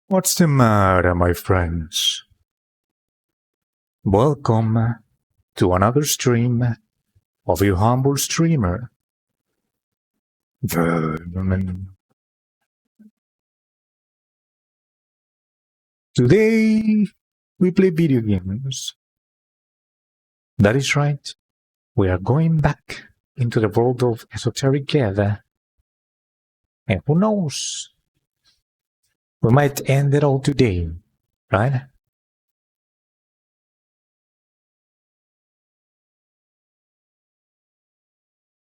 What's the matter, my friends? Welcome to another stream of your humble streamer, Vermin. Today, we play video games. That is right. We are going back into the world of Esoterico. And who knows? We might end it all today, right?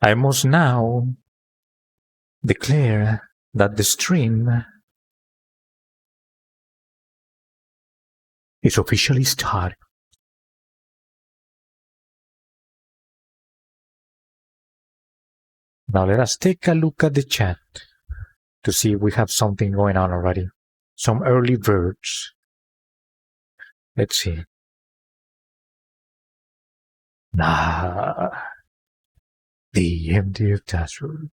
I must now declare that the stream is officially started. Now let us take a look at the chat to see if we have something going on already. Some early birds. Let's see. Nah. The MDF Tasser.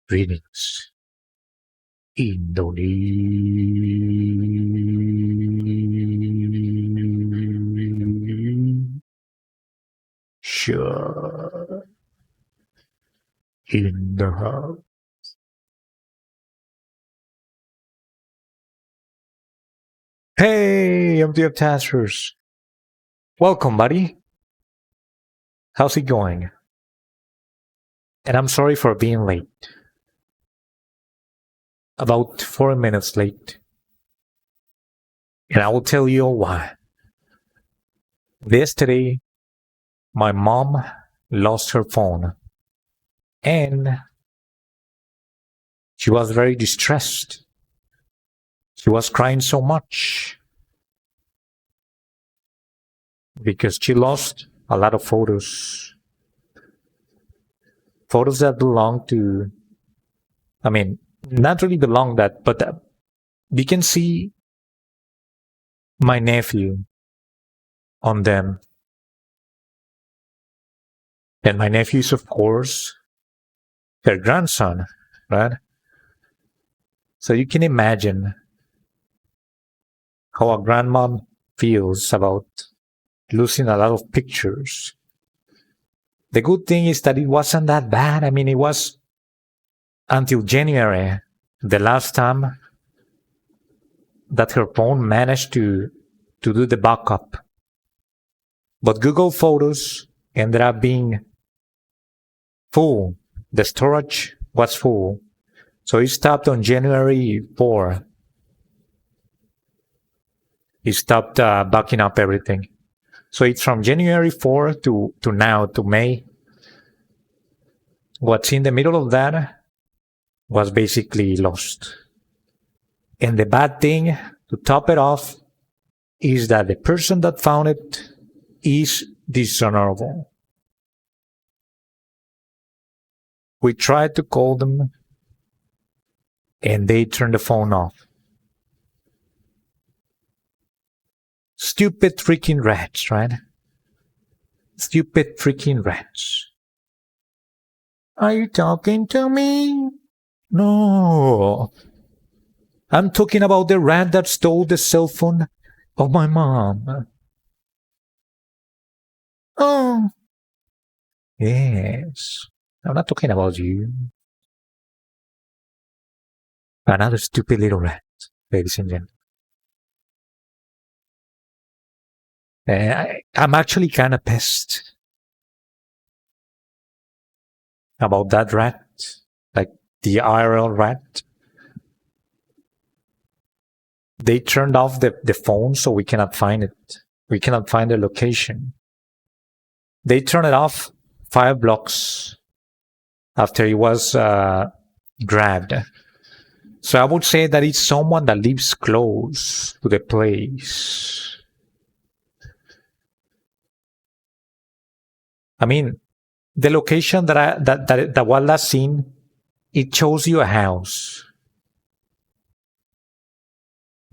Greetings. Indonesia. In the house. Hey, MDF Taskers. Welcome, buddy. How's it going? And I'm sorry for being late. About 4 minutes late. And I will tell you why. Yesterday, my mom lost her phone. And she was very distressed. She was crying so much because she lost a lot of photos. Photos that belong to, not really belong that, but we can see my nephew on them. And my nephew is, of course, her grandson, right? So you can imagine how a grandmom feels about losing a lot of pictures. The good thing is that it wasn't that bad. It was until January, the last time that her phone managed to do the backup. But Google Photos ended up being full. The storage was full. So it stopped on January 4. It stopped backing up everything. So it's from January 4 to now, to May. What's in the middle of that was basically lost. And the bad thing, to top it off, is that the person that found it is dishonorable. We tried to call them, and they turned the phone off. Stupid freaking rats, right? Stupid freaking rats. Are you talking to me? No. I'm talking about the rat that stole the cell phone of my mom. Oh. Yes. I'm not talking about you. Another stupid little rat, ladies and gentlemen. I'm actually kind of pissed about that rat, like the IRL rat. They turned off the phone so we cannot find it. We cannot find the location. They turned it off 5 blocks after it was grabbed. So I would say that it's someone that lives close to the place. The location that was last seen, it shows you a house.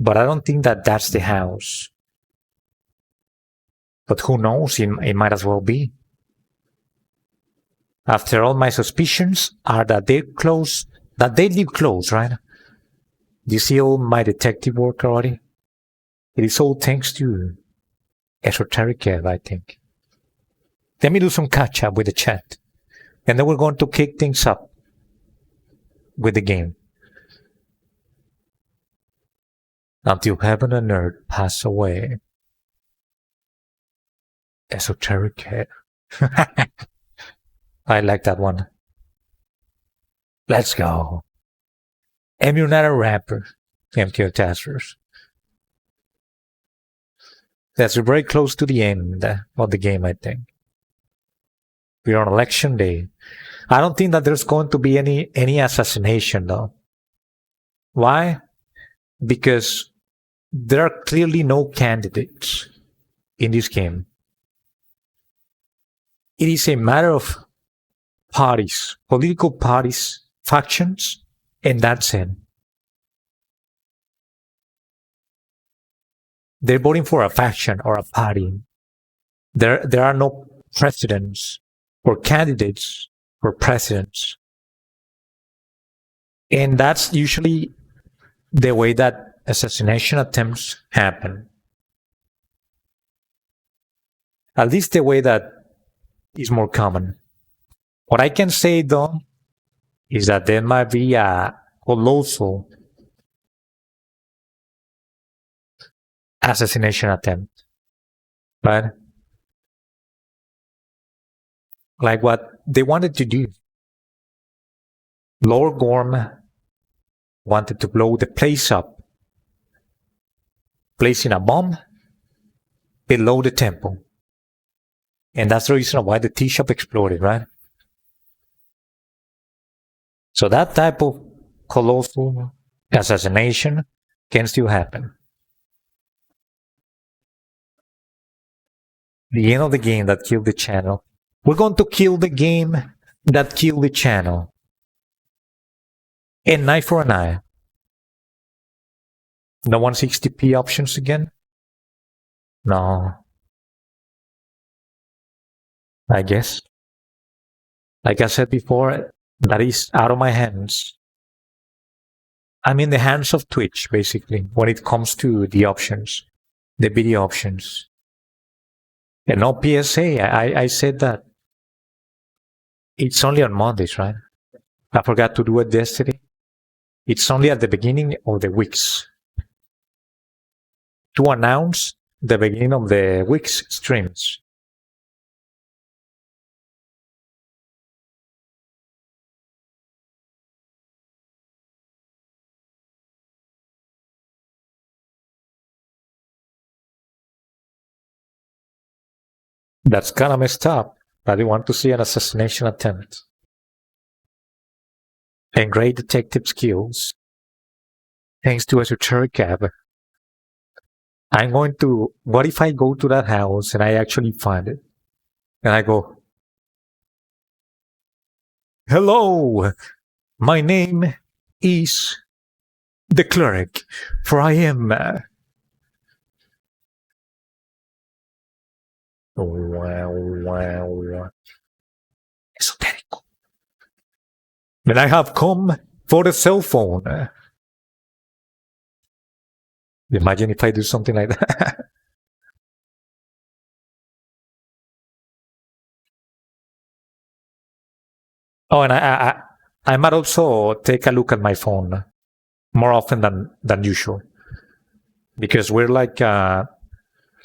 But I don't think that that's the house. But who knows? It might as well be. After all, my suspicions are that they live close, right? Do you see all my detective work already? It is all thanks to Esoterico, I think. Let me do some catch up with the chat. And then we're going to kick things up with the game. Until heaven and earth pass away. Esoterico. I like that one. Let's go. And you're not a rapper, MTO Tasters. That's very close to the end of the game, I think. We're on election day. I don't think that there's going to be any assassination, though. Why? Because there are clearly no candidates in this game. It is a matter of parties, political parties, factions, and that's it. They're voting for a faction or a party. There are no presidents or candidates for presidents. And that's usually the way that assassination attempts happen. At least the way that is more common. What I can say, though, is that there might be a colossal assassination attempt. Right? Like what they wanted to do. Lord Gorm wanted to blow the place up, placing a bomb below the temple. And that's the reason why the tea shop exploded, right? So that type of colossal assassination can still happen. The end of the game that killed the channel. We're going to kill the game that killed the channel. And eye for an eye. No 160p options again? No. I guess. Like I said before, that is out of my hands. I'm in the hands of Twitch, basically, when it comes to the options, the video options. And no PSA, I said that. It's only on Mondays, right? I forgot to do it yesterday. It's only at the beginning of the weeks. To announce the beginning of the week's streams. That's kind of messed up. I didn't want to see an assassination attempt. And great detective skills. Thanks to Esoterico. I'm going to, what if I go to that house and I actually find it? And I go, hello, my name is the cleric, for I am... Esoterico. And I have come for the cell phone. Imagine if I do something like that. Oh, and I might also take a look at my phone more often than usual. Because we're like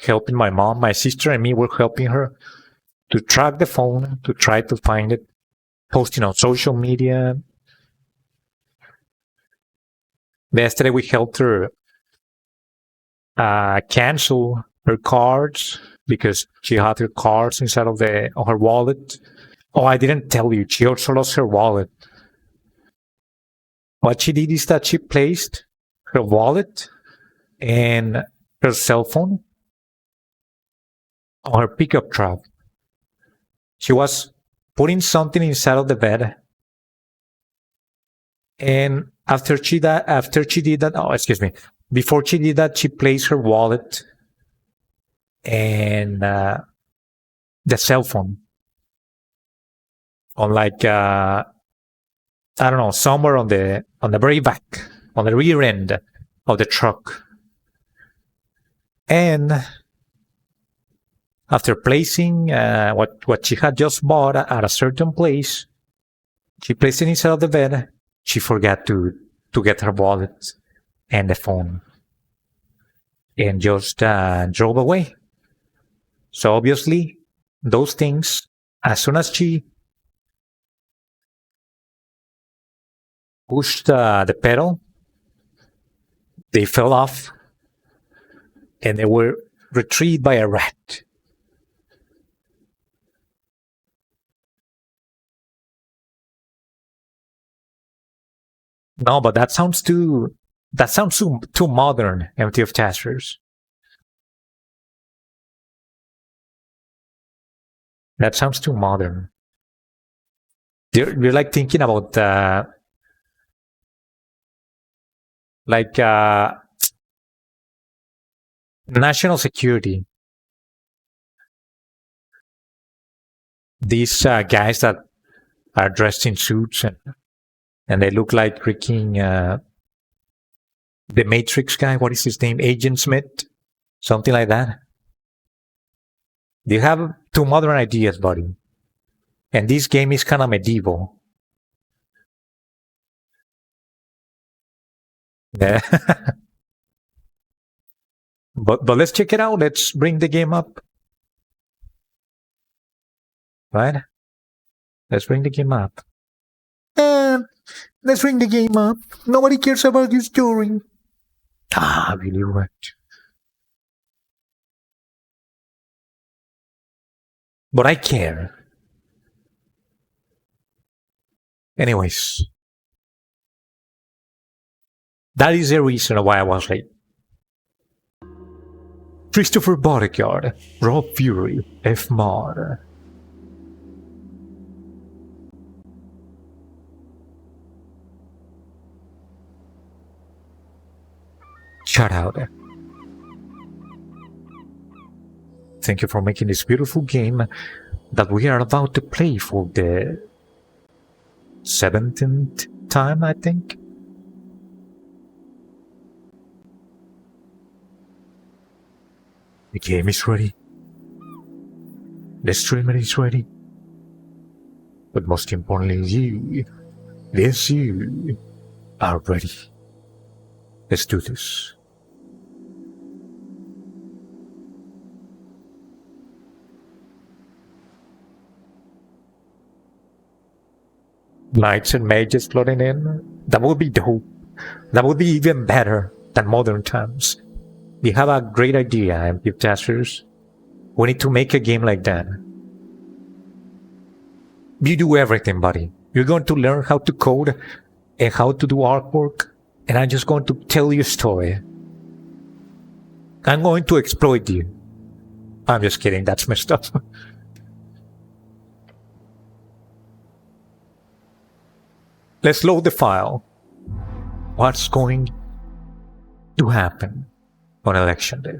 helping my mom, my sister and me, we're helping her to track the phone, to try to find it, posting on social media. Yesterday we helped her cancel her cards because she had her cards inside of her wallet. Oh, I didn't tell you, she also lost her wallet. What she did is that she placed her wallet and her cell phone on her pickup truck. She was putting something inside of the bed. And before she did that, she placed her wallet and the cell phone on like I don't know, somewhere on the very back on the rear end of the truck. And after placing what she had just bought at a certain place, she placed it inside of the bed. She forgot to get her wallet and the phone, and just drove away. So obviously, those things, as soon as she pushed the pedal, they fell off, and they were retrieved by a rat. No, but that sounds too modern, empty of testers. That sounds too modern. You're like thinking about like national security. These guys that are dressed in suits and they look like freaking the Matrix guy. What is his name? Agent Smith, something like that. You have two modern ideas, buddy, and this game is kind of medieval. Yeah. But let's check it out. Let's bring the game up. Right? Let's bring the game up. Let's bring the game up. Nobody cares about your story. Really right. But I care. Anyways. That is the reason why I was late. Christopher Bodyguard, Rob Fury, F. Mod. Shout out. Thank you for making this beautiful game that we are about to play for the 17th time, I think. The game is ready. The streamer is ready. But most importantly, you are ready. Let's do this. Knights and mages floating in? That would be dope. That would be even better than modern times. We have a great idea, MP testers. We need to make a game like that. You do everything, buddy. You're going to learn how to code and how to do artwork, and I'm just going to tell you a story. I'm going to exploit you. I'm just kidding, that's messed up. Let's load the file. What's going to happen on election day?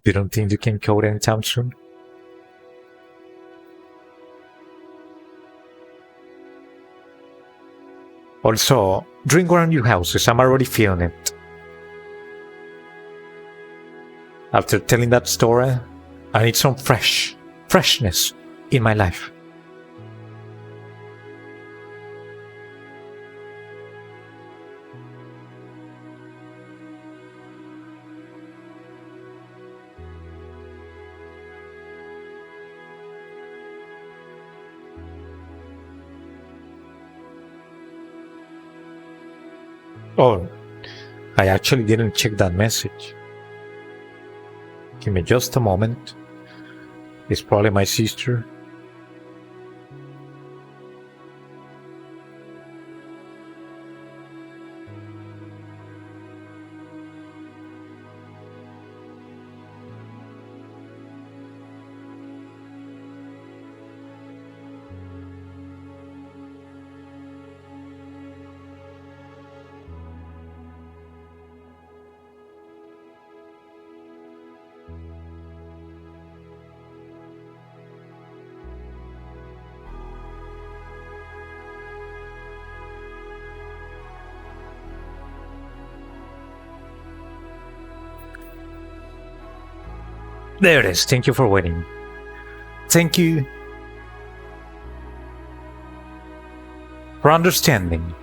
You don't think you can code anytime soon? Also, drink around your houses. I'm already feeling it. After telling that story, I need some freshness in my life. Oh, I actually didn't check that message. Give me just a moment. It's probably my sister. There it is. Thank you for waiting. Thank you for understanding.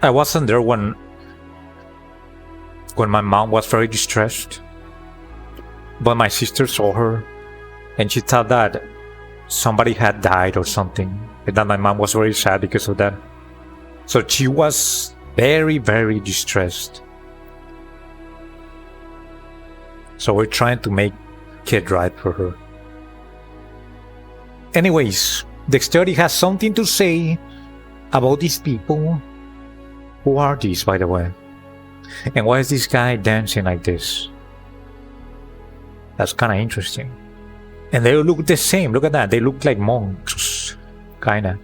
I wasn't there when my mom was very distressed, but my sister saw her and she thought that somebody had died or something, and that my mom was very sad because of that. So she was very, very distressed. So we're trying to make it right for her. Anyways, the study has something to say about these people. Who are these, by the way? And why is this guy dancing like this? That's kind of interesting. And they look the same. Look at that. They look like monks. Kinda.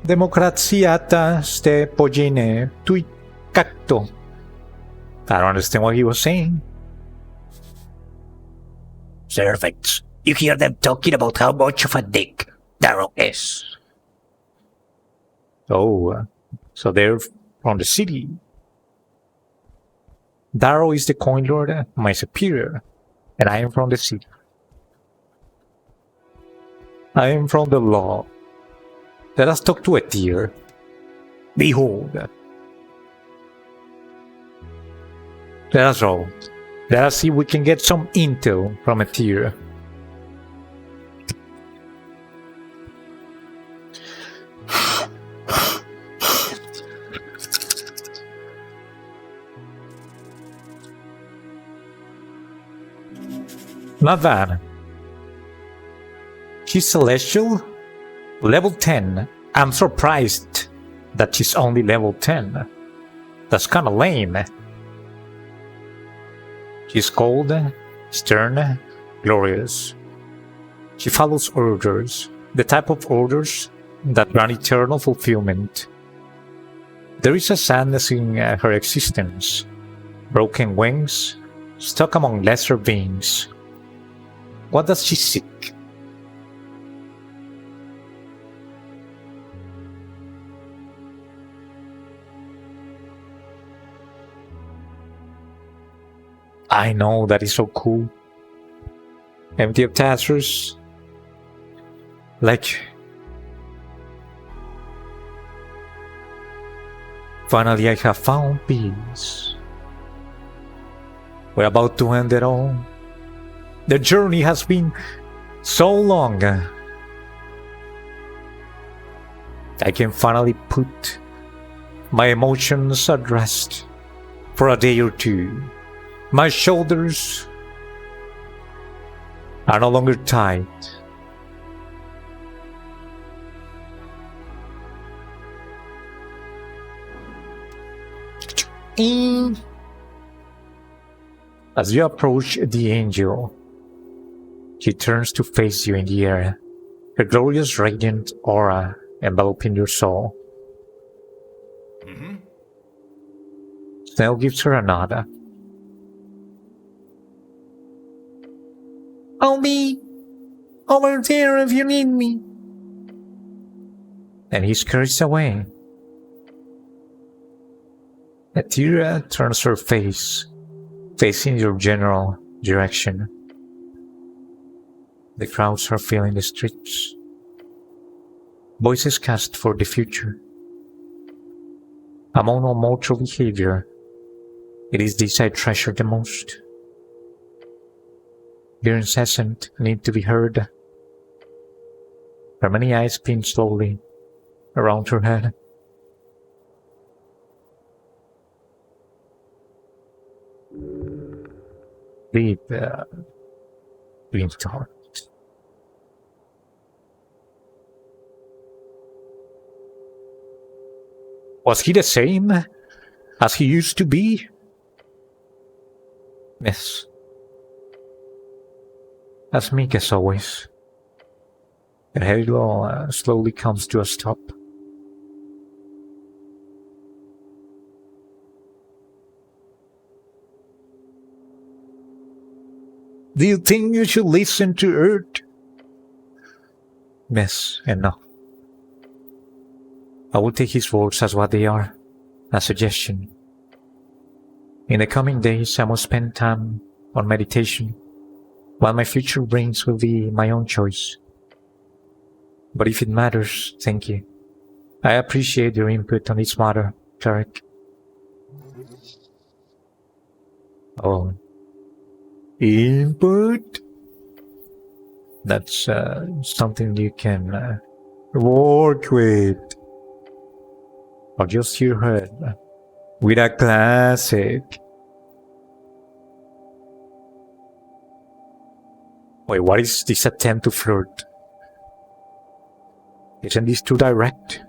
Demokraciata ste pojine tui kakto. I don't understand what he was saying. Servants. You hear them talking about how much of a dick Darrow is. Oh, so they're from the city. Darrow is the coin lord, my superior, and I am from the city. I am from the law. Let us talk to a deer. Behold. Let us roll. Let us see if we can get some intel from a deer. Not bad. She's celestial? Level 10. I'm surprised that she's only level 10. That's kinda lame. She's cold, stern, glorious. She follows orders, the type of orders that grant eternal fulfillment. There is a sadness in her existence, broken wings, stuck among lesser beings. What does she seek? I know, that is so cool. Empty of tassels. Like... Finally I have found peace. We're about to end it all. The journey has been so long. I can finally put my emotions at rest for a day or two. My shoulders are no longer tight. As you approach the angel, she turns to face you in the air, her glorious radiant aura enveloping your soul. Snell gives her a nod. I'll be over there if you need me. And he scurries away. Atira turns her face, facing your general direction. The crowds are filling the streets. Voices cast for the future. Among all mortal behavior, it is this I treasure the most. Your incessant need to be heard. Her many eyes spin slowly around her head. Deep, deep thought. Was he the same as he used to be? Yes. As meek as always. The halo slowly comes to a stop. Do you think you should listen to Earth? Yes and no. I will take his words as what they are, a suggestion. In the coming days, I must spend time on meditation, while my future brings will be my own choice. But if it matters, thank you. I appreciate your input on this matter, Cleric. Oh. Input? That's something you can work with. Or just your head. With a classic. Wait, what is this attempt to flirt? Isn't this too direct?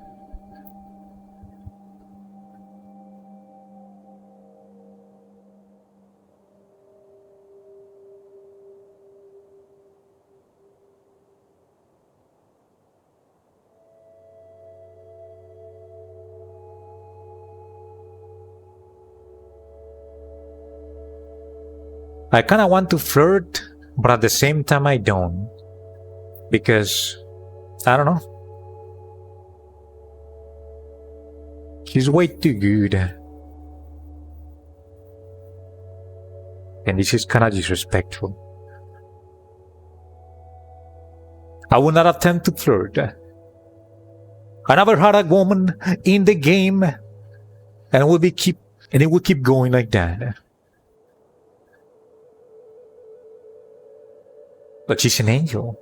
I kinda want to flirt, but at the same time I don't. Because, I don't know. He's way too good. And this is kinda disrespectful. I will not attempt to flirt. I never had a woman in the game, and it will keep going like that. But she's an angel.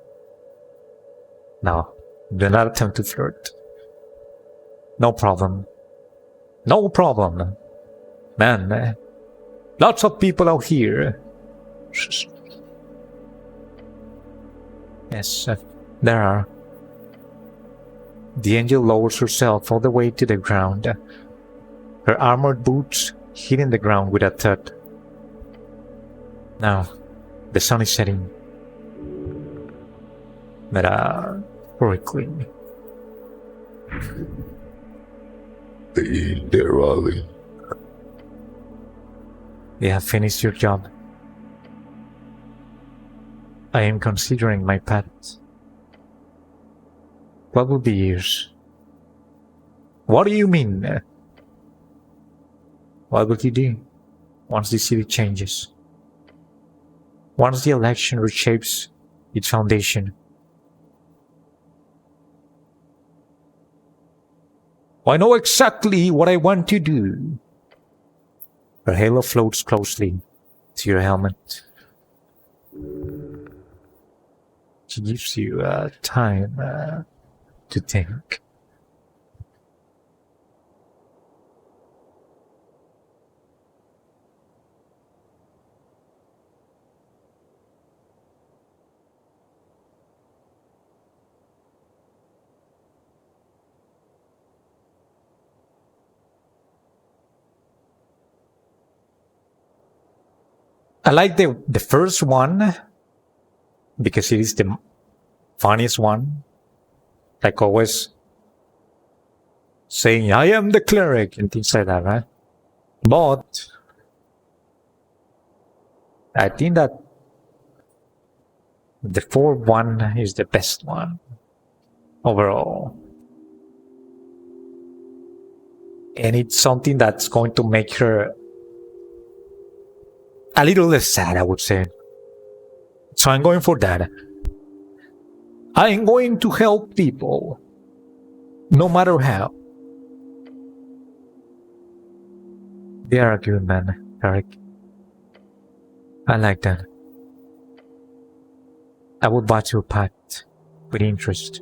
No, do not attempt to flirt. No problem. No problem. Man, lots of people out here. Yes, there are. The angel lowers herself all the way to the ground. Her armored boots hitting the ground with a thud. Now, the sun is setting. Metaphorically. Literally. You have finished your job. I am considering my path. What will be yours? What do you mean? What will you do once the city changes? Once the election reshapes its foundation? I know exactly what I want to do. Her halo floats closely to your helmet. She gives you time to think. I like the first one because it is the funniest one. Like always saying, I am the cleric and things like that, right? But I think that the fourth one is the best one overall. And it's something that's going to make her a little less sad, I would say. So I'm going for that. I'm going to help people, no matter how. They are a good man, Eric. I like that. I would watch your path with interest.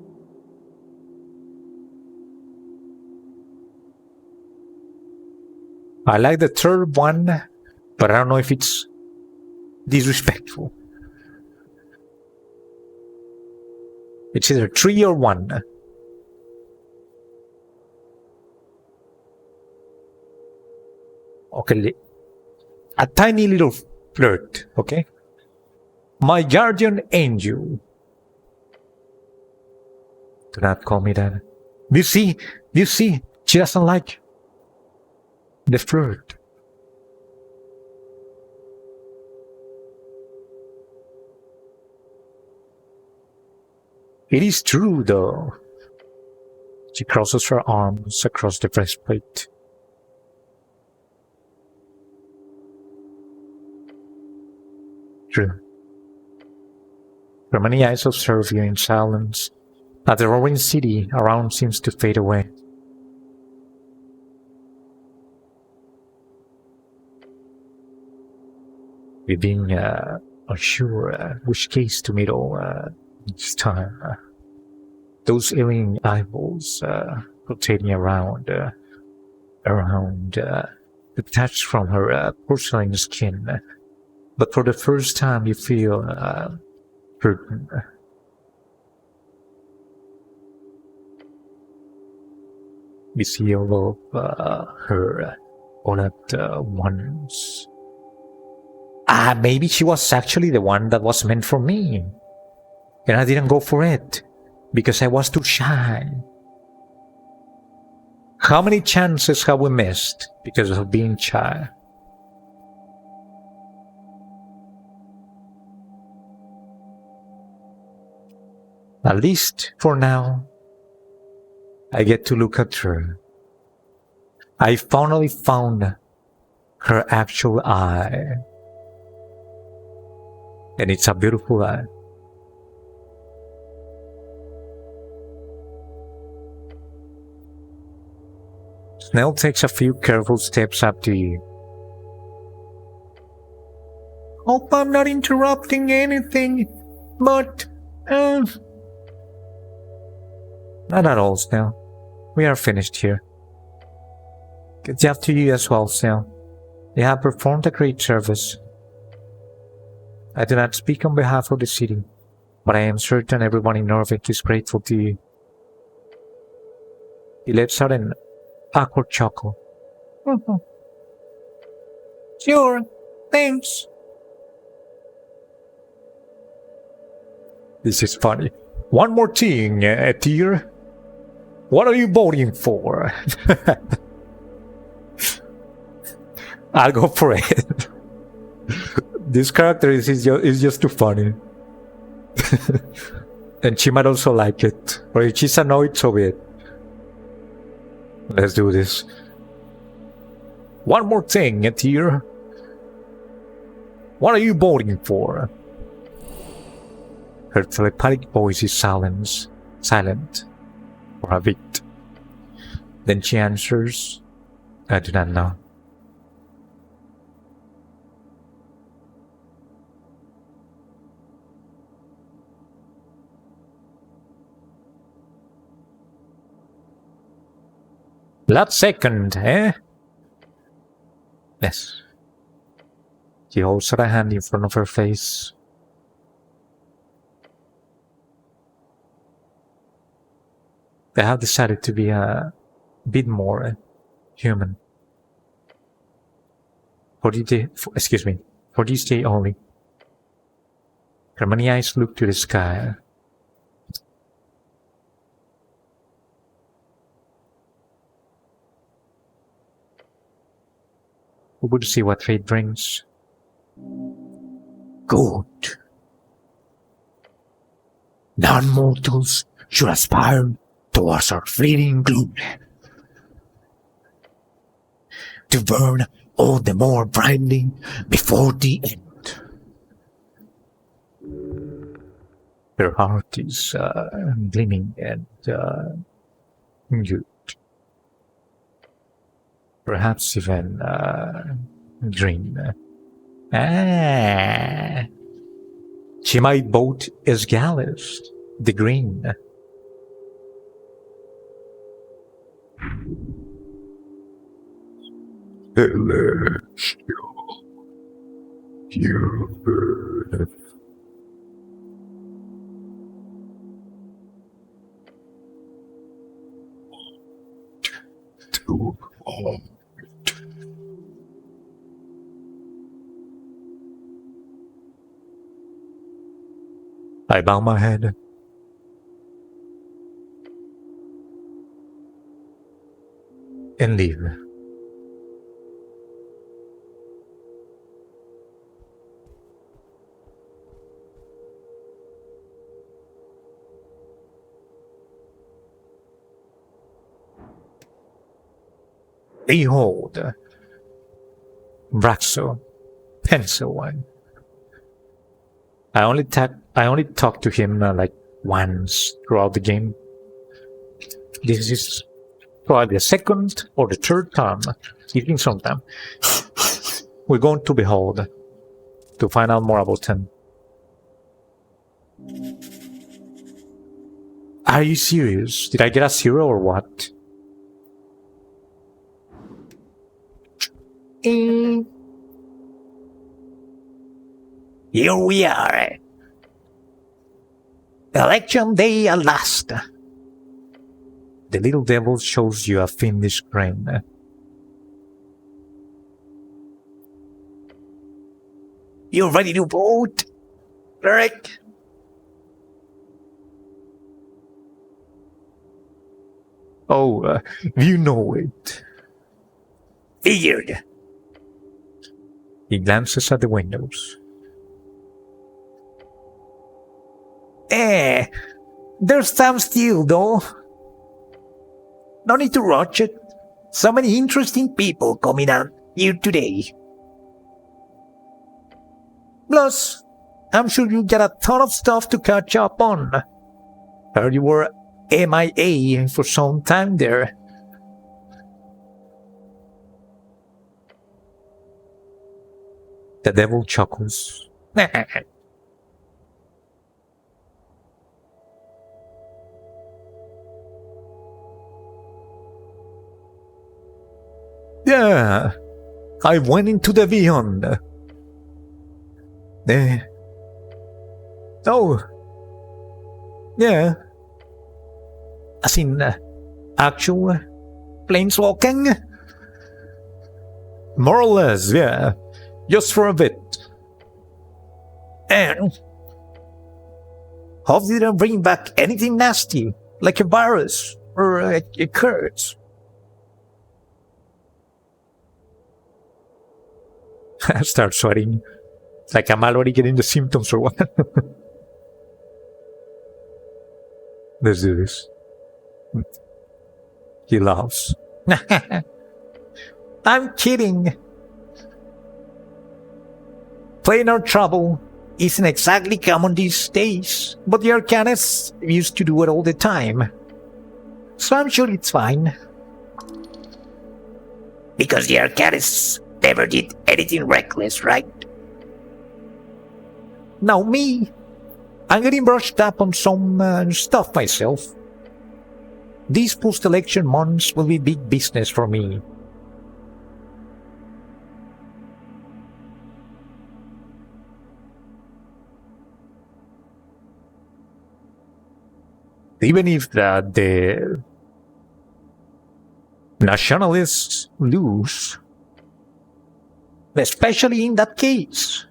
I like the third one, but I don't know if it's disrespectful. It's either 3 or 1. Okay, a tiny little flirt, okay? My guardian angel. Do not call me that. Do you see? She doesn't like the flirt. It is true, though. She crosses her arms across the breastplate. True. Her many eyes observe you in silence, as the roaring city around seems to fade away. We've been unsure which case to meddle each time. Those alien eyeballs rotating around, detached from her porcelain skin. But for the first time, you feel certain. You see all of her all at once. Maybe she was actually the one that was meant for me. And I didn't go for it because I was too shy. How many chances have we missed because of being shy? At least for now, I get to look at her. I finally found her actual eye. And it's a beautiful eye. Snell takes a few careful steps up to you. Hope I'm not interrupting anything, but not at all, Snell. We are finished here. It's up to you as well, Snell. You have performed a great service. I do not speak on behalf of the city, but I am certain everyone in Norvik is grateful to you. He lets out an awkward chuckle. Sure, thanks. This is funny. One more thing, Tyr. What are you voting for? I'll go for it. This character is just too funny. And she might also like it. Or if she's annoyed, so be it. Let's do this. One more thing, Tyr. What are you voting for? Her telepathic voice is silent for a bit. Then she answers, I do not know. Last second, eh? Yes. She holds her hand in front of her face. They have decided to be a bit more human. For this day only. Her many eyes look to the sky. We would see what fate brings. Good. Non-mortals should aspire towards our fleeting gloom, to burn all the more brightly before the end. Her heart is gleaming and good. Perhaps even green. She might vote as Gallus, the green. Celestial, you burn. To all. I bow my head. And leave. Behold, Braxo, pencil one. I only talked to him like once throughout the game. This is probably the second or the third time. It's been some time. We're going to Behold to find out more about him. Are you serious? Did I get a 0 or what? Here we are. Election day at last. The little devil shows you a finished screen. You ready to vote, Eric? Oh, you know it. Figured. He glances at the windows. There's time still, though. No need to rush it. So many interesting people coming out here today. Plus, I'm sure you get a ton of stuff to catch up on. Heard you were MIA for some time there. The devil chuckles. Yeah, I went into the beyond. Oh, yeah. As in, actual planeswalking? More or less, yeah. Just for a bit. And hope they don't bring back anything nasty, like a virus or a curse. I start sweating. It's like I'm already getting the symptoms or what. Let's do this. He laughs. I'm kidding. Playing our trouble isn't exactly common these days, but the Arcanists used to do it all the time. So I'm sure it's fine. Because the Arcanists never did anything reckless, right? Now me, I'm getting brushed up on some stuff myself. These post-election months will be big business for me. Even if the nationalists lose, especially in that case,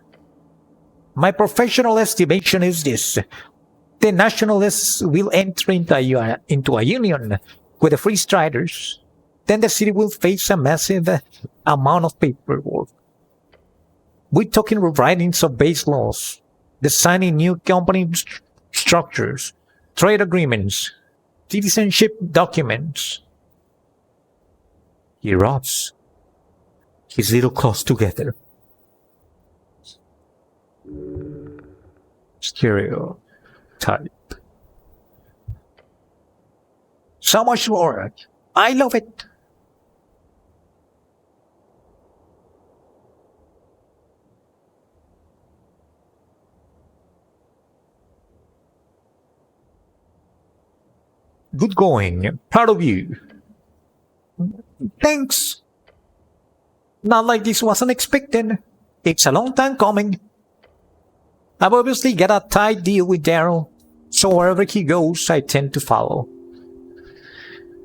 my professional estimation is this. The nationalists will enter into a union with the Free Striders. Then the city will face a massive amount of paperwork. We're talking rewritings of base laws, designing new company structures, trade agreements, citizenship documents. He rubs his little claws together. Stereotype. So much work. I love it. Good going. Proud of you. Thanks. Not like this wasn't expected. It's a long time coming. I've obviously got a tight deal with Daryl, so wherever he goes, I tend to follow.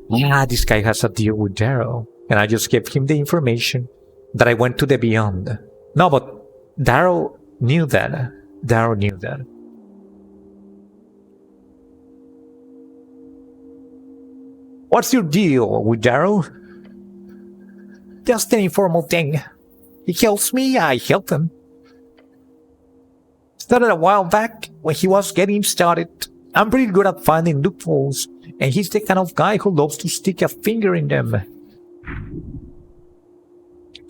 Yeah, this guy has a deal with Daryl, and I just gave him the information that I went to the Beyond. No, but Daryl knew that. Daryl knew that. What's your deal with Daryl? Just an informal thing. He helps me, I help him. Started a while back when he was getting started. I'm pretty good at finding loopholes, and he's the kind of guy who loves to stick a finger in them.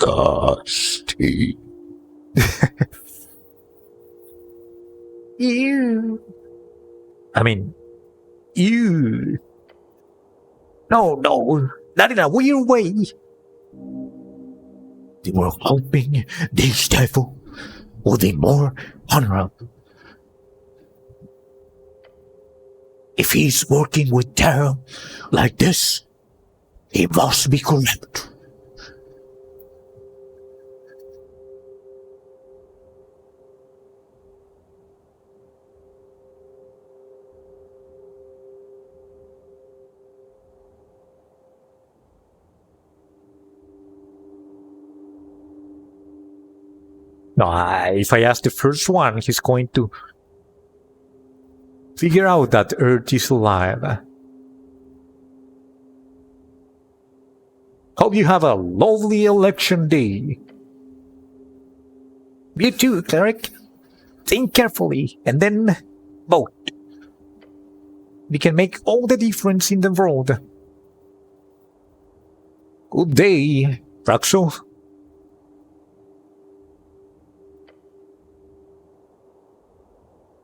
Disgusting. Ew. I mean, ew. No, not in a weird way. They were hoping this devil would be more honorable. If he's working with terror like this, he must be corrupt. No, if I ask the first one, he's going to figure out that Earth is alive. Hope you have a lovely election day. You too, cleric. Think carefully and then vote. We can make all the difference in the world. Good day, Raxo.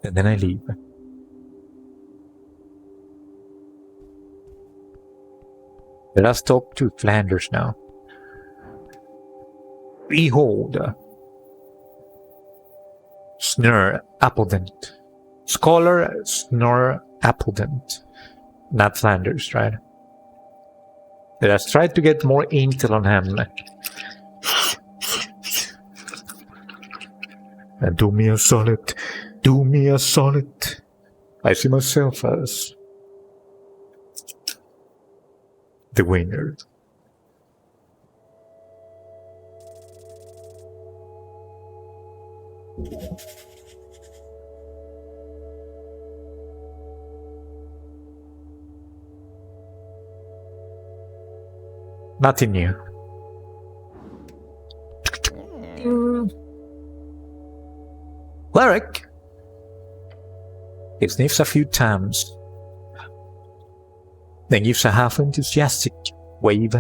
And then I leave. Let us talk to Flanders now. Behold, Snur Appledent. Scholar Snur Appledent. Not Flanders, right? Let us try to get more intel on him. And do me a solid. Do me a solid. I see myself as the winner. Nothing new. Cleric. He sniffs a few times, then gives a half enthusiastic wave.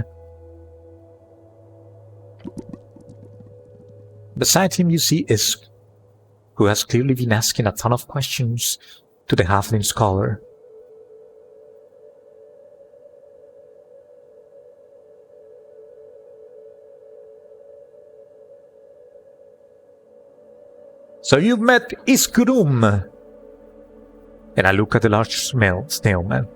Beside him you see Isk, who has clearly been asking a ton of questions to the halfling scholar. So you've met Iskurum. And I look at the large snail man.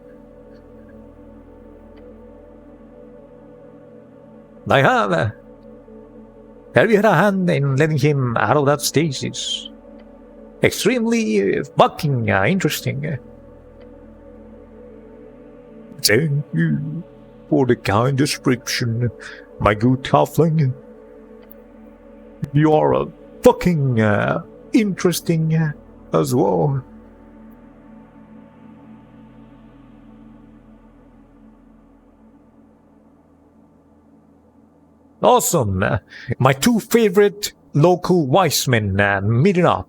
I have. Have you had a hand in letting him out of that stasis? Extremely fucking interesting. Thank you for the kind description, my good halfling. You are fucking interesting as well. Awesome! My two favorite local wise men meeting up.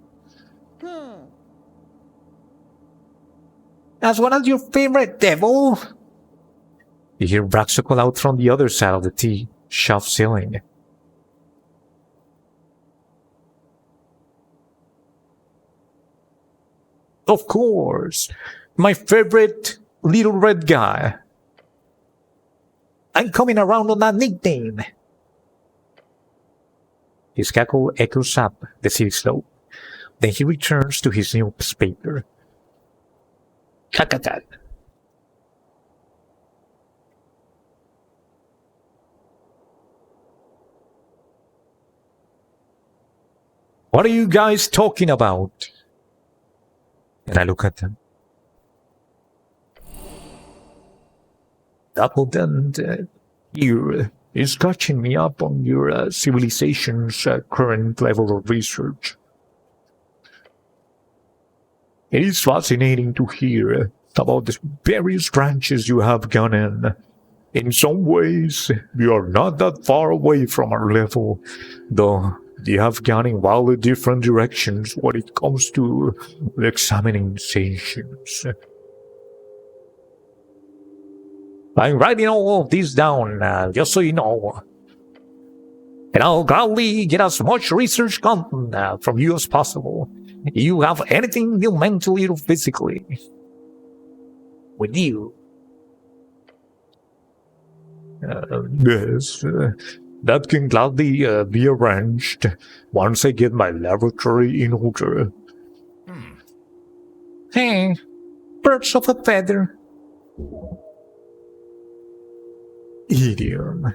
As one of your favorite devil? You hear Braxo call out from the other side of the tea shop ceiling. Of course! My favorite little red guy. I'm coming around on that nickname. His cackle echoes up the city slope. Then he returns to his newspaper. Kakatat. What are you guys talking about? And I look at them. Appledent here is catching me up on your civilization's current level of research. It is fascinating to hear about the various branches you have gone in. In some ways, we are not that far away from our level, though they have gone in wildly different directions when it comes to examining sentience. I'm writing all of this down, just so you know. And I'll gladly get as much research content from you as possible. You have anything deal mentally or physically with you. Yes, that can gladly be arranged once I get my laboratory in order. Hey, birds of a feather. Idiom.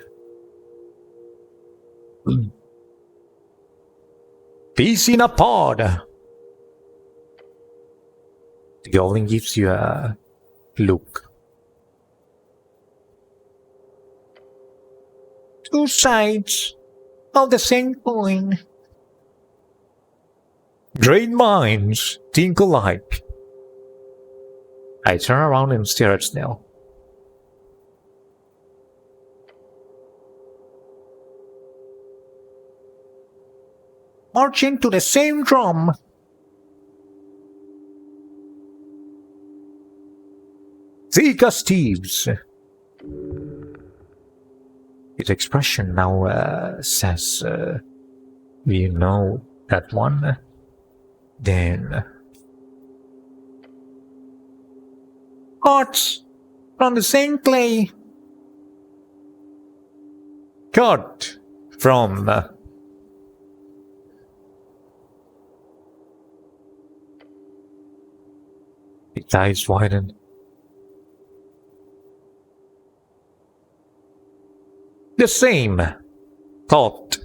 Peace in a pod. The goblin gives you a look. Two sides of the same coin. Great minds think alike. I turn around and stare at Snell. Marching to the same drum. Thick as thieves. His expression now says, we know that one. Then hearts from the same clay. Cut from his eyes widen. The same thought.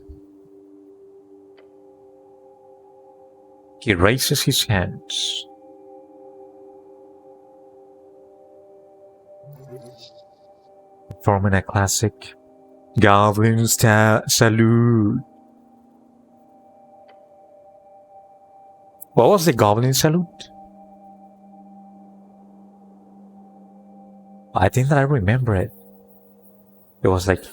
He raises his hands. Forming a classic goblin salute. What was the goblin salute? I think that I remember it. It was like,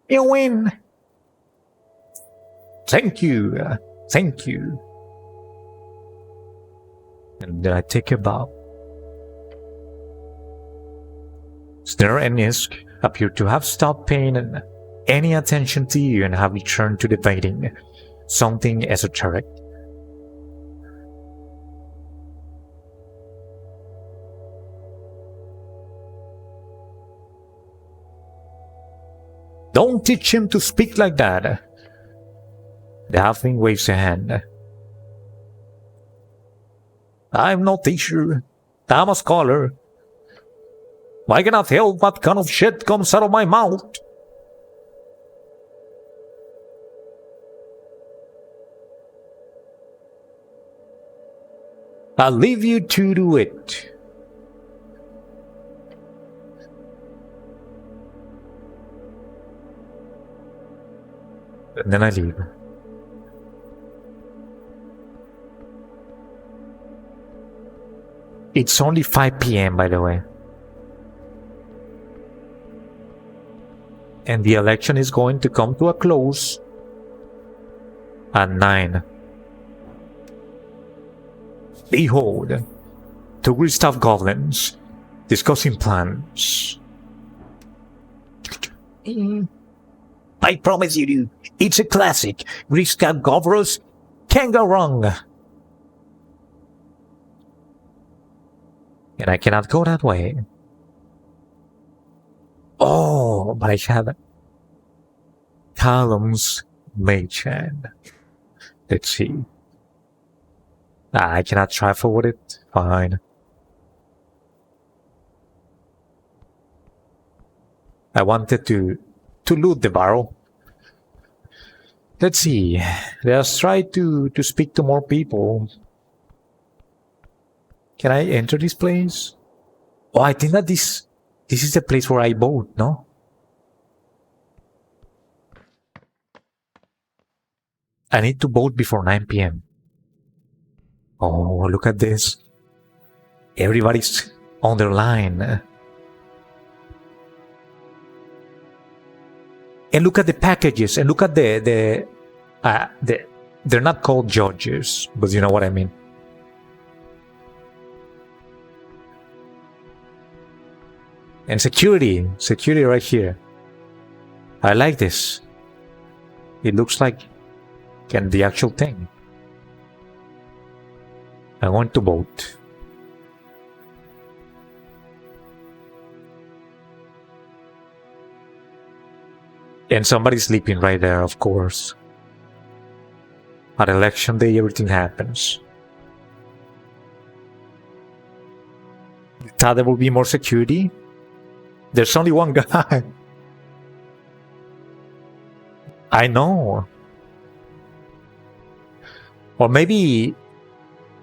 you win. Thank you. Thank you. And then I take a bow. Snare and Isk appear to have stopped paying any attention to you and have returned to debating something esoteric. Don't teach him to speak like that. The halfling waves a hand. I'm no teacher. I'm a scholar. I cannot help what kind of shit comes out of my mouth. I'll leave you to do it. And then I leave. It's only 5 p.m. by the way. And the election is going to come to a close at 9. Behold, two gray-staffed goblins discussing plans. I promise you, dude, it's a classic. Gray-staffed goblins can't go wrong. And I cannot go that way. Oh, but I have Callum's mage hand. Let's see. I cannot trifle with it. Fine. I wanted to loot the barrel. Let's see. Let's try to speak to more people. Can I enter this place? Oh, I think that this is the place where I vote, no? I need to vote before 9 p.m. Oh, look at this. Everybody's on their line. And look at the packages, and look at the they're not called judges, but you know what I mean. And security. Security right here. I like this. It looks like the actual thing. I want to vote. And somebody's sleeping right there, of course. At election day, everything happens. You thought there will be more security? There's only one guy. I know. Or maybe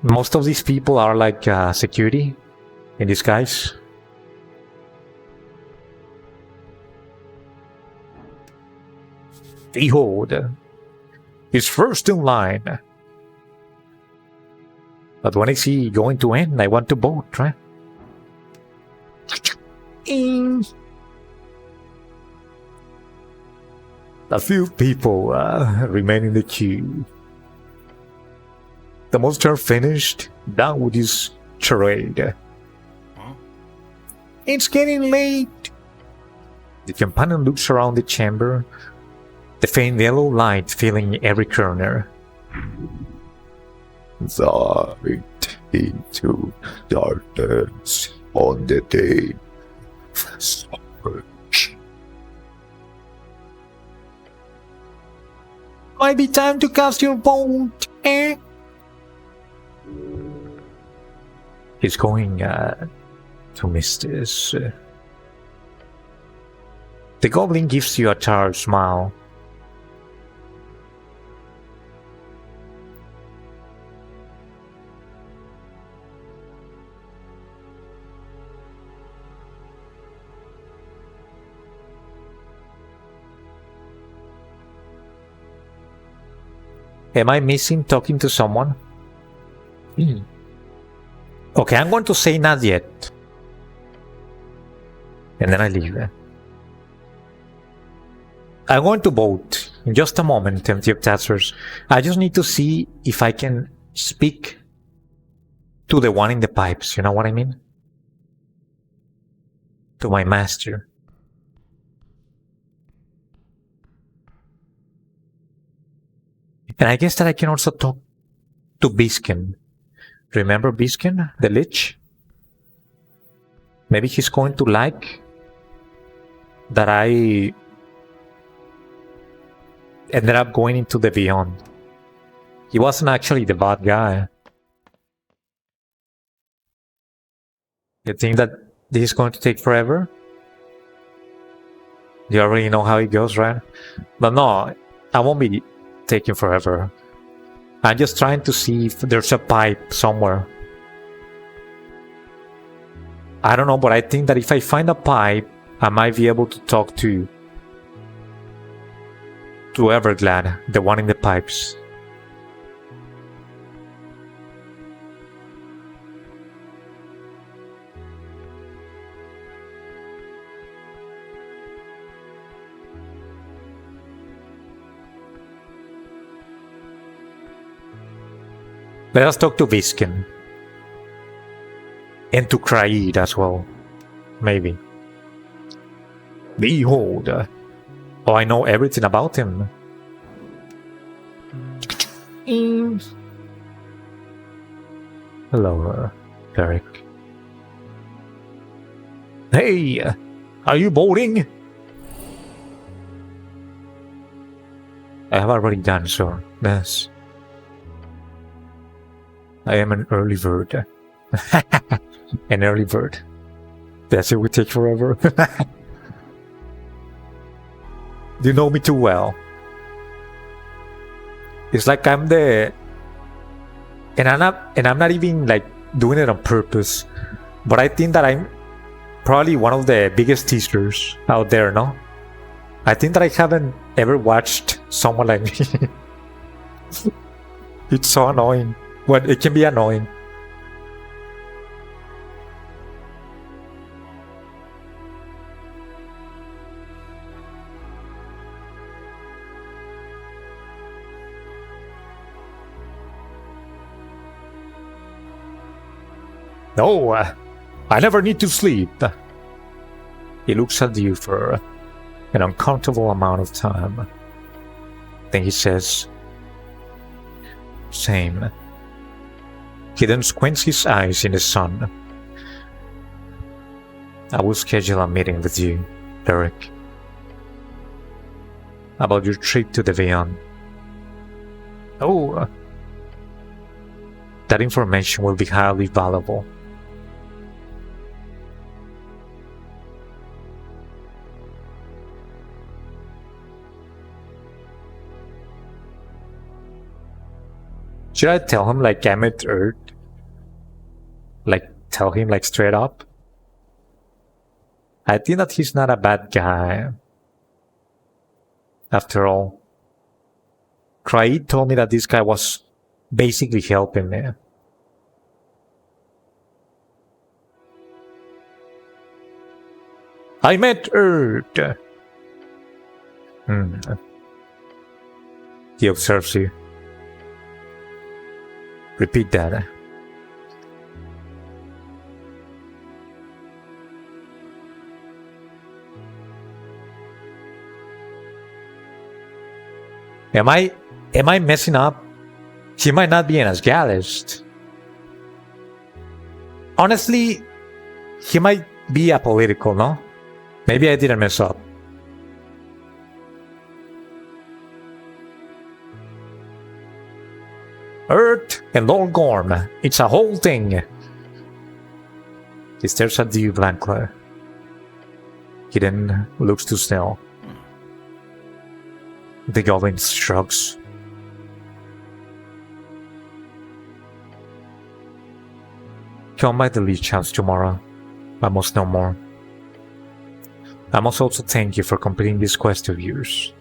most of these people are like security in disguise. Behold, he's first in line. But when I see going to end, I want to vote, right? A few people remain in the queue. The monster are finished. Down with this charade. It's getting late. The companion looks around the chamber. The faint yellow light filling every corner. Light into darkness on the day of suffrage. Might be time to cast your vote, eh? He's going to miss this. The goblin gives you a tired smile. Am I missing talking to someone? Okay, I'm going to say not yet. And then I leave. I'm going to vote in just a moment, empty of tasters. I just need to see if I can speak to the one in the pipes, you know what I mean? To my master. And I guess that I can also talk to Biskin. Remember Biskin, the Lich? Maybe he's going to like that I ended up going into the Beyond. He wasn't actually the bad guy. You think that this is going to take forever? You already know how it goes, right? But no, I won't be taking forever. I'm just trying to see if there's a pipe somewhere. I don't know, but I think that if I find a pipe, I might be able to talk to Everglad, the one in the pipes. Let us talk to Viskin. And to Kraid as well. Maybe. Behold. Oh, I know everything about him. Hello, Derek. Hey, are you voting? I have already done so. Yes. I am an early bird. An early bird. That's it, would take forever. You know me too well. It's like I'm the... And I'm not even like doing it on purpose. But I think that I'm probably one of the biggest teasers out there, no? I think that I haven't ever watched someone like me. It's so annoying. Well, it can be annoying. No, I never need to sleep. He looks at you for an uncountable amount of time. Then he says, "Same." He then squints his eyes in the sun. "I will schedule a meeting with you, Derek, about your trip to the beyond. Oh, that information will be highly valuable." Should I tell him like I'm at Earth? Like tell him like straight up? I think that he's not a bad guy. After all, Kraid told me that this guy was basically helping me. "I met Earth." He observes you. Repeat that. Am I messing up? He might not be an Asgardist. Honestly, he might be apolitical, no? Maybe I didn't mess up. "Earth and Lord Gorm, it's a whole thing." He stares at you blankly. He then looks to Snell. The goblin shrugs. "Come by the Leech House tomorrow. I must know more. I must also thank you for completing this quest of yours."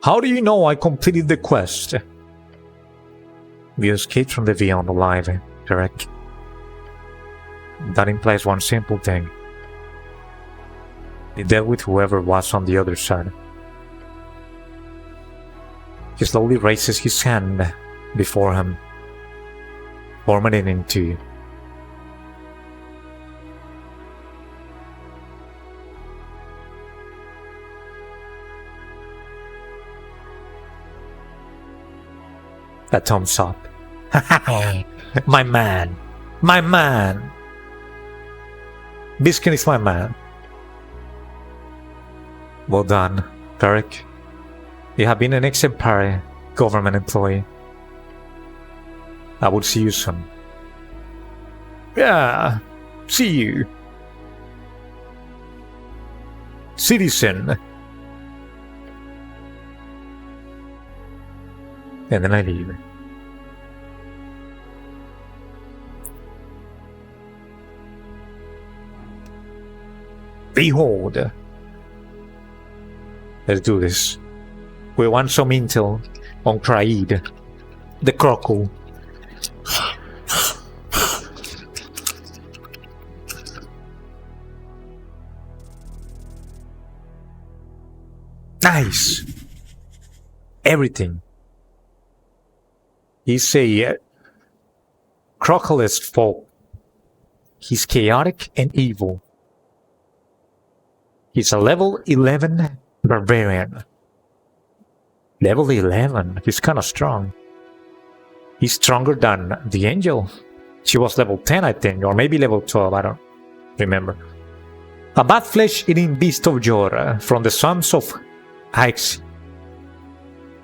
"How do you know I completed the quest?" "You escaped from the beyond alive, Derek. That implies one simple thing. You dealt with whoever was on the other side." He slowly raises his hand before him, forming it into a thumbs up. My man! My man! Biskin is my man. Well done, Derek. You have been an exemplary government employee. I will see you soon. Yeah, see you. Citizen. And then I leave. Behold. Let's do this. We want some intel on Kraid, the Croco. Nice. Everything. He's a crocalist folk. He's chaotic and evil. He's a level 11 barbarian. Level 11. He's kind of strong. He's stronger than the angel. She was level 10, I think, or maybe level 12. I don't remember. A bad flesh-eating beast of Jor from the sons of Ix.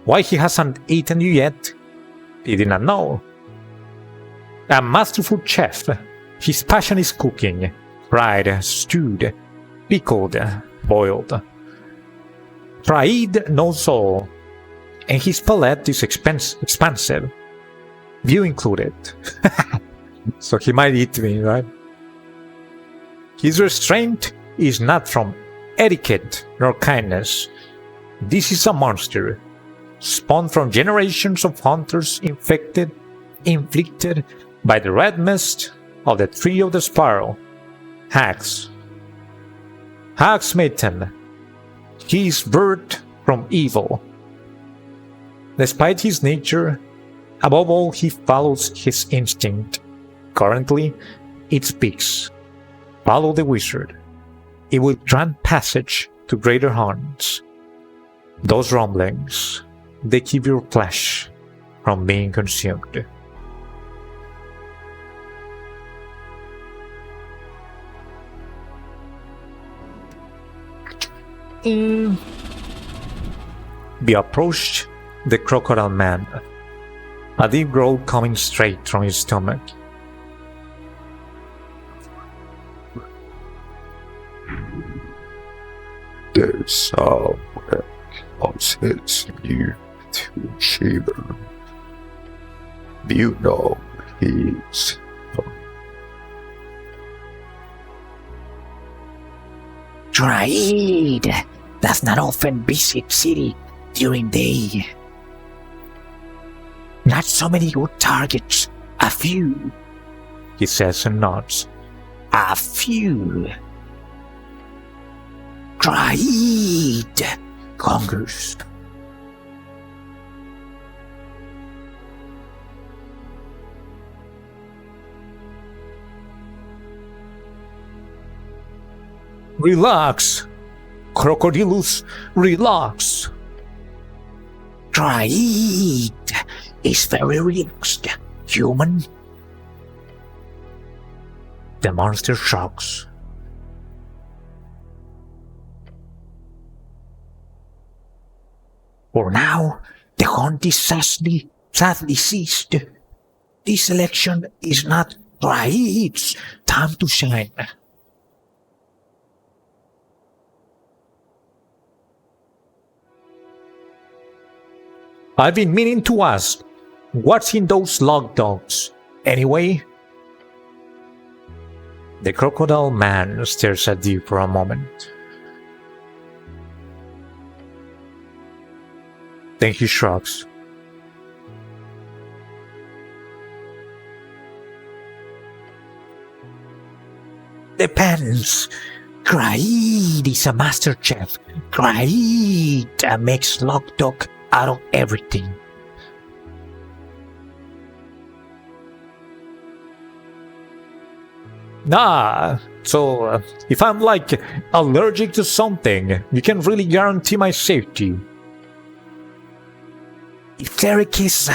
Why he hasn't eaten you yet, he did not know. A masterful chef. His passion is cooking. Fried, stewed, pickled, boiled. Kraid knows all, and his palate is expansive. You included. So he might eat me, right? His restraint is not from etiquette nor kindness. This is a monster, spawned from generations of hunters inflicted by the red mist of the Tree of the Sparrow. Hax Maiden. He is birthed from evil. Despite his nature, above all he follows his instinct. Currently, it speaks. Follow the wizard. It will grant passage to greater haunts. Those rumblings, they keep your flesh from being consumed. We approached the crocodile man, a deep growl coming straight from his stomach. The sound causes you to shiver. You know he's Trade does not often visit city during day. Not so many good targets, a few. He says and nods. A few. Trade conquers. Relax, Crocodilus, relax. Trade is very relaxed, human. The monster shrugs. For now, the hunt is sadly ceased. This election is not Trade's time to shine. I've been meaning to ask, what's in those log dogs, anyway? The crocodile man stares at you for a moment. Then he shrugs. Depends. Kraid is a master chef. Kraid makes log dog out of everything. Nah, so if I'm like allergic to something, you can really guarantee my safety. If cleric is,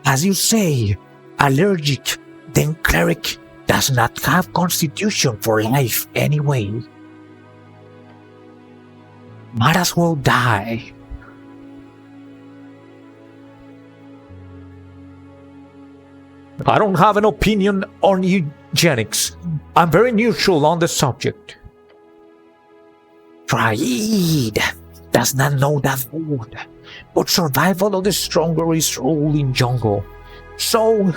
as you say, allergic, then cleric does not have constitution for life anyway. Might as well die. I don't have an opinion on eugenics. I'm very neutral on the subject. Traid does not know that word, but survival of the stronger is rule in jungle. So,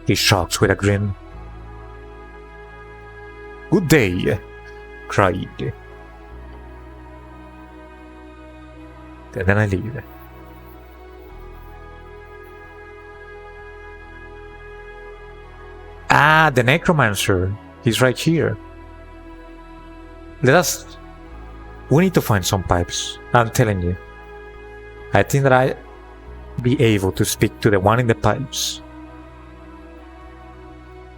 he shrugs with a grin. Good day, cried. And then I leave. Ah, the necromancer. He's right here. We need to find some pipes. I'm telling you. I think that I'll be able to speak to the one in the pipes.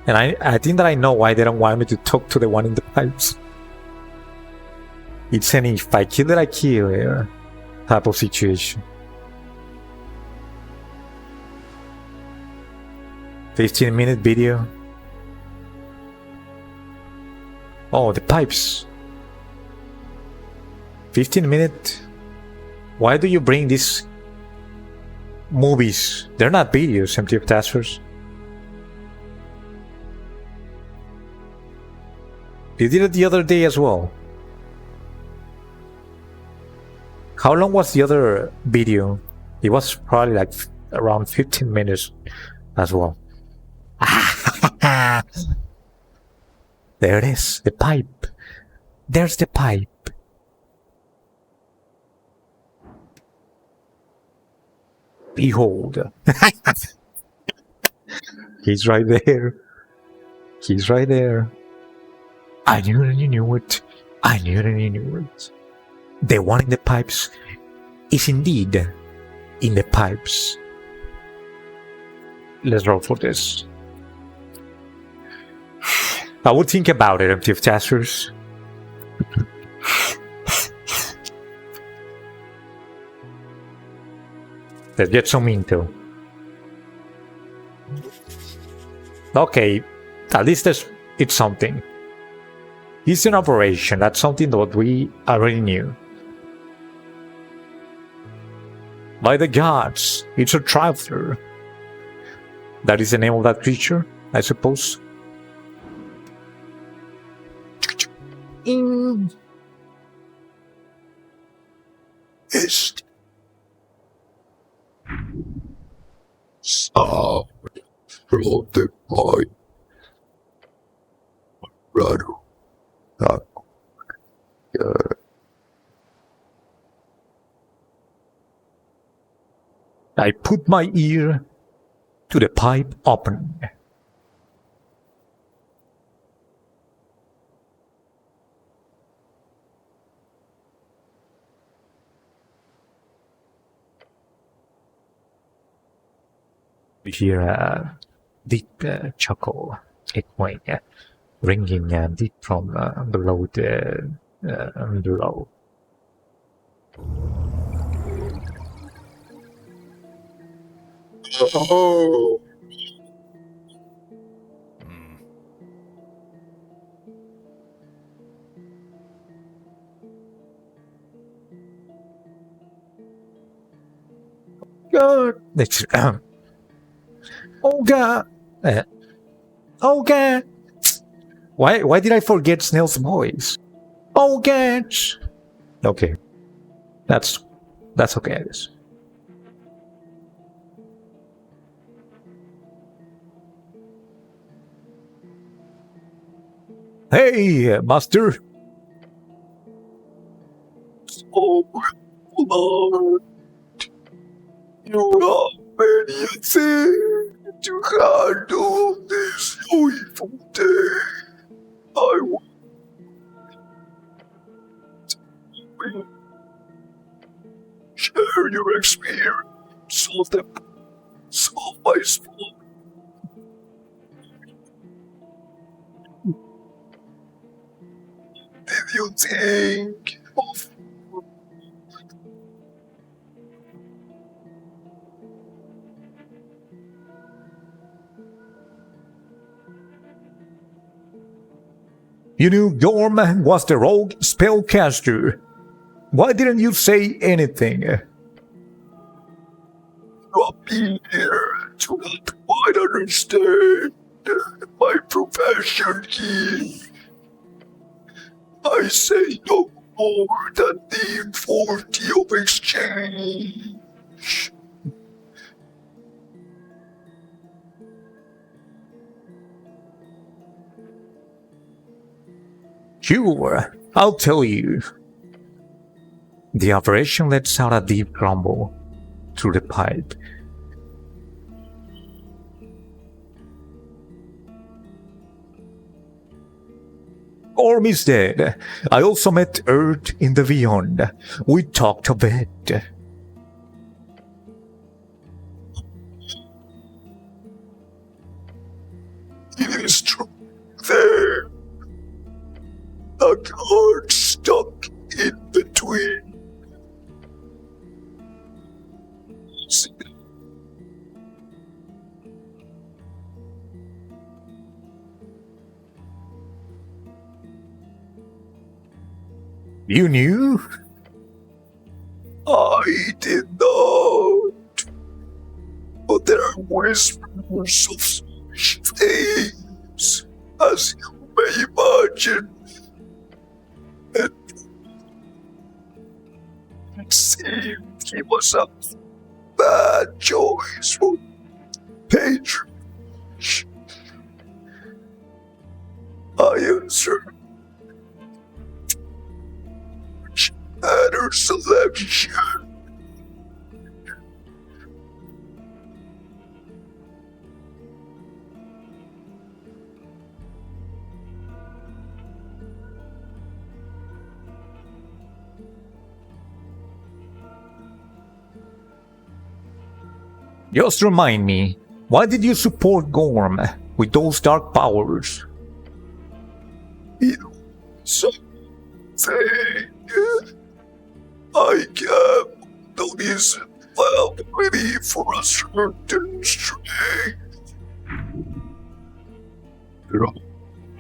And I think that I know why they don't want me to talk to the one in the pipes. It's an if I kill it, I kill it type of situation. 15-minute video. Oh, the pipes. 15-minute. Why do you bring these movies? They're not videos, empty of taskers. You did it the other day as well. How long was the other video? It was probably like around 15 minutes as well. There it is, the pipe. There's the pipe. Behold. He's right there. He's right there. I knew it and you knew it. I knew it and you knew it. The one in the pipes is indeed in the pipes. Let's roll for this. I would think about it, empty of testers. Let's get some intel. Okay, at least it's something. It's an operation, that's something that we already knew. By the gods, it's a traveler. That is the name of that creature, I suppose. Is sound from the pipe. Rattle. I put my ear to the pipe open. We hear a deep chuckle echoing, ringing deep from below below. Oh. God, it's oh God, oh God. Why did I forget Snail's voice? Oh God. Okay, that's okay. I guess. Hey, Master. Oh, Lord. You have many things to handle this joyful day. I will share your experience of the of my soul. Did you think of You knew Gorm was the rogue spellcaster. Why didn't you say anything? not being here to not quite understand my profession here? I say no more than the authority of exchange. Sure, I'll tell you. The operation lets out a deep grumble through the pipe. Orm is dead. I also met Earth in the beyond. We talked a bit. It is true there. A card stuck in between. You knew? I did not. But there are whispers of such things, as you may imagine. And it seemed he was a bad choice for patronage. I answered better selection. Just remind me, why did you support Gorm with those dark powers? Something I kept noticing ability for a certain strength.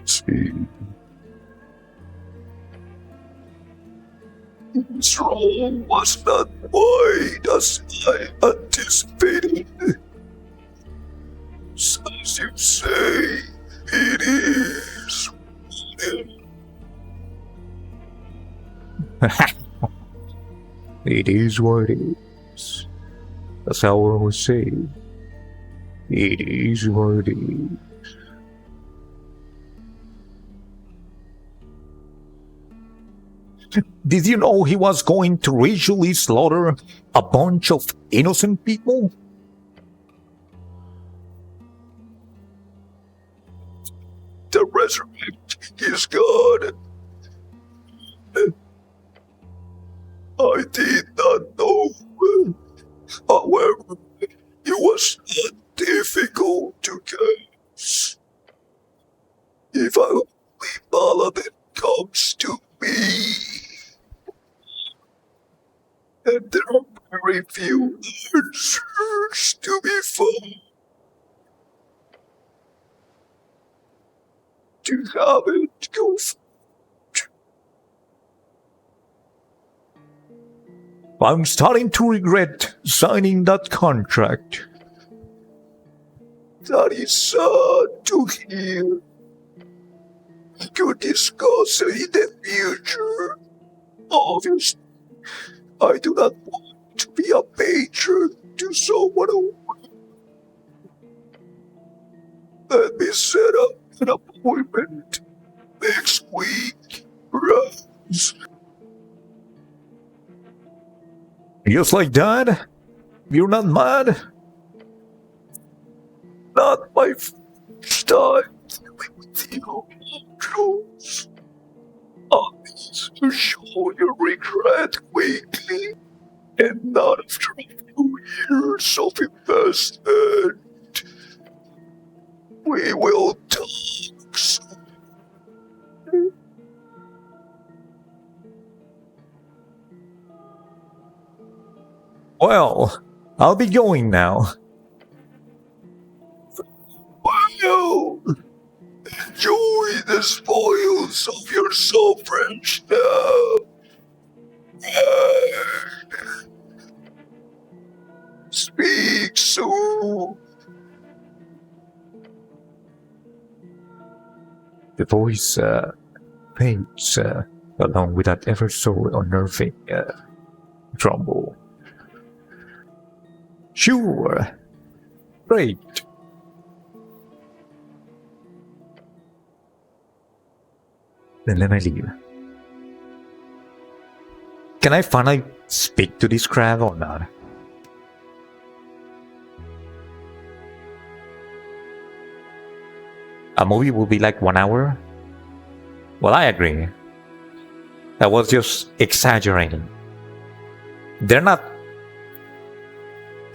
See. His role was not wide as I anticipated. As you say, it is. It is what it is. That's how I always say. It is what it is. Did you know he was going to ritually slaughter a bunch of innocent people? The resurrection is God. I did not know. However, it was not difficult to guess. If only Paladin comes to me. And there are very few answers to be found. To have it go I'm starting to regret signing that contract. That is sad to hear. We could discuss it in the future. Obviously, I do not want to be a patron to someone else. Let me set up an appointment next week, Raz. Just like that? You're not mad? Not my first time dealing with you, Jules. I need to show your regret quickly, and not after a few years of investment. We will talk soon. Well, I'll be going now. Well, enjoy the spoils of your sovereignty now. Speak soon. The voice fades along with that ever so unnerving rumble. Sure. Great. And then I leave. Can I finally speak to this crab or not? A movie will be like 1 hour? Well, I agree. I was just exaggerating. They're not...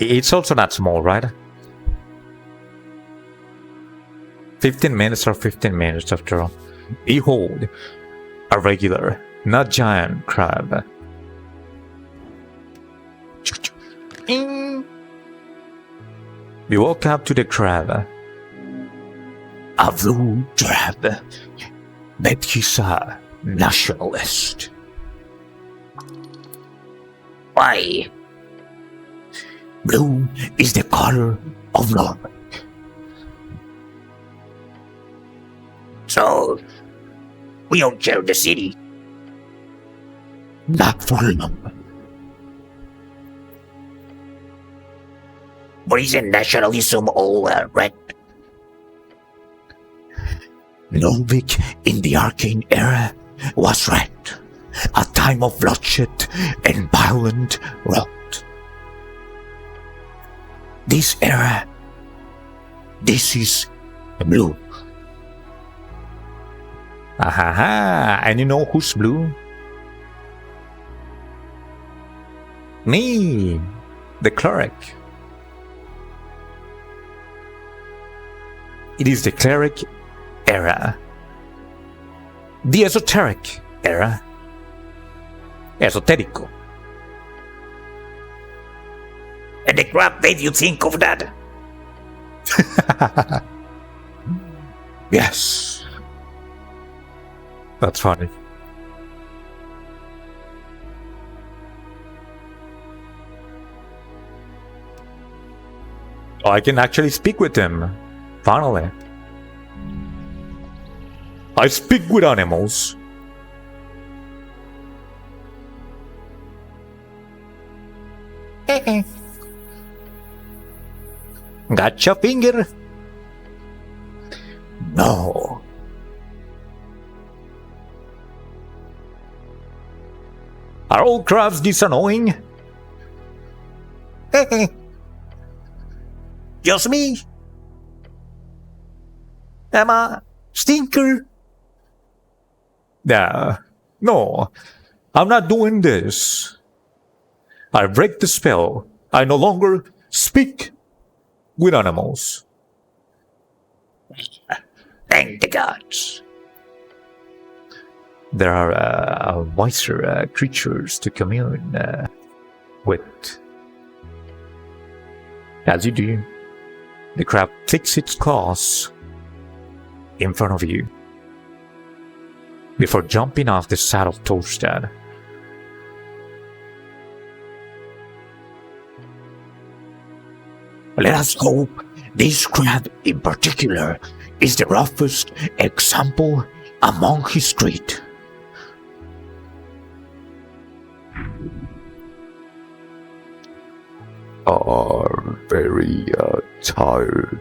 It's also not small, right? 15 minutes or 15 minutes after all. Behold, a regular, not giant crab. We walk up to the crab. A blue crab, but he's a nationalist. Why? Blue is the color of love. So, we don't share the city. Not for long. But isn't nationalism all red? Norvik in the Arcane era was red, a time of bloodshed and violent rot. This era, this is blue. Ahaha, and you know who's blue? Me, the cleric. it is the cleric era. The esoteric era. Esoterico. And the crap made you think of that? Yes. That's funny. I can actually speak with him. Finally. I speak with animals. Gotcha finger. No. Are all crabs this annoying? Just me? Am I stinker? No, I'm not doing this. I break the spell. I no longer speak with animals. Thank the gods. There are wiser creatures to commune with. As you do, the crab clicks its claws in front of you before jumping off the saddle Torstad. Let us hope this crab in particular is the roughest example among his breed. Are very tired.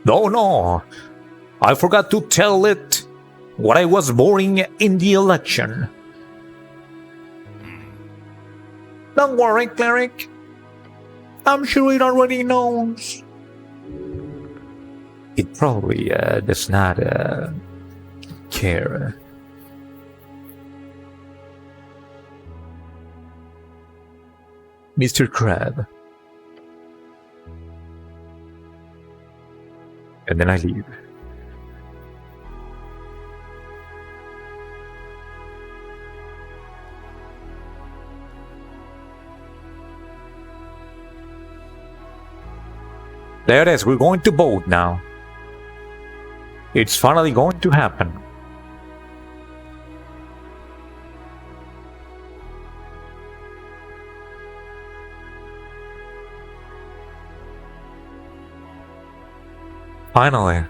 No, I forgot to tell it what I was boring in the election. Don't worry, cleric. I'm sure it already knows. It probably does not care. Mr. Crab. And then I leave. There it is, we're going to boat now. It's finally going to happen. Finally.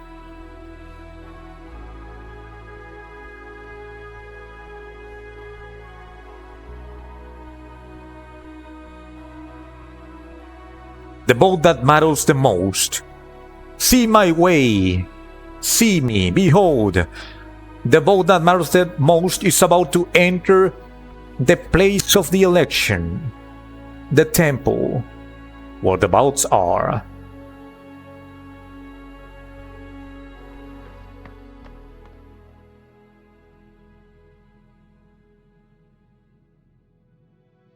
The boat that matters the most. See my way. See me. Behold. The boat that matters the most is about to enter the place of the election. The temple. Where the boats are.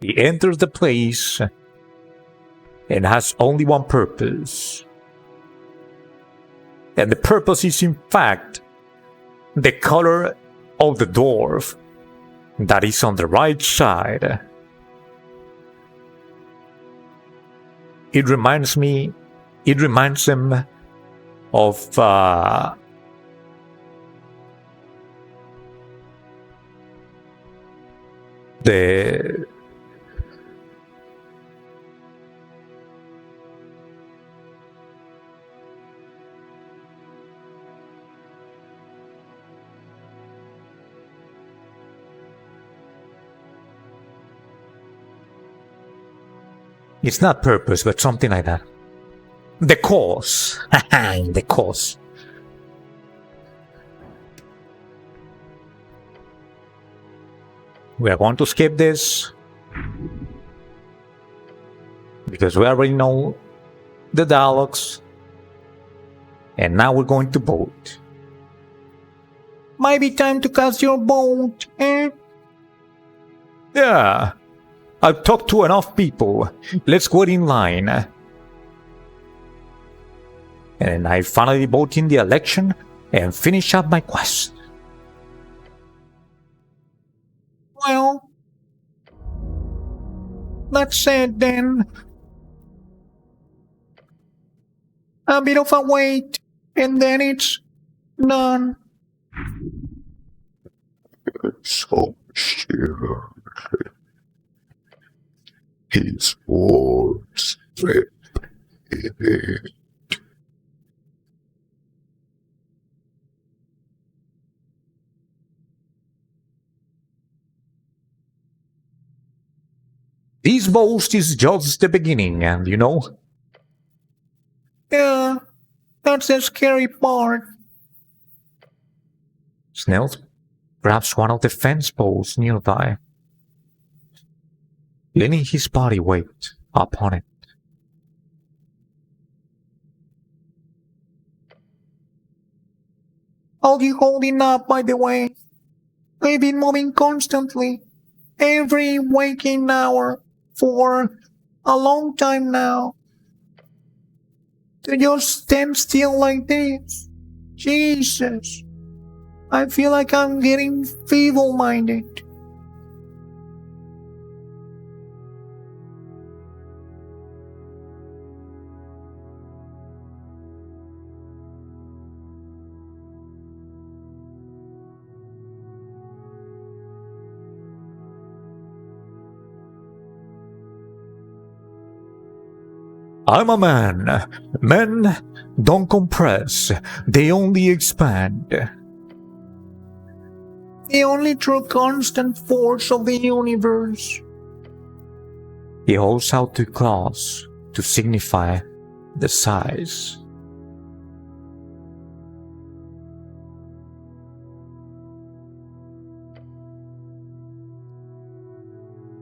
He enters the place and has only one purpose. And the purpose is in fact the color of the dwarf that is on the right side. It reminds him of the It's not purpose, but something like that. The cause. The cause. We are going to skip this. Because we already know the dialogues. And now we're going to vote. Might be time to cast your vote, eh? Yeah. I've talked to enough people. Let's wait in line. and I finally vote in the election and finish up my quest. Well, that's it then. A bit of a wait, and then it's done. So sure. His words flip in it. This boast is just the beginning, and you know, Yeah, that's the scary part. Snell's perhaps one of the fence posts nearby, leaning his body weight upon it. Are you holding up, by the way? I've been moving constantly, every waking hour, for a long time now. To just stand still like this? Jesus. I feel like I'm getting feeble-minded. I'm a man. Men don't compress, they only expand. The only true constant force of the universe. He holds out two claws to signify the size.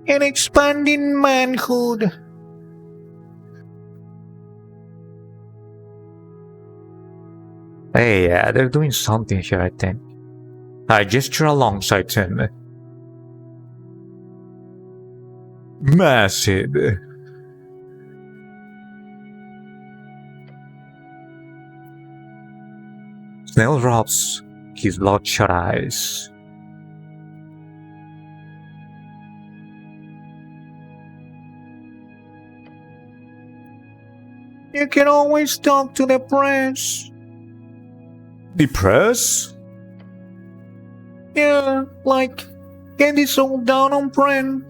An expanding manhood. Hey, they're doing something here, I think. I gesture alongside him. Massive. Snell rubs his bloodshot eyes. You can always talk to the press. The press? Yeah, like, get this all down on print.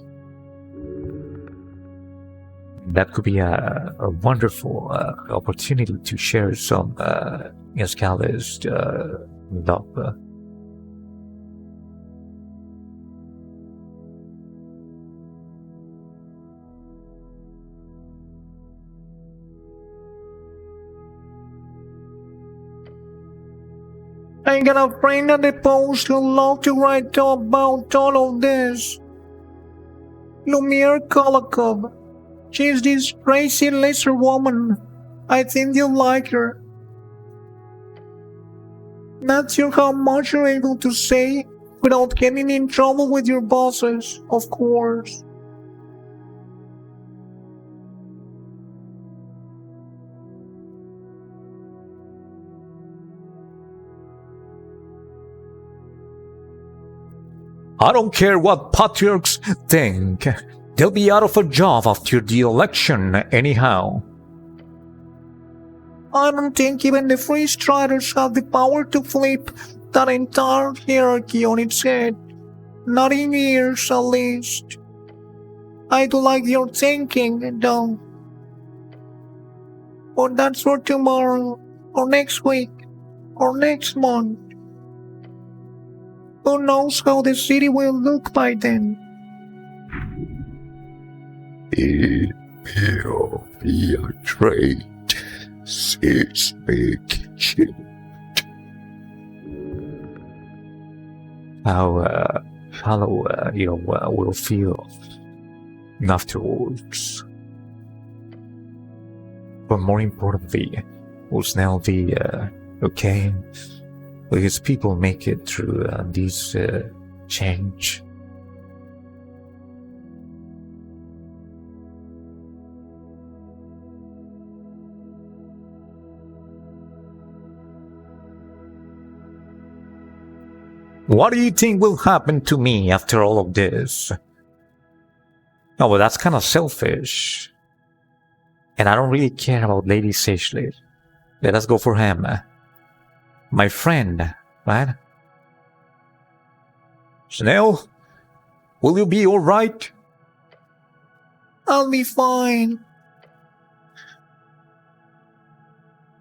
That could be a wonderful opportunity to share some Escalist love. I got a friend at the post who'd love to write about all of this. Lumiere Kolokov. She's this crazy laser woman. I think you'll like her. Not sure how much you're able to say without getting in trouble with your bosses, of course. I don't care what patriarchs think. They'll be out of a job after the election anyhow. I don't think even the free striders have the power to flip that entire hierarchy on its head. Not in years, at least. I do like your thinking, though. But that's for tomorrow, or next week, or next month. Who knows how the city will look by then? It will be a great seismic shift. How shallow you will feel afterwards. But more importantly, will Snell be okay? Will his people make it through this change? What do you think will happen to me after all of this? Oh, well, that's kind of selfish. And I don't really care about Lady Sagely. Let us go for him. My friend, right? Snail, will you be alright? I'll be fine.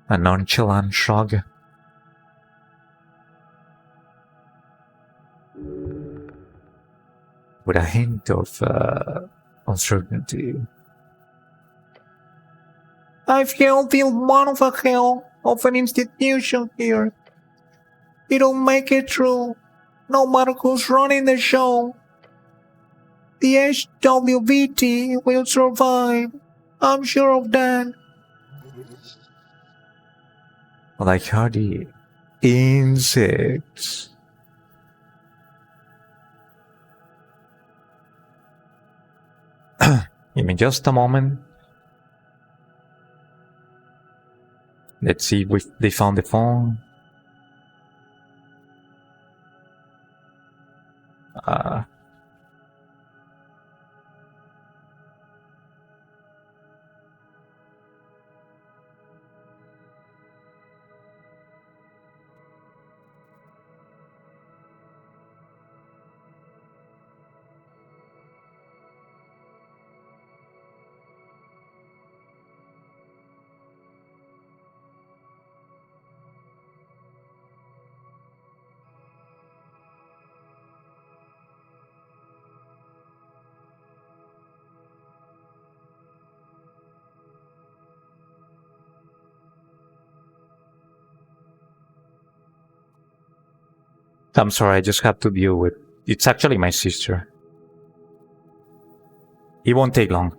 A nonchalant shrug. With a hint of uncertainty. I feel one of a hell of an institution here. It'll make it through, no matter who's running the show. The HWVT will survive. I'm sure of that. Like hardy insects. Give me just a moment. Let's see if they found the phone. I'm sorry, I just have to deal with... It's actually my sister. It won't take long.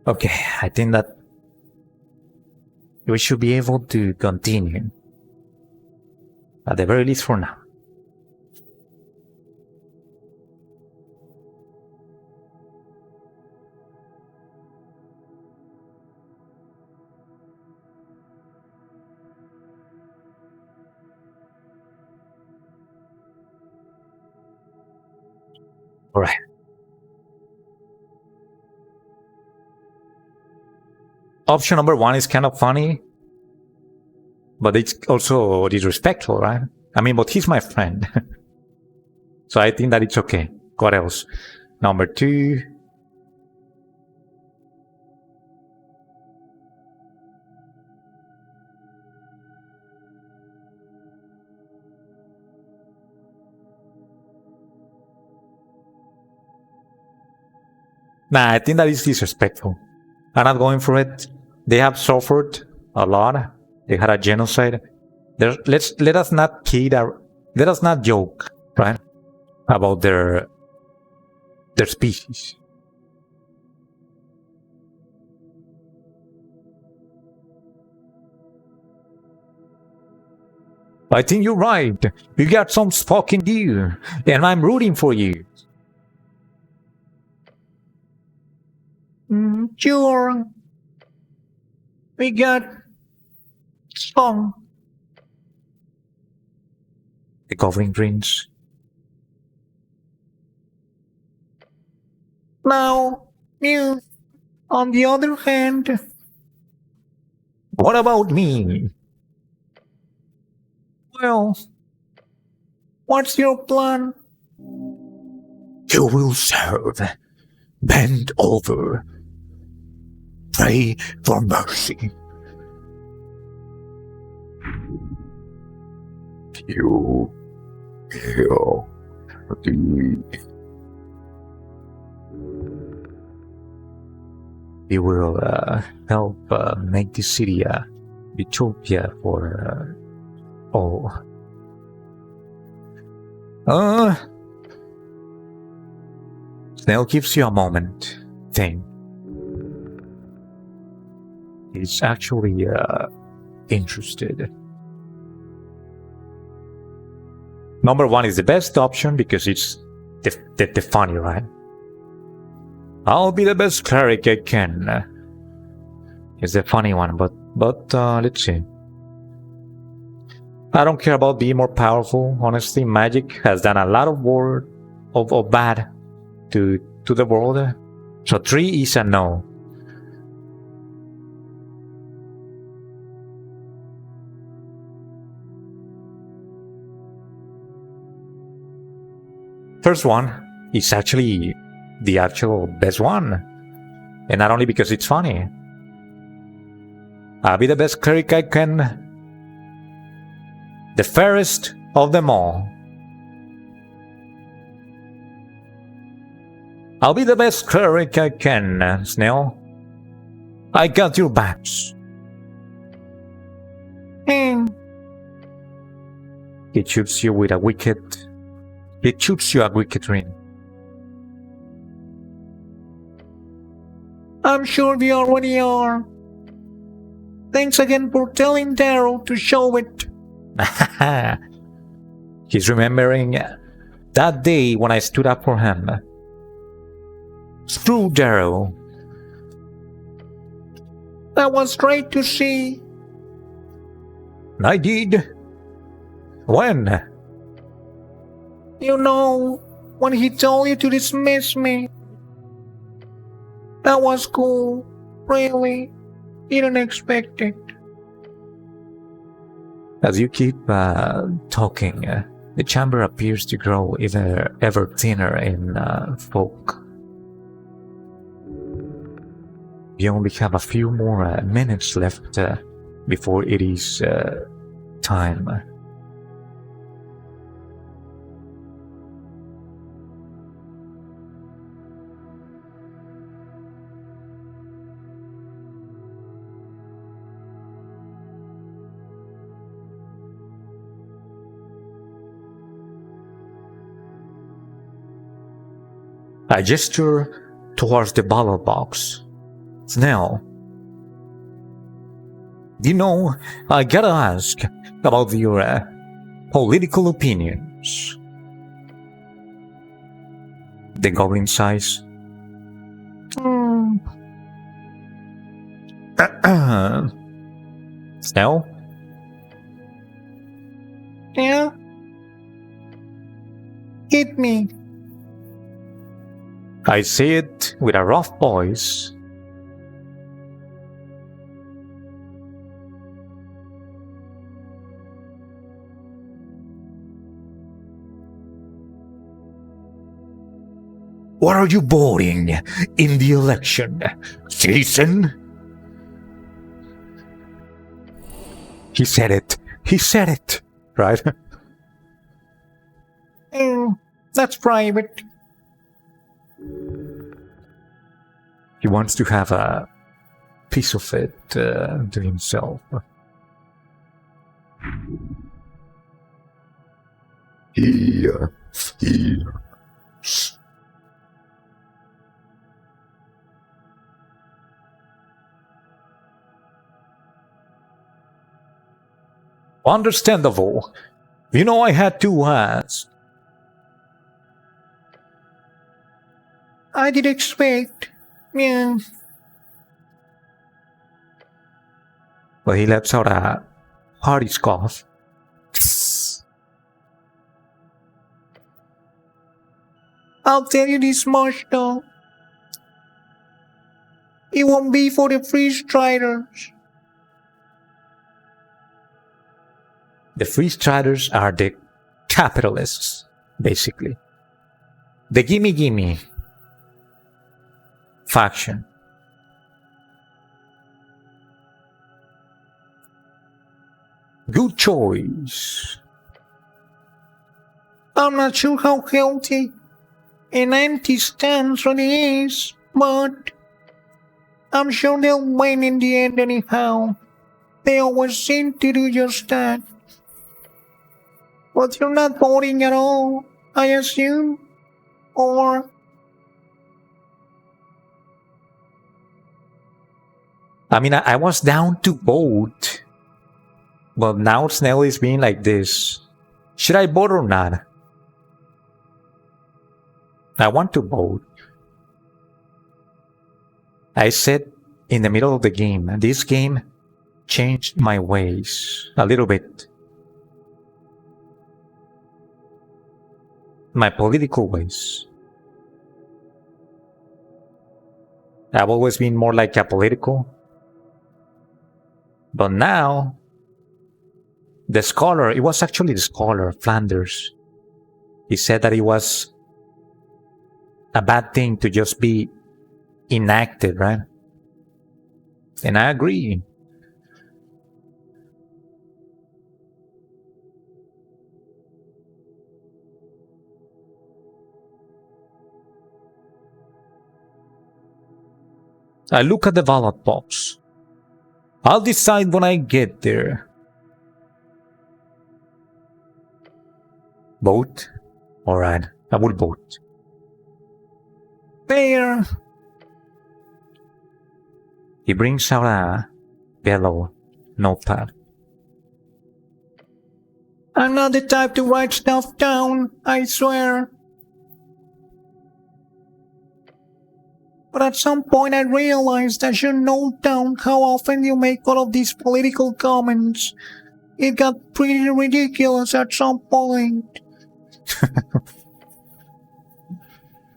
Okay, I think that we should be able to continue. At the very least for now. Alright. Option number one is kind of funny, but it's also disrespectful, right? I mean, but he's my friend. So I think that it's okay. What else? Number two. Nah, I think that is disrespectful. I'm not going for it. They have suffered a lot. They had a genocide. Let us not kid our, let us not joke, right? About their species. I think you're right. You got some fucking deer, and I'm rooting for you. Sure. We got some. The covering prince. Now, you, on the other hand, What about me? well, what's your plan? You will serve. Bend over. Pray for mercy. You kill the... You will help make this city a utopia for all. Snail gives you a moment. Thing. It's actually interested. Number one is the best option because it's the funny, right? I'll be the best cleric I can. It's the funny one, but let's see. I don't care about being more powerful. Honestly, magic has done a lot of bad to the world. So 3 is a no. First one is actually the actual best one. And not only because it's funny. I'll be the best cleric I can. The fairest of them all. I'll be the best cleric I can, Snail. I got your backs. Hmm. It shoots you with a wicked. It shoots you a wicked ring. I'm sure we already are. Thanks again for telling Daryl to show it. He's remembering that day when I stood up for him. Screw Daryl. That was great to see. I did. When? You know, when he told you to dismiss me. That was cool. Really. Didn't expect it. As you keep talking, the chamber appears to grow ever thinner in fog. You only have a few more minutes left before it is time. I gesture towards the ballot box. Snail, you know, I gotta ask about your political opinions. The goblin sighs. Snail? Yeah? Hit me. I say it with a rough voice. What are you voting in the election, citizen? He said it. He said it. Right? That's private. He wants to have a piece of it to himself. Here. Understandable. You know, I had to ask. I did expect. Yeah. Well, he lets out a hearty scoff. I'll tell you this much though. It won't be for the free striders. The free striders are the capitalists, basically. The gimme faction. Good choice. I'm not sure how healthy an anti-stance really is, but I'm sure they'll win in the end anyhow. They always seem to do just that. But you're not voting at all, I assume? Or... I mean, I was down to vote. But now Snell is being like this. Should I vote or not? I want to vote. I said in the middle of the game, this game changed my ways a little bit. My political ways. I've always been more like a political. But now, the scholar, it was actually the scholar, Flanders. He said that it was a bad thing to just be inactive, right? And I agree. I look at the ballot box. I'll decide when I get there. Vote? Alright, I will vote. There. He brings out a yellow notepad. I'm not the type to write stuff down, I swear. But at some point I realized I should note down how often you make all of these political comments. It got pretty ridiculous at some point.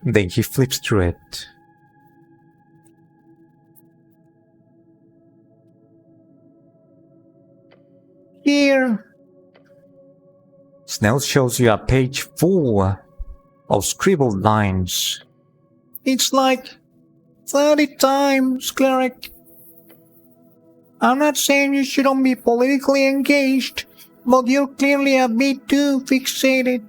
Then he flips through it. Here. Snell shows you a page full of scribbled lines. It's like 30 times, cleric. I'm not saying you shouldn't be politically engaged, but you're clearly a bit too fixated.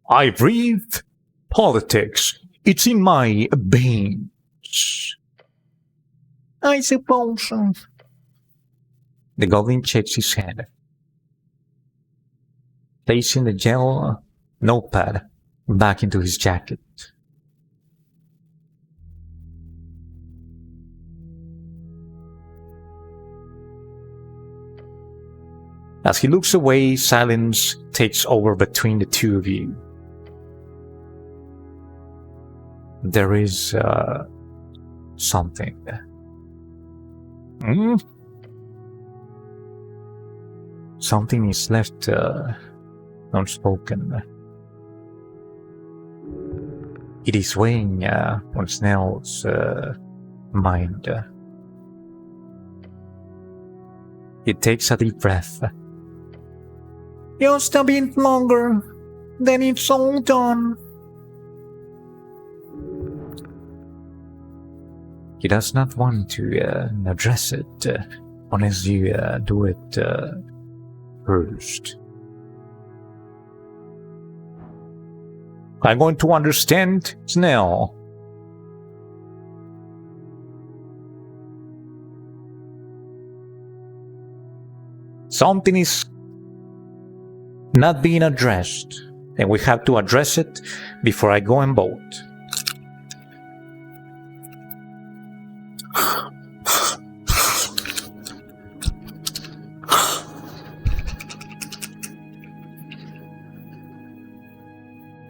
I breathe politics. It's in my veins. I suppose so. The goblin shakes his head, placing the yellow notepad back into his jacket. As he looks away, silence takes over between the two of you. There is something. Something is left unspoken. It is weighing on Snell's mind. He takes a deep breath. Just a bit longer, then it's all done. He does not want to address it unless you do it first. I'm going to understand Snell. Something is not being addressed, and we have to address it before I go and vote.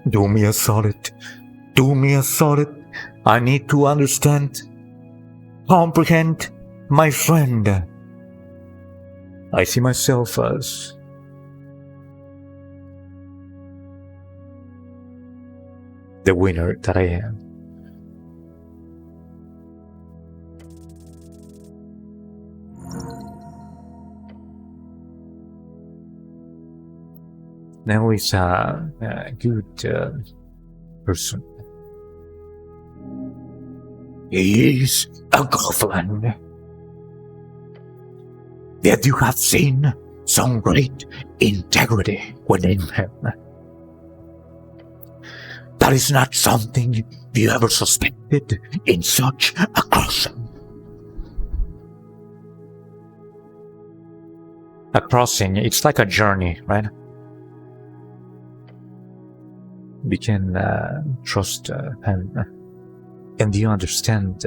Do me a solid. Do me a solid. I need to understand. Comprehend, my friend. I see myself as the winner that I am. Now he's a good person. He is a goblin. Yet you have seen some great integrity within him. That is not something you ever suspected in such a crossing. A crossing, it's like a journey, right? We can trust him. And you understand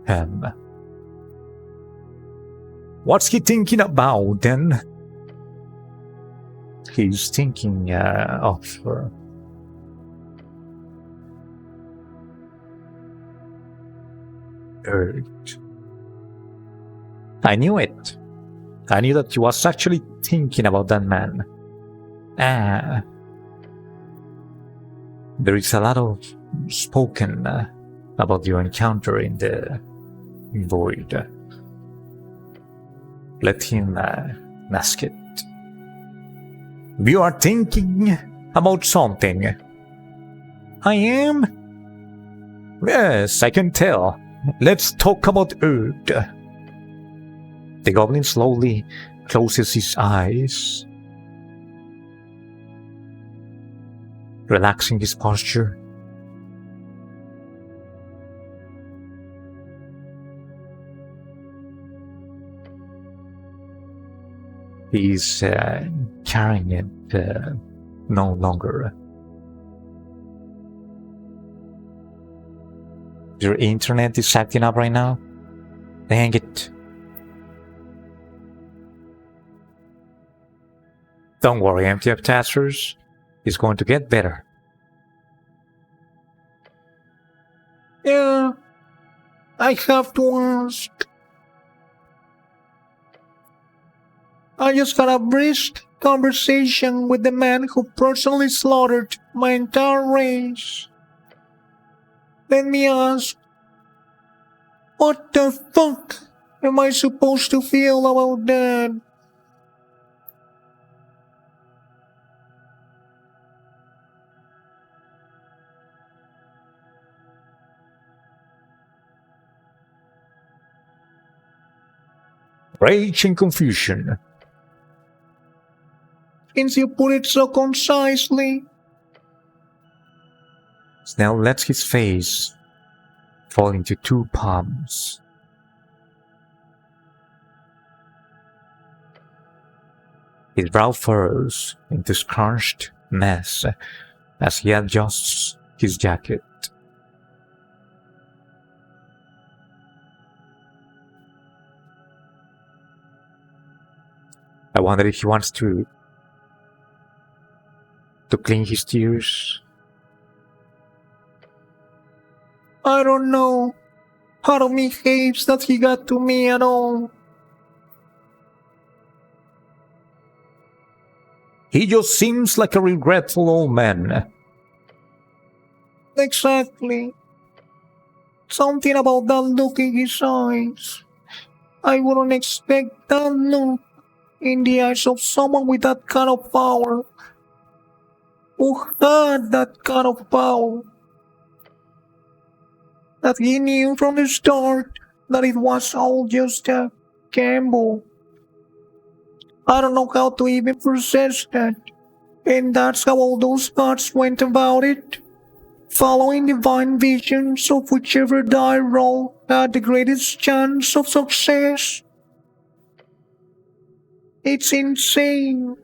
him. What's he thinking about then? He's thinking of Earth. I knew it. I knew that he was actually thinking about that man. There is a lot of spoken about your encounter in the void. Let him ask it. You are thinking about something. I am? Yes, I can tell. Let's talk about Earth. The goblin slowly closes his eyes, relaxing his posture. He's carrying it no longer. Your internet is acting up right now? Dang it. Don't worry, MTF testers. It's going to get better. Yeah, I have to ask. I just had a brisk conversation with the man who personally slaughtered my entire race. Let me ask, what the fuck am I supposed to feel about that? Rage and confusion. Since you put it so concisely. Snell lets his face fall into two palms. His brow furrows into scrunched mess as he adjusts his jacket. I wonder if he wants to clean his tears. I don't know. Part of me hates that he got to me at all. He just seems like a regretful old man. Exactly. Something about that look in his eyes. I wouldn't expect that look in the eyes of someone with that kind of power. Who had that kind of power. That he knew from the start that it was all just a gamble. I don't know how to even process that. And that's how all those gods went about it. Following divine visions of whichever die roll had the greatest chance of success. It's insane.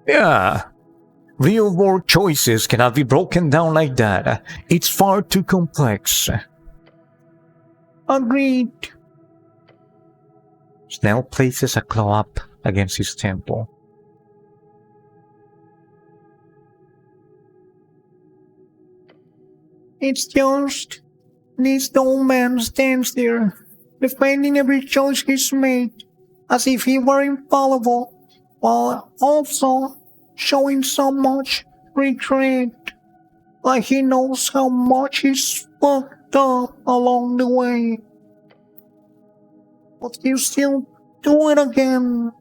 Yeah. Real world choices cannot be broken down like that. It's far too complex. Agreed. Snell places a claw up against his temple. It's just this old man stands there, defending every choice he's made, as if he were infallible, while also showing so much regret, like he knows how much he's fucked up along the way. But you still do it again.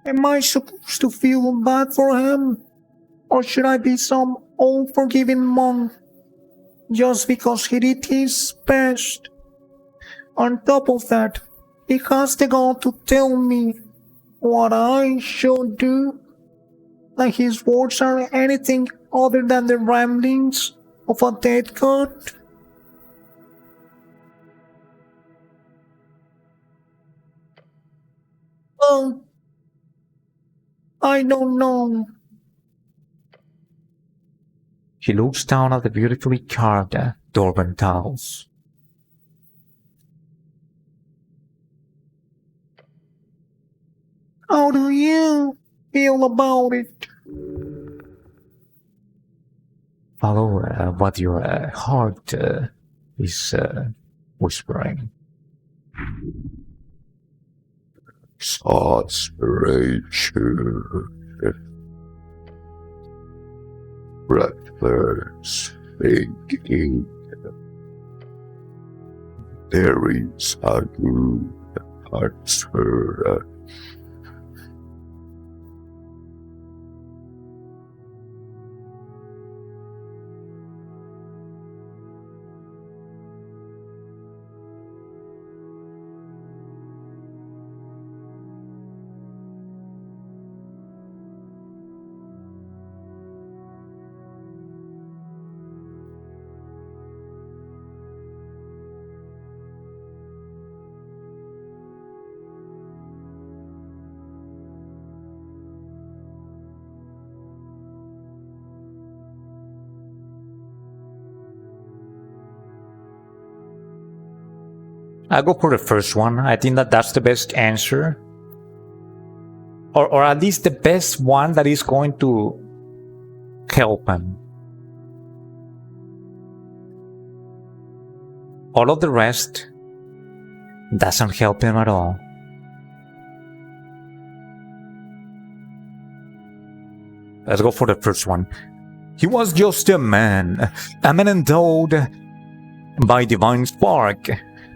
Am I supposed to feel bad for him? Or should I be some all-forgiving monk just because he did his best. On top of that, he has the gall to tell me what I should do, like his words are anything other than the ramblings of a dead god. Oh, I don't know. He looks down at the beautifully carved doorbell tiles. How do you feel about it? Follow what your heart is whispering. Aspiration. Breathless thinking. There is a good answer. I'll go for the first one. I think that that's the best answer. Or at least the best one that is going to help him. All of the rest doesn't help him at all. Let's go for the first one. He was just a man endowed by divine spark.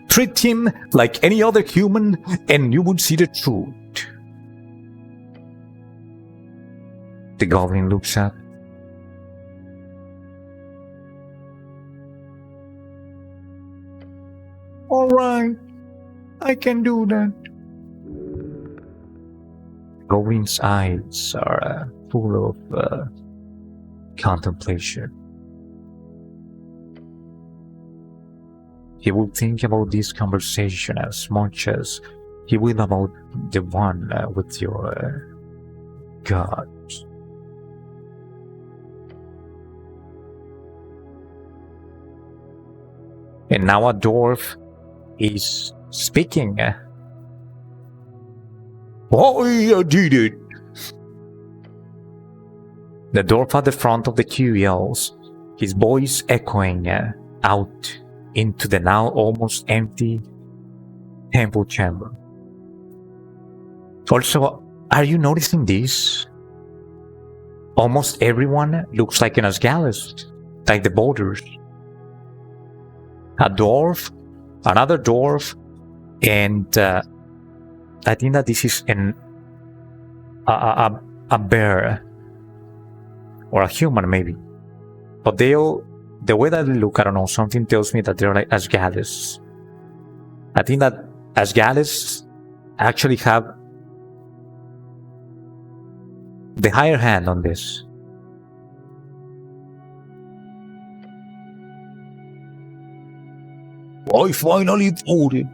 Treat him like any other human and you would see the truth. The goblin looks up. Alright, I can do that. Goblin's eyes are full of contemplation. He will think about this conversation as much as he will about the one with your god. And now a dwarf is speaking. I did it. The dwarf at the front of the queue yells, his voice echoing out into the now almost empty temple chamber. Also, are you noticing this? Almost everyone looks like an Asgalist, like the boulders. A dwarf, another dwarf, and I think that this is a bear or a human maybe, but the way that they look, I don't know, something tells me that they're like Asgalists. I think that Asgalists actually have the higher hand on this. I finally voted.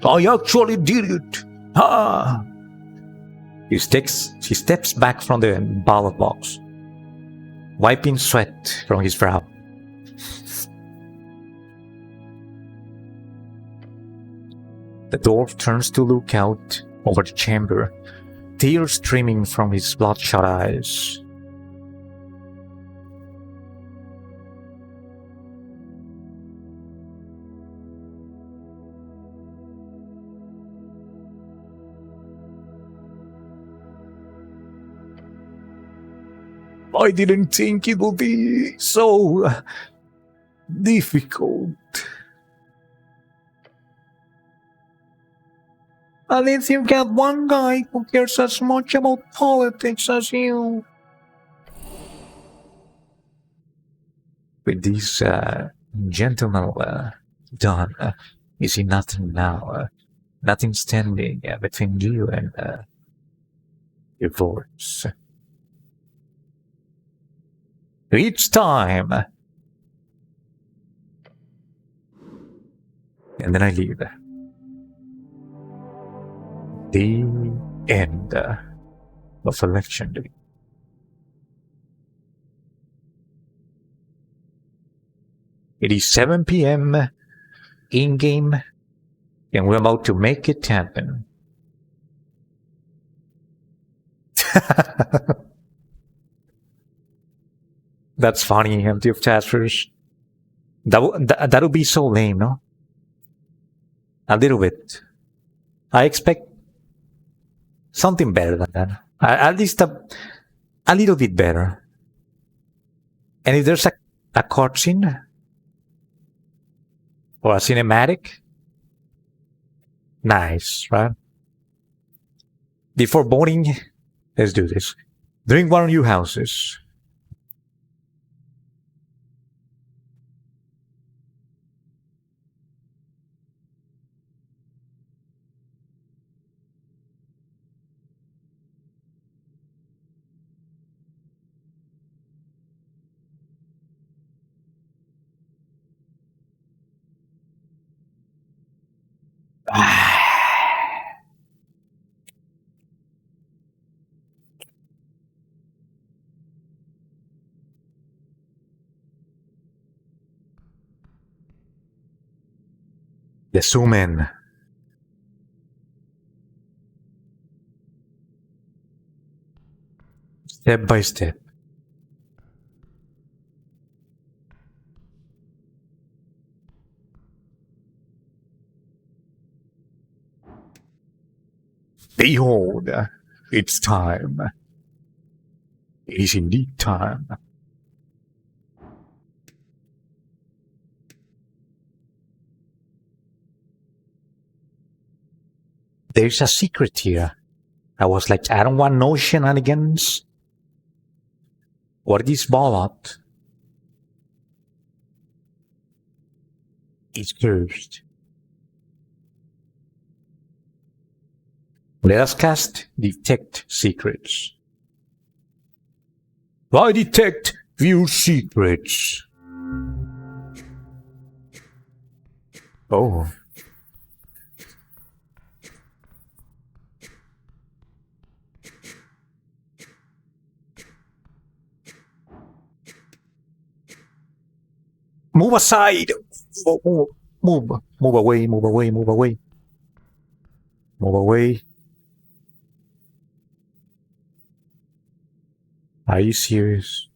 I actually did it. Ha! He steps back from the ballot box, wiping sweat from his brow. The dwarf turns to look out over the chamber, tears streaming from his bloodshot eyes. I didn't think it would be so difficult. At least you've got one guy who cares as much about politics as you. with this gentleman done, you see nothing now, nothing standing between you and your voice. Each time. And then I leave. The end of election day. It is 7 p.m. in-game, and we're about to make it happen. That's funny, empty of taskers. That would be so lame, no? A little bit. I expect something better than that. At least a little bit better. And if there's a cutscene or a cinematic, nice, right? Before voting, let's do this. Drink one of your houses. The zoom in. Step by step. Behold, it's time. It is indeed time. There's a secret here. I was like, I don't want no shenanigans. What is ballot? It's cursed. Let us cast Detect Secrets. I detect your secrets. Oh. Move aside! Move away, move away, move away. Move away. Are you serious?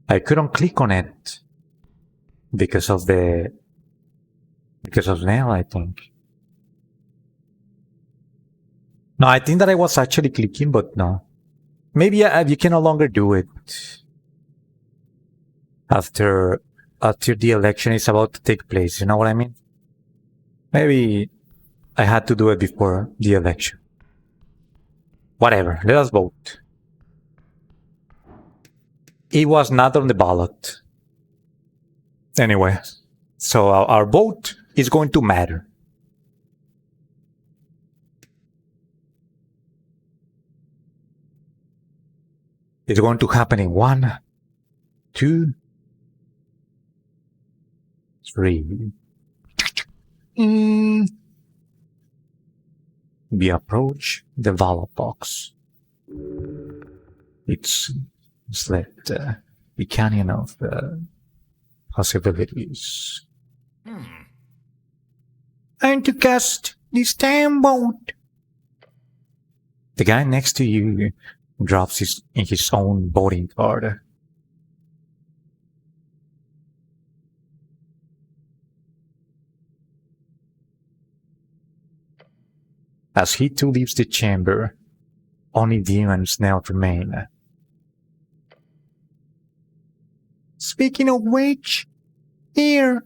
I couldn't click on it because of nail, I think. No, I think that I was actually clicking, but no. Maybe you can no longer do it after the election is about to take place. You know what I mean? Maybe I had to do it before the election. Whatever, let us vote. It was not on the ballot. Anyway, so our vote is going to matter. It's going to happen in 1, 2, 3. We approach the ballot box. It's like the canyon of possibilities. And to cast this damn vote. The guy next to you drops his own voting card. As he too leaves the chamber, only demons now remain. Speaking of which, here.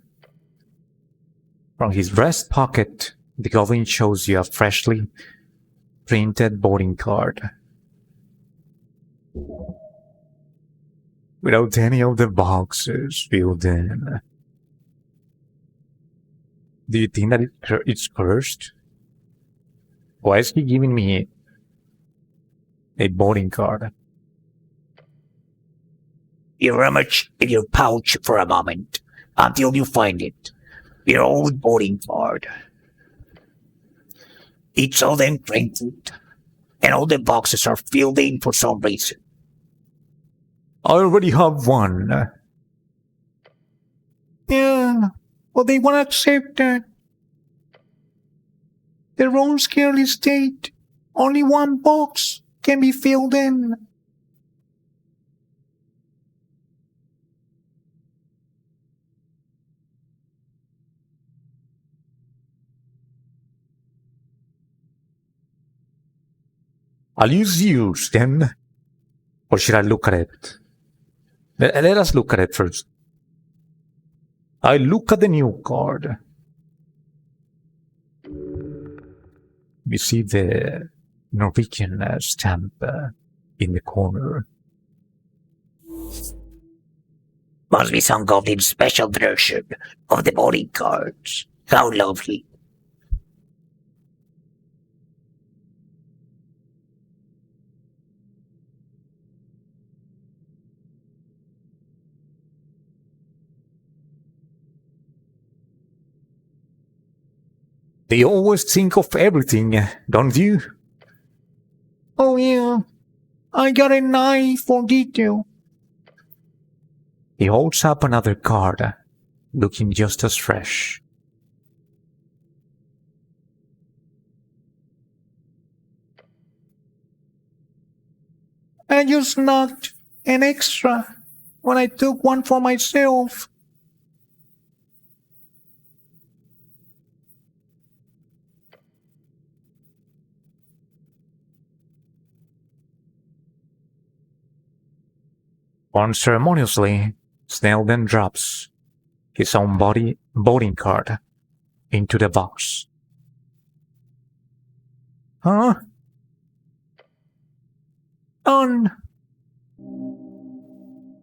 From his breast pocket, the goblin shows you a freshly printed voting card. without any of the boxes filled in. Do you think that it's cursed? Why is he giving me a boarding card? You rummage in your pouch for a moment until you find it. Your old boarding card. It's all encrypted, and all the boxes are filled in for some reason. I already have one. Yeah, but they won't accept that. The rules clearly state only one box can be filled in. I'll use yours then. Or should I look at it? Let us look at it first. I look at the new card. We see the Norwegian stamp in the corner. Must be some goblin special version of the boarding cards. How lovely. They always think of everything, don't you? Oh yeah, I got an eye for detail. He holds up another card, looking just as fresh. I just knocked an extra when I took one for myself. Unceremoniously, Snell then drops his own boarding card into the box. Huh? On.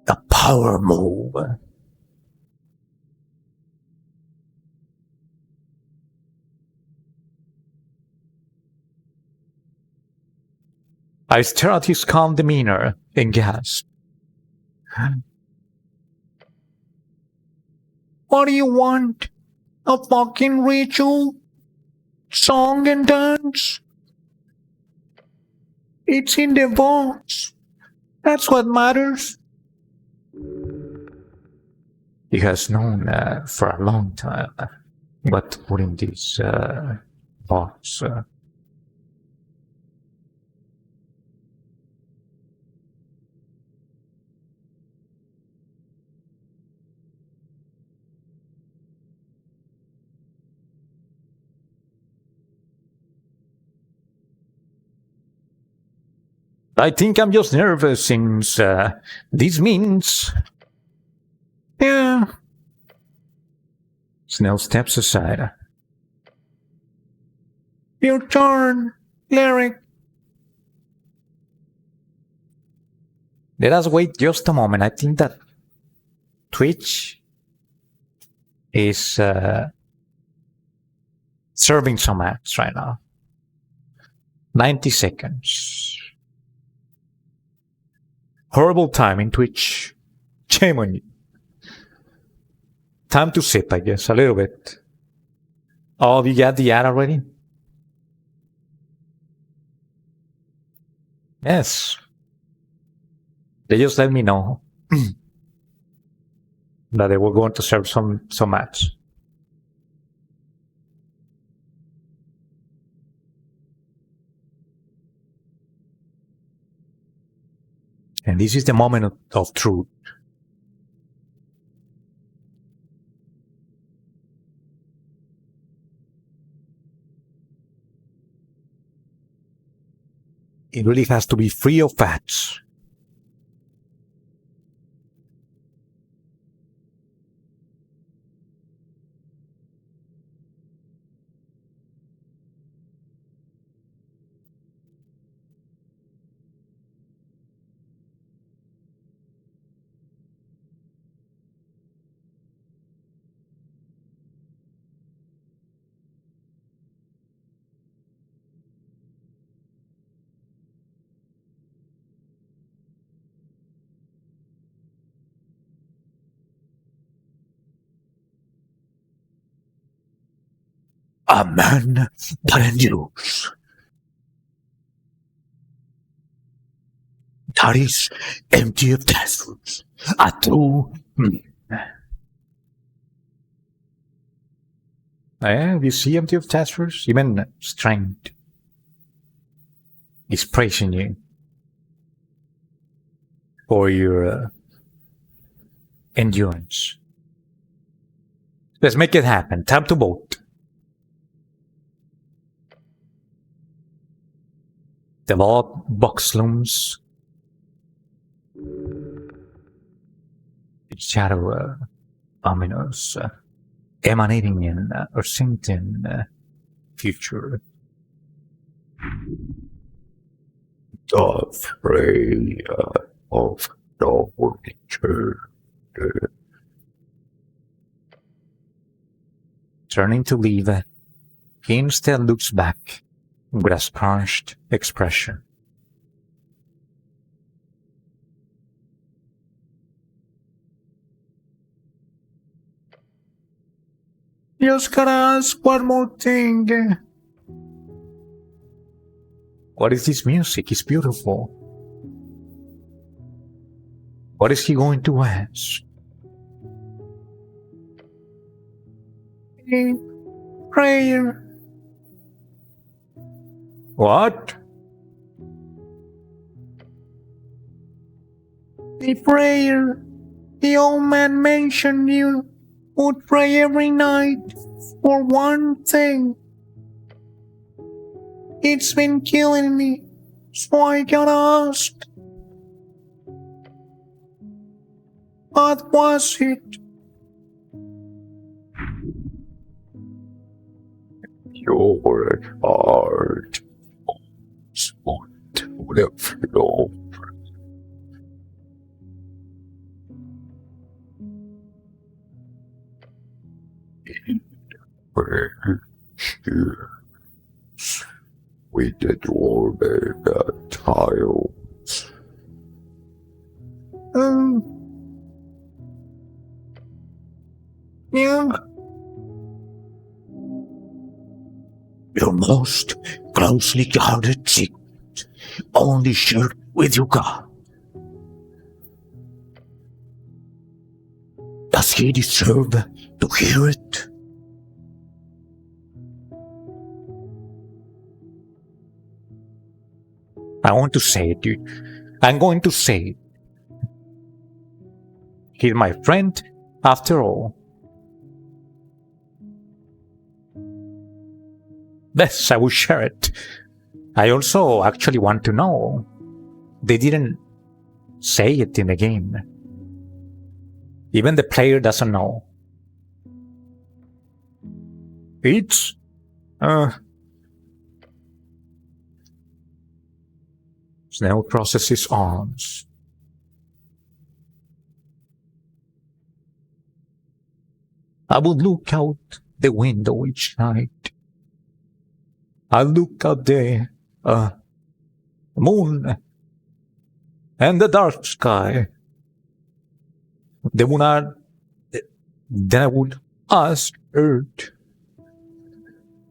A power move. I stare at his calm demeanor and gasp. What do you want? A fucking ritual? Song and dance? It's in the box. That's what matters. He has known for a long time what to put in this box. I think I'm just nervous since this means... Yeah, Snell steps aside. your turn, Lyric. Let us wait just a moment. I think that Twitch is serving some ads right now. 90 seconds. Horrible timing, Twitch. Shame on you. Time to sip, I guess, a little bit. Oh, you got the ad already? Yes. They just let me know that they were going to serve some ads. And this is the moment of truth. It really has to be free of fats. A man but in use. That is empty of tassels. A true You see empty of testers? Even strength is praising you for your endurance. Let's make it happen. Time to vote. Develop box looms. Shadow ominous, emanating in or sinking future. the fray of the nature. Turning to leave, he instead looks back with a scorched expression. Just gotta ask one more thing. What is this music? It's beautiful. What is he going to ask? A prayer. What? A prayer. The old man mentioned you would pray every night for one thing. It's been killing me, so I gotta ask. What was it? Your heart would have flown. With the dwarven tiles. Yeah, Your most closely guarded secret, only shared with your God. Does he deserve to hear it? I want to say it, dude. I'm going to say it. He's my friend, after all. Yes, I will share it. I also actually want to know. They didn't say it in the game. Even the player doesn't know. It's Snail processes arms. I would look out the window each night. I look at the moon and the dark sky. Then I would ask Earth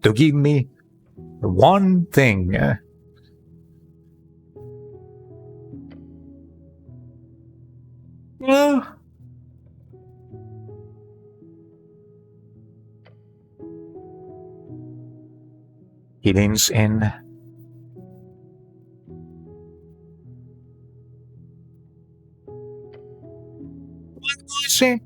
to give me one thing. yeah. He leans in. What was it?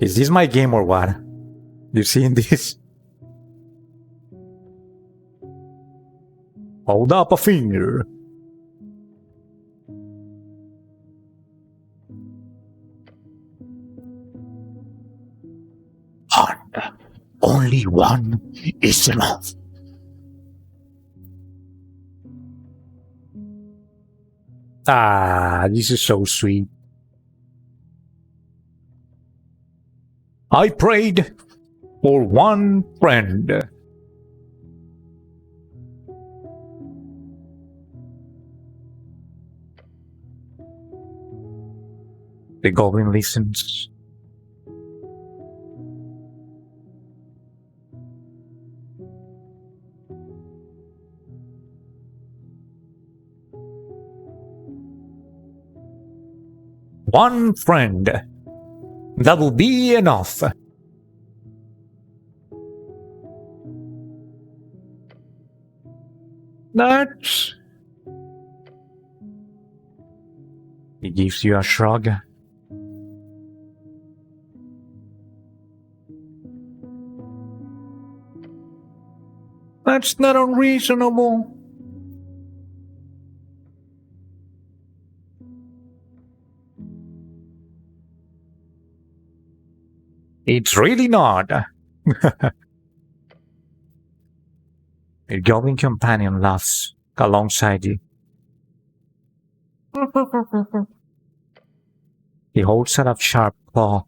Is this my game or what? You seeing this? Hold up a finger. One. Only one is enough. Ah, this is so sweet. I prayed for one friend. The goblin listens. One friend. That will be enough. That's He gives you a shrug. not unreasonable. It's really not. Your goblin companion laughs alongside you. He holds out a sharp claw.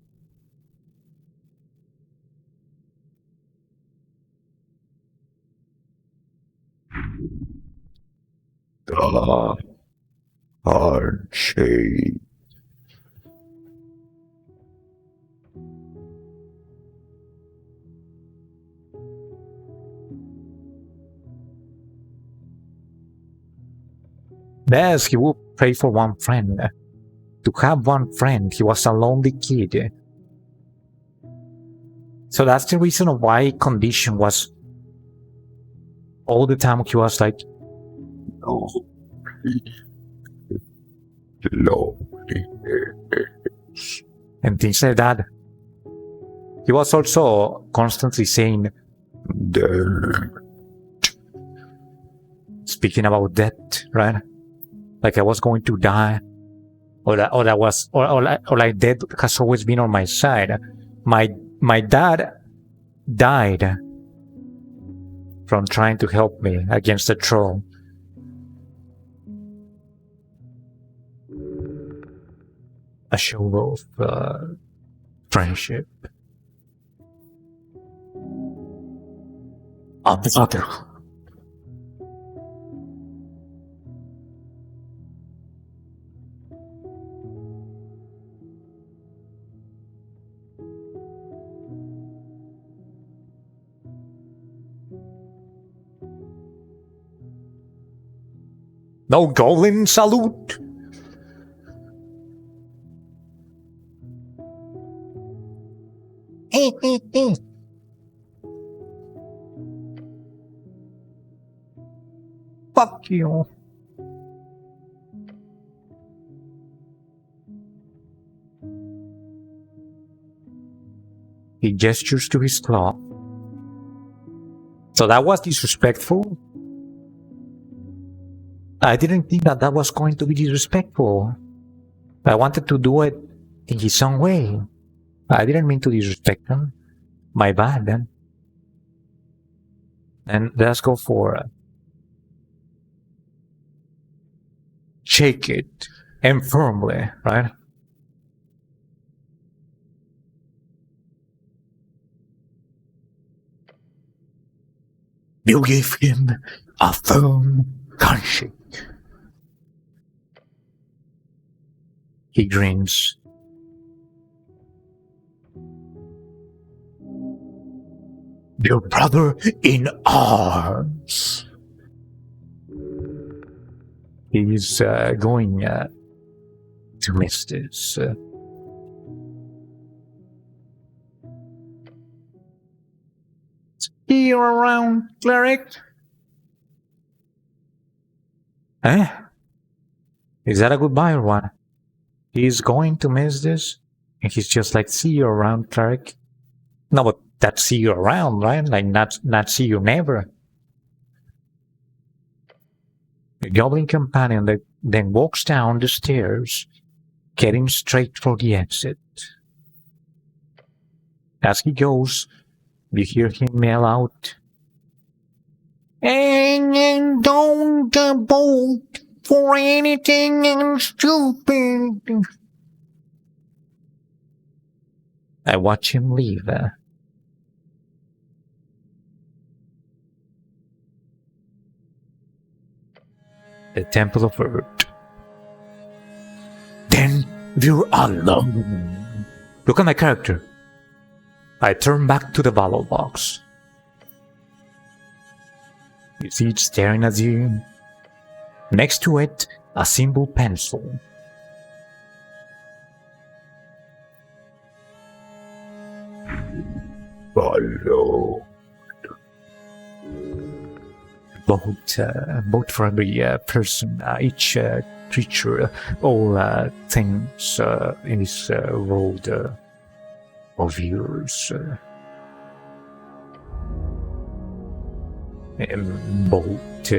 Handshake. Yes, he would pray for one friend. To have one friend, he was a lonely kid. So that's the reason why condition was all the time he was like, No. Lonely. and things like that. He was also constantly saying, speaking about death, right? Like I was going to die, or like death has always been on my side. My dad died from trying to help me against the troll. A show of friendship. Other. No goblin salute. Fuck you. He gestures to his claw. So that was disrespectful? I didn't think that that was going to be disrespectful. I wanted to do it in his own way. I didn't mean to disrespect him. My bad then. And let's go for shake it and firmly, right? You give him a firm handshake. He grins. Your brother in arms. He's going to miss this. See you around, cleric. Eh? Is that a goodbye or what? He's going to miss this? And he's just like, see you around, cleric. No, but that's see you around, right? Like, not see you never. The goblin companion then walks down the stairs, heading straight for the exit. As he goes, you hear him yell out, And don't vote for anything stupid. I watch him leave. The Temple of Earth. Then You're alone. Look at my character. I turn back to the ballot box. You see it staring at you. Next to it, a simple pencil. Follow. Both for every person, each creature, all things in this world of yours. Both.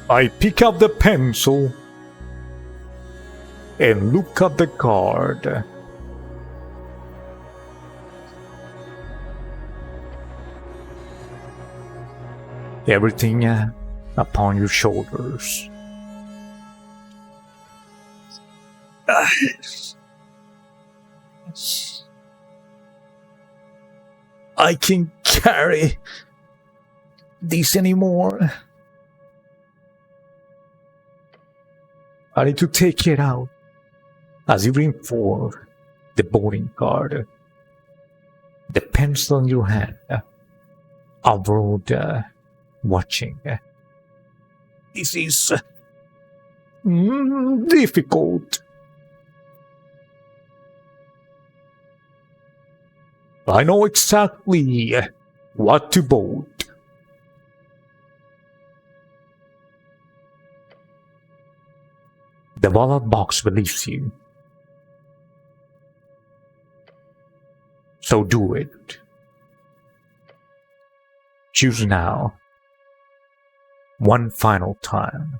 I pick up the pencil and look at the card. Everything upon your shoulders. I can't carry this anymore. I need to take it out. As you bring forward the voting card, the pencil in your hand, abroad watching. This is difficult. I know exactly what to vote. The ballot box believes you. So do it. Choose now. One final time.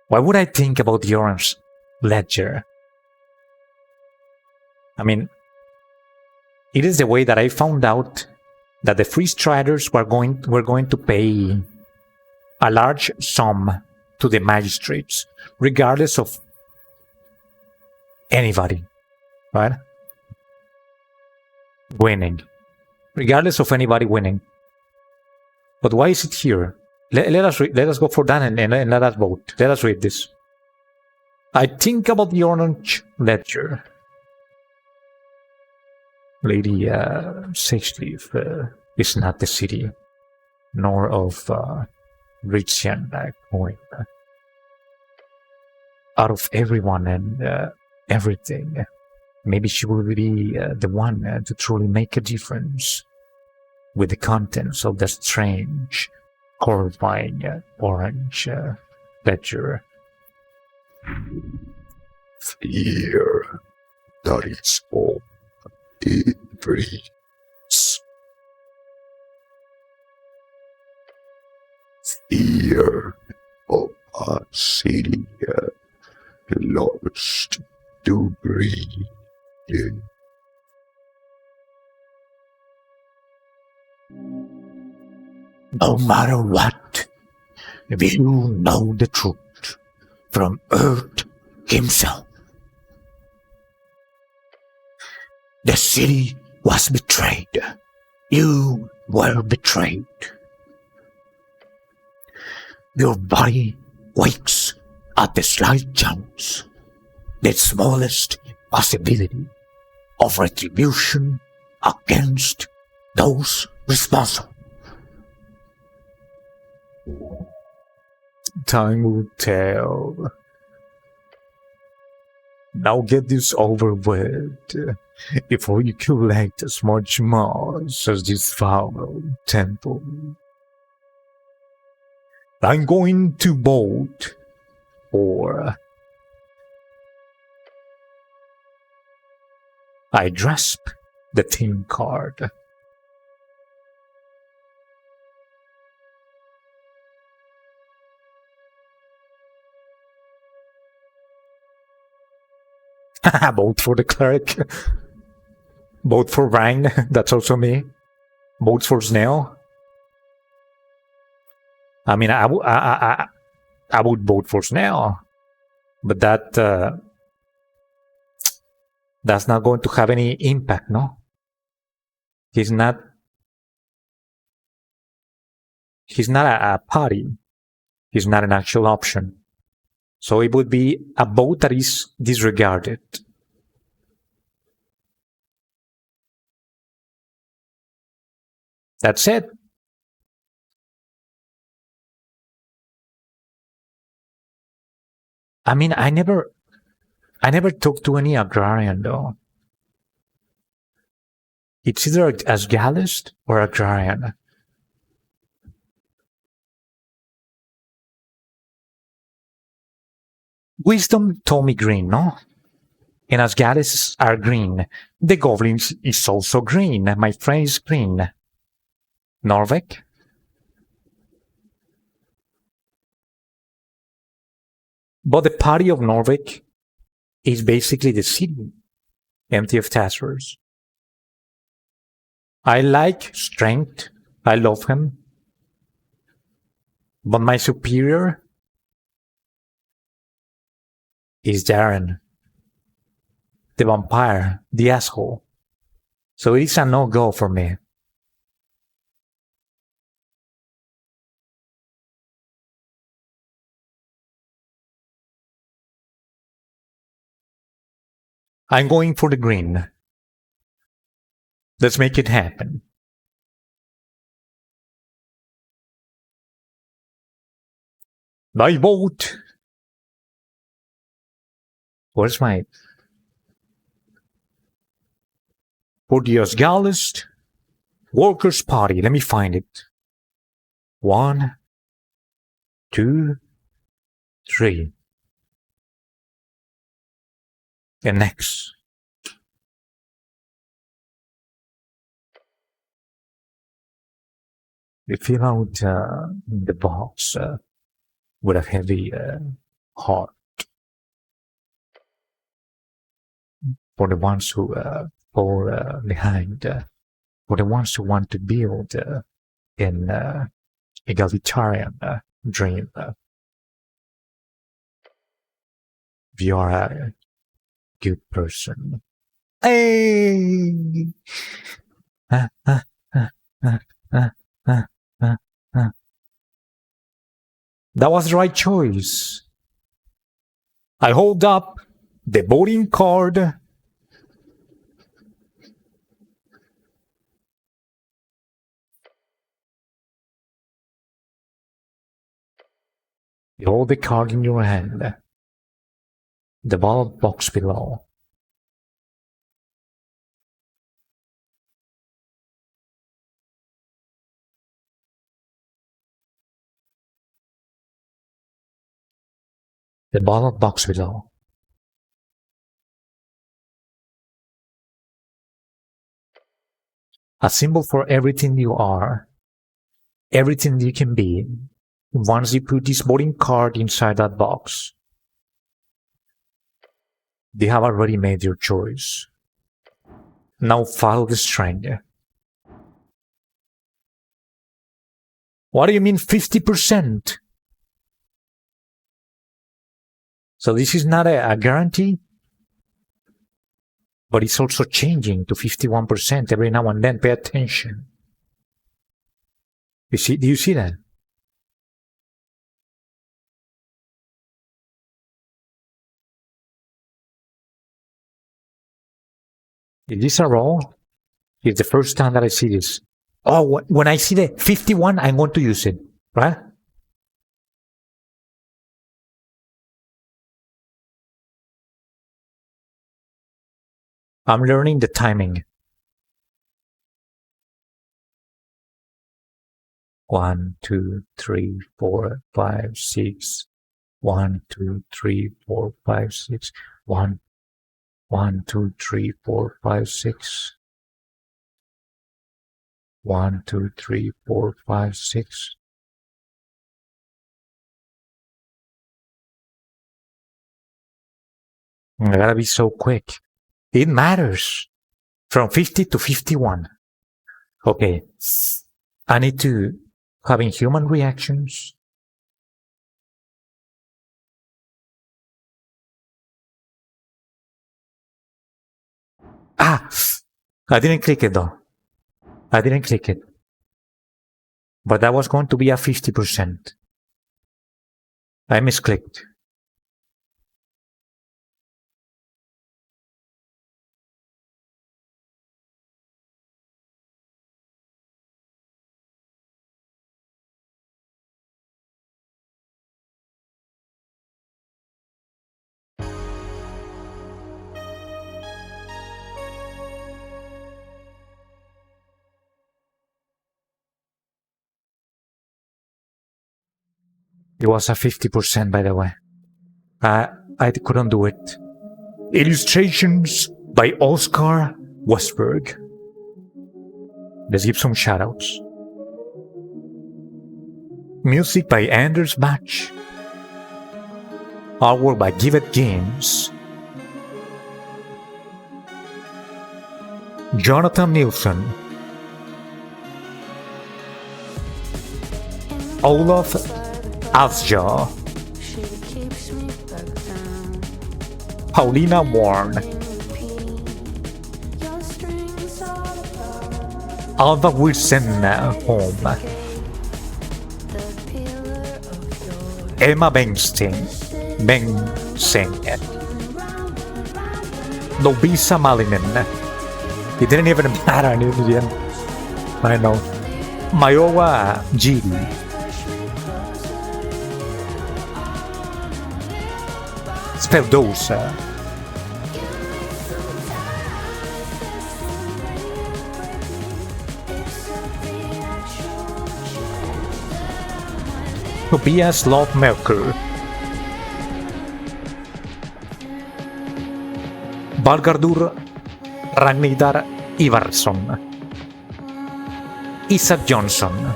Why would I think about the orange ledger? I mean, it is the way that I found out that the free striders were going to pay a large sum to the magistrates, regardless of anybody, right? Winning. Regardless of anybody winning. But why is it here? Let us go for that and let us vote. Let us read this. I think about the orange ledger. Lady Sageleaf is not the city, nor of Richian coin. Out of everyone and everything, maybe she will be the one to truly make a difference with the contents of the strange, horrifying orange ledger. Fear, that is all it breeds. Fear of a city lost to breathe in. No matter what, if you know the truth from Earth himself. The city was betrayed. You were betrayed. Your body wakes at the slight chance, the smallest possibility of retribution against those responsible. Time will tell. Now get this over with before you collect as much moss as this foul temple. I'm going to vote for. I grasp the team card. Vote for the cleric. Vote for Rang. That's also me. Vote for Snail. I mean, I would vote for Snail, but that that's not going to have any impact, no? He's not a party. He's not an actual option. So it would be a vote that is disregarded. That's it. I mean, I never talked to any agrarian though. It's either a Gallist or agrarian. Wisdom told me green, no? And as Gallists are green, the goblins is also green. My friend is green. Norvik? But the party of Norvik is basically the city, empty of Tassers. I like strength. I love him. But my superior is Darren, the vampire, the asshole. So it is a no-go for me. I'm going for the green. Let's make it happen. I vote. Where's my... For the Osgallist Workers' Party. Let me find it. 1, 2, 3. And next. We fill out the box with a heavy heart. For the ones who fall behind, for the ones who want to build an egalitarian dream. If you are a good person. Hey! That was the right choice. I hold up the voting card. You hold the card in your hand. The ballot box below. The ballot box below. A symbol for everything you are, everything you can be, once you put this voting card inside that box. You have already made your choice. Now follow the string. What do you mean 50%? So this is not a guarantee, but it's also changing to 51% every now and then. Pay attention. Do you see that? Is this a roll? It's the first time that I see this. Oh, when I see the 51, I'm going to use it, right? I'm learning the timing. 1, 2, 3, 4, 5, 6. 1, 2, 3, 4, 5, 6. 1, 2, 3, 4, 5, 6. 1, 2, 3, 4, 5, 6. I gotta be so quick. It matters. From 50 to 51. Okay. I need to having human reactions. Ah! I didn't click it though. I didn't click it. But that was going to be a 50%. I misclicked. It was a 50%, by the way. I couldn't do it. Illustrations by Oscar Westberg. Let's give some shoutouts. Music by Anders Bach. Artwork by Give It Games. Jonathan Nilsson. Olaf Asja. Paulina Warren. Alva Wilson Home. Emma Benstein. Lovisa Malinen. It didn't even matter in the end. I know. Mayowa Gili. Speldosa. Tobias Lovmerker. Balgardur Ragnidar Ivarsson. Isaac Johnson.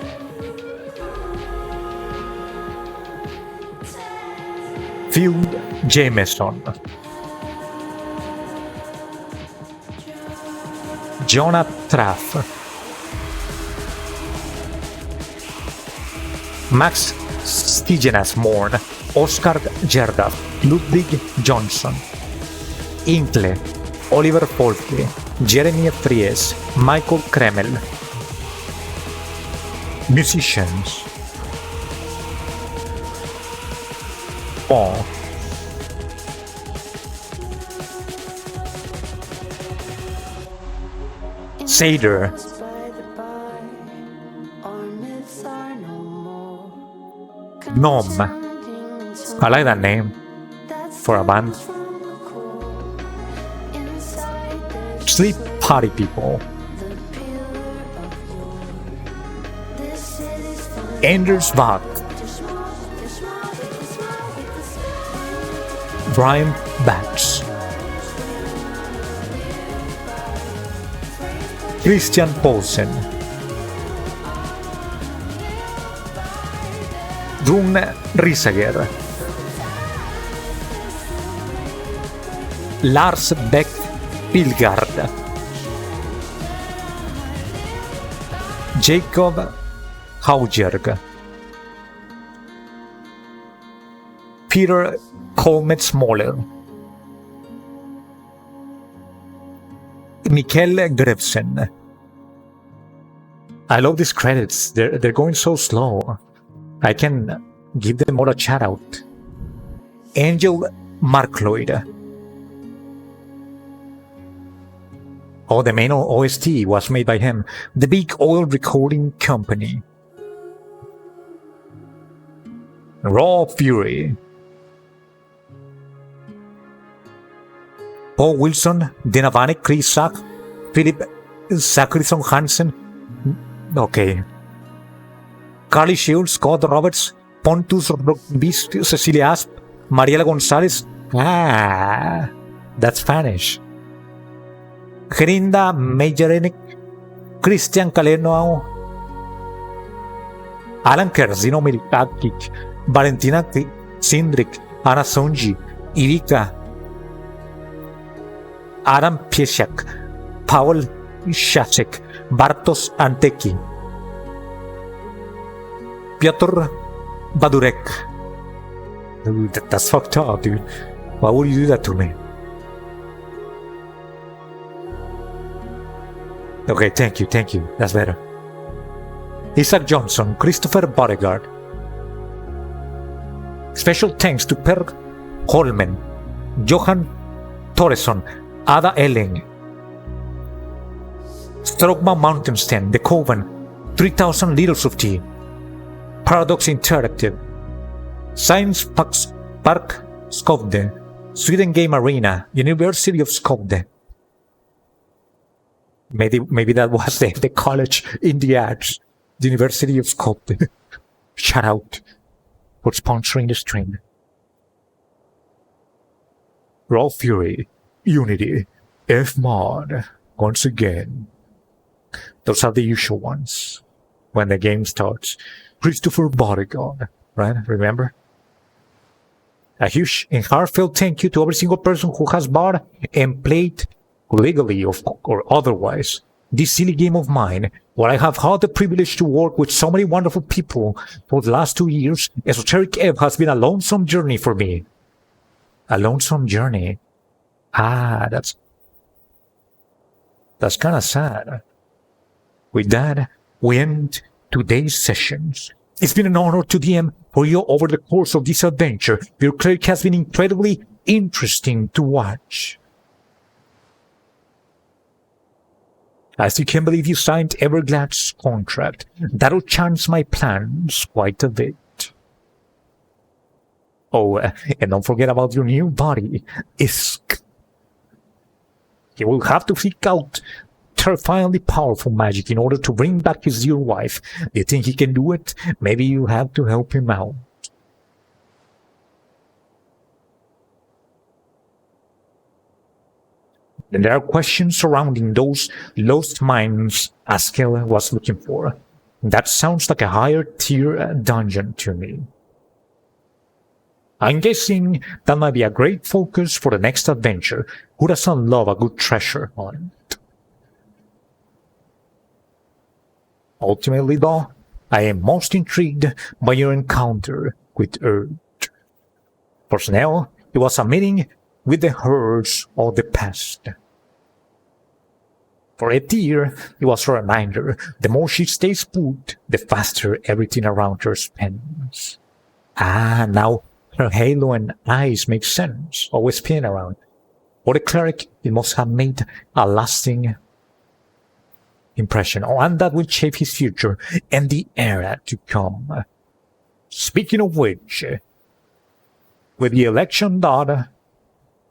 Field Jameson. Jonah Traff. Max Stigenas Morn. Oscar Gerda. Ludwig Johnson. Inkle. Oliver Folke. Jeremy Fries. Michael Kremel. Musicians. Paul. Seder. Gnome. I like that name for a band. Sleep Party People. Anders Bach. Brian Batch. Christian Poulsen. Rune Risager. Lars Beck Pilgard. Jacob Haugerg. Peter Colmet Smaller. Mikkel Grevsen. I love these credits. They're going so slow. I can give them all a shout out. Angel Markloyd. Oh, the main OST was made by him. The Big Oil Recording Company. Raw Fury. Paul Wilson, Dana Vanek, Chris Sack, Philip Zachrisson Hansen. Okay. Carly Shields, Scott Roberts, Pontus Beast, Cecilia Asp, Mariela Gonzalez. Ah, that's Spanish. Gerinda Mejerenik, Christian Kalenoau, Alan Kerzino Milkakic, Valentina Sindrik, Anna Sonji, Irika, Adam Piesiak, Paul Shacek, Bartosz Anteki, Piotr Badurek. Dude, that's fucked up, dude. Why would you do that to me? Okay, thank you. That's better. Isaac Johnson, Christopher Bodegaard. Special thanks to Per Holmen, Johan Torresson, Ada Elling, Strogma Mountainsten, The Coven, 3000 Liters of Tea, Paradox Interactive, Science Park Skövde, Sweden Game Arena, University of Skövde. Maybe that was the college in the ads. The University of Skövde. Shout out for sponsoring the stream. Raw Fury, Unity, F-Mod, once again. Those are the usual ones when the game starts. Christopher Bodegaard, right? Remember? A huge and heartfelt thank you to every single person who has bought and played legally or otherwise this silly game of mine, where I have had the privilege to work with so many wonderful people for the last 2 years. Esoteric Eve has been a lonesome journey for me. A lonesome journey. That's kind of sad. With that, we end today's sessions. It's been an honor to DM for you over the course of this adventure. Your cleric has been incredibly interesting to watch. As you can believe, you signed Everglad's contract. That'll change my plans quite a bit. Oh, and don't forget about your new body, Isk. He will have to seek out terrifyingly powerful magic in order to bring back his dear wife. Do you think he can do it? Maybe you have to help him out. Then there are questions surrounding those lost mines Askel was looking for. That sounds like a higher tier dungeon to me. I'm guessing that might be a great focus for the next adventure. Who doesn't love a good treasure hunt? Ultimately, though, I am most intrigued by your encounter with Earth. For Snell, it was a meeting with the herds of the past. For Etir, it was a reminder: the more she stays put, the faster everything around her spins. Now her halo and eyes make sense, always spinning around. For the cleric, it must have made a lasting impression, one that will shape his future and the era to come. Speaking of which, with the election done,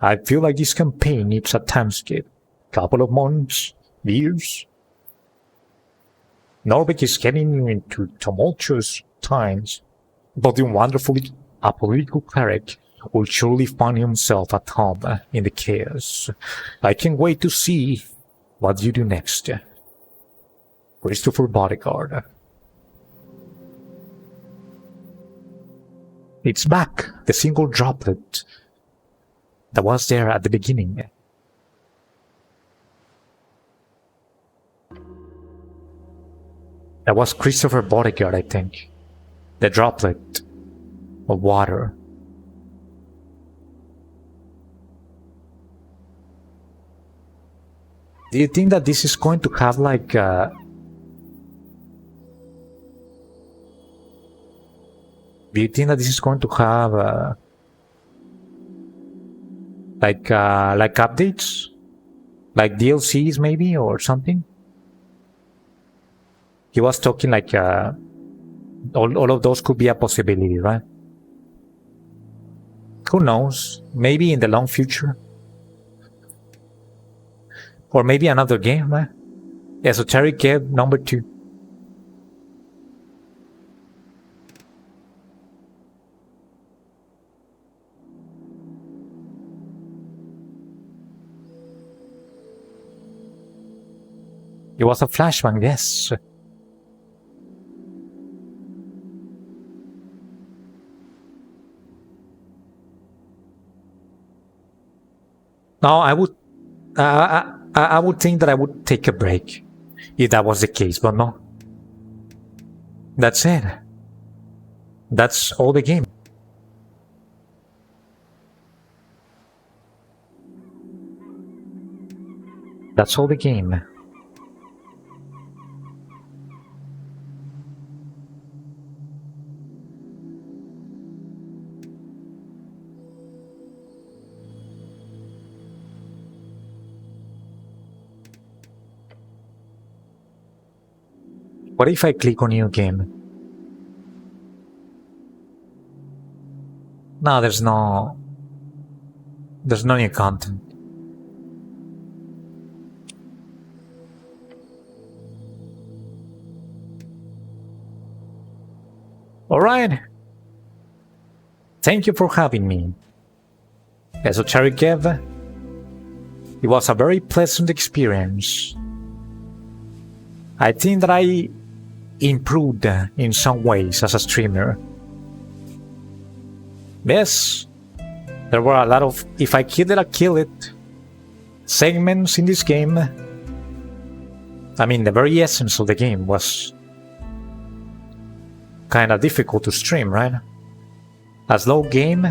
I feel like this campaign needs a time skip. Couple of months, years. Norvik is getting into tumultuous times, but the wonderfully apolitical cleric will surely find himself at home in the chaos. I can't wait to see what you do next. Christopher Bodegaard. It's back, the single droplet that was there at the beginning. That was Christopher Bodegaard, I think. The droplet of water. Do you think that this is going to have like do you think that this is going to have like updates? Like DLCs maybe or something? He was talking like all of those could be a possibility, right? Who knows? Maybe in the long future. Or maybe another game, right? Esoteric game number 2. It was a flashbang, yes. No, I would think that I would take a break if that was the case, but no. That's it. That's all the game. That's all the game. What if I click on new game? No, there's no new content. Alright. Thank you for having me. Esoterico. It was a very pleasant experience. I think that I improved in some ways as a streamer. Yes, there were a lot of if I kill it, I kill it segments in this game. I mean, the very essence of the game was kind of difficult to stream, right? A slow game,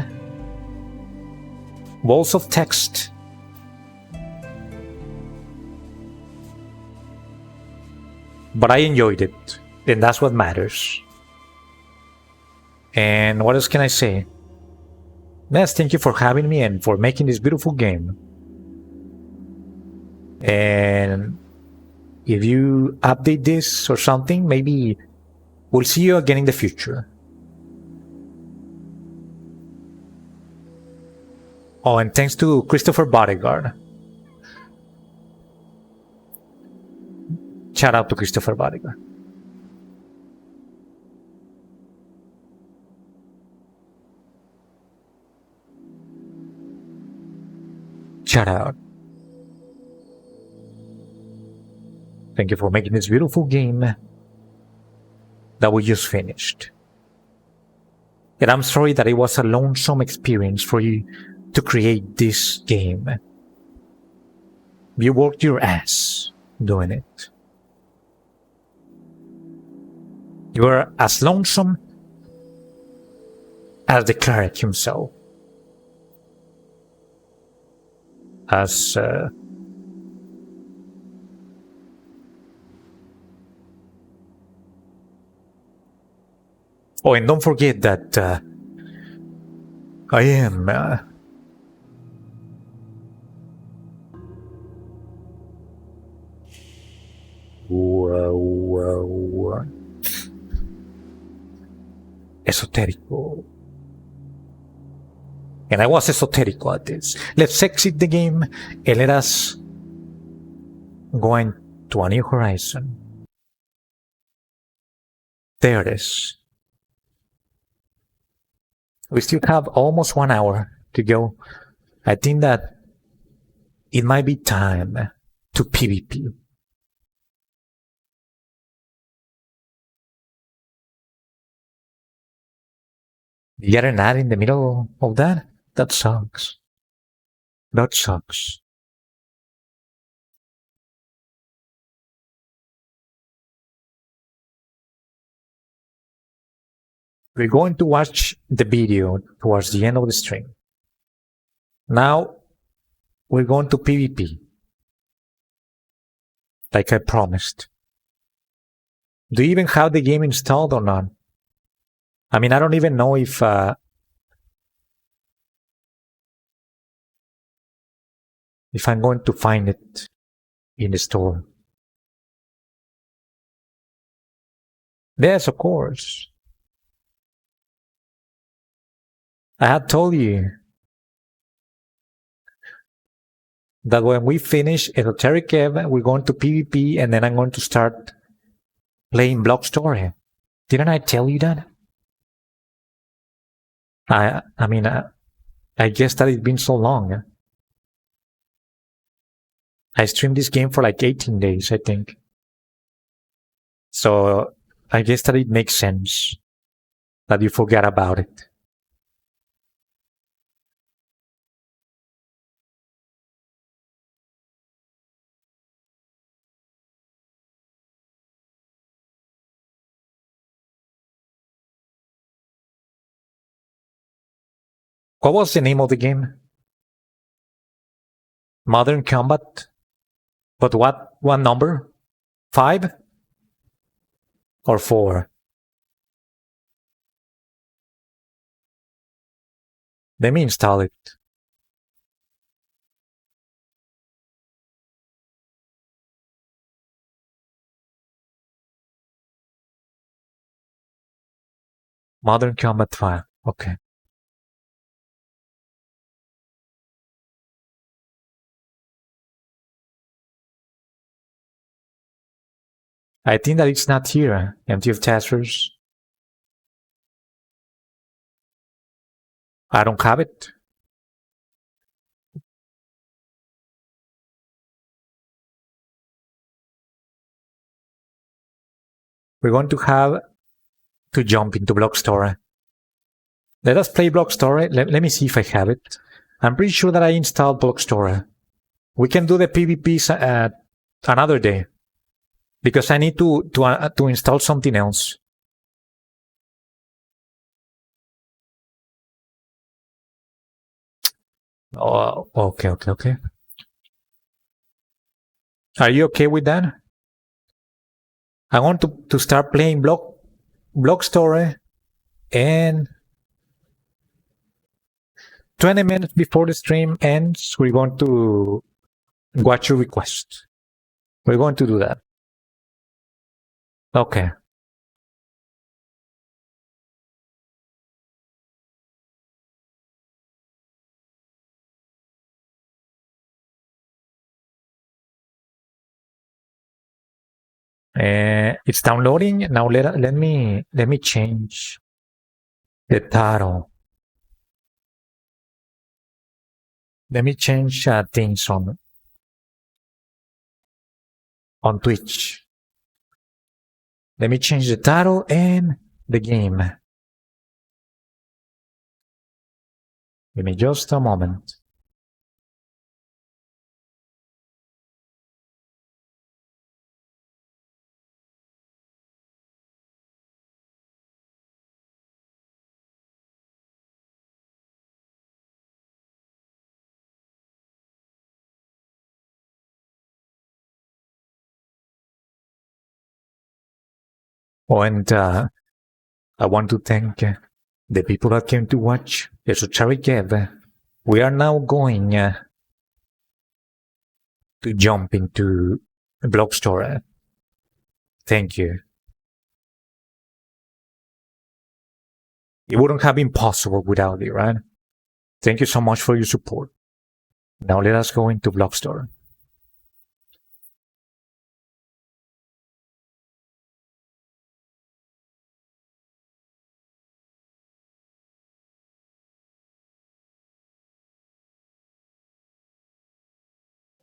walls of text. But I enjoyed it, and that's what matters. And what else can I say? Yes, thank you for having me and for making this beautiful game. And if you update this or something, maybe we'll see you again in the future. Oh, and thanks to Christopher Bodyguard. Shout out to Christopher Bodyguard. Shout out. Thank you for making this beautiful game that we just finished. And I'm sorry that it was a lonesome experience for you to create this game. You worked your ass doing it. You were as lonesome as the cleric himself. As oh, and don't forget that I am Esoterico. And I was Esoterico at this. Let's exit the game and let us go into a new horizon. There it is. We still have almost 1 hour to go. I think that it might be time to PvP. You get an ad in the middle of that? That sucks. That sucks. We're going to watch the video towards the end of the stream. Now, we're going to PvP. Like I promised. Do you even have the game installed or not? I mean, I don't even know if I'm going to find it in the store. Yes, of course. I had told you that when we finish Esoterico, we're going to PvP and then I'm going to start playing Block Story. Didn't I tell you that? I mean, I guess that it's been so long. I streamed this game for like 18 days, I think. So I guess that it makes sense that you forget about it. What was the name of the game? Modern Combat? But what number? 5? Or 4? Let me install it. Modern Combat 5. Okay. I think that it's not here. Empty of testers. I don't have it. We're going to have to jump into Block Store. Let us play Block Store. Let me see if I have it. I'm pretty sure that I installed Block Store. We can do the PvPs another day because I need to install something else. Oh, okay. Are you okay with that? I want to start playing Block Story, and 20 minutes before the stream ends, we're going to watch your request. We're going to do that. Okay. It's downloading now. Let me change the title. Let me change things on Twitch. Let me change the title and the game. Give me just a moment. Oh, and I want to thank the people that came to watch Esoterico. We are now going to jump into Block Store. Thank you. It wouldn't have been possible without you, right? Thank you so much for your support. Now let us go into Block Store.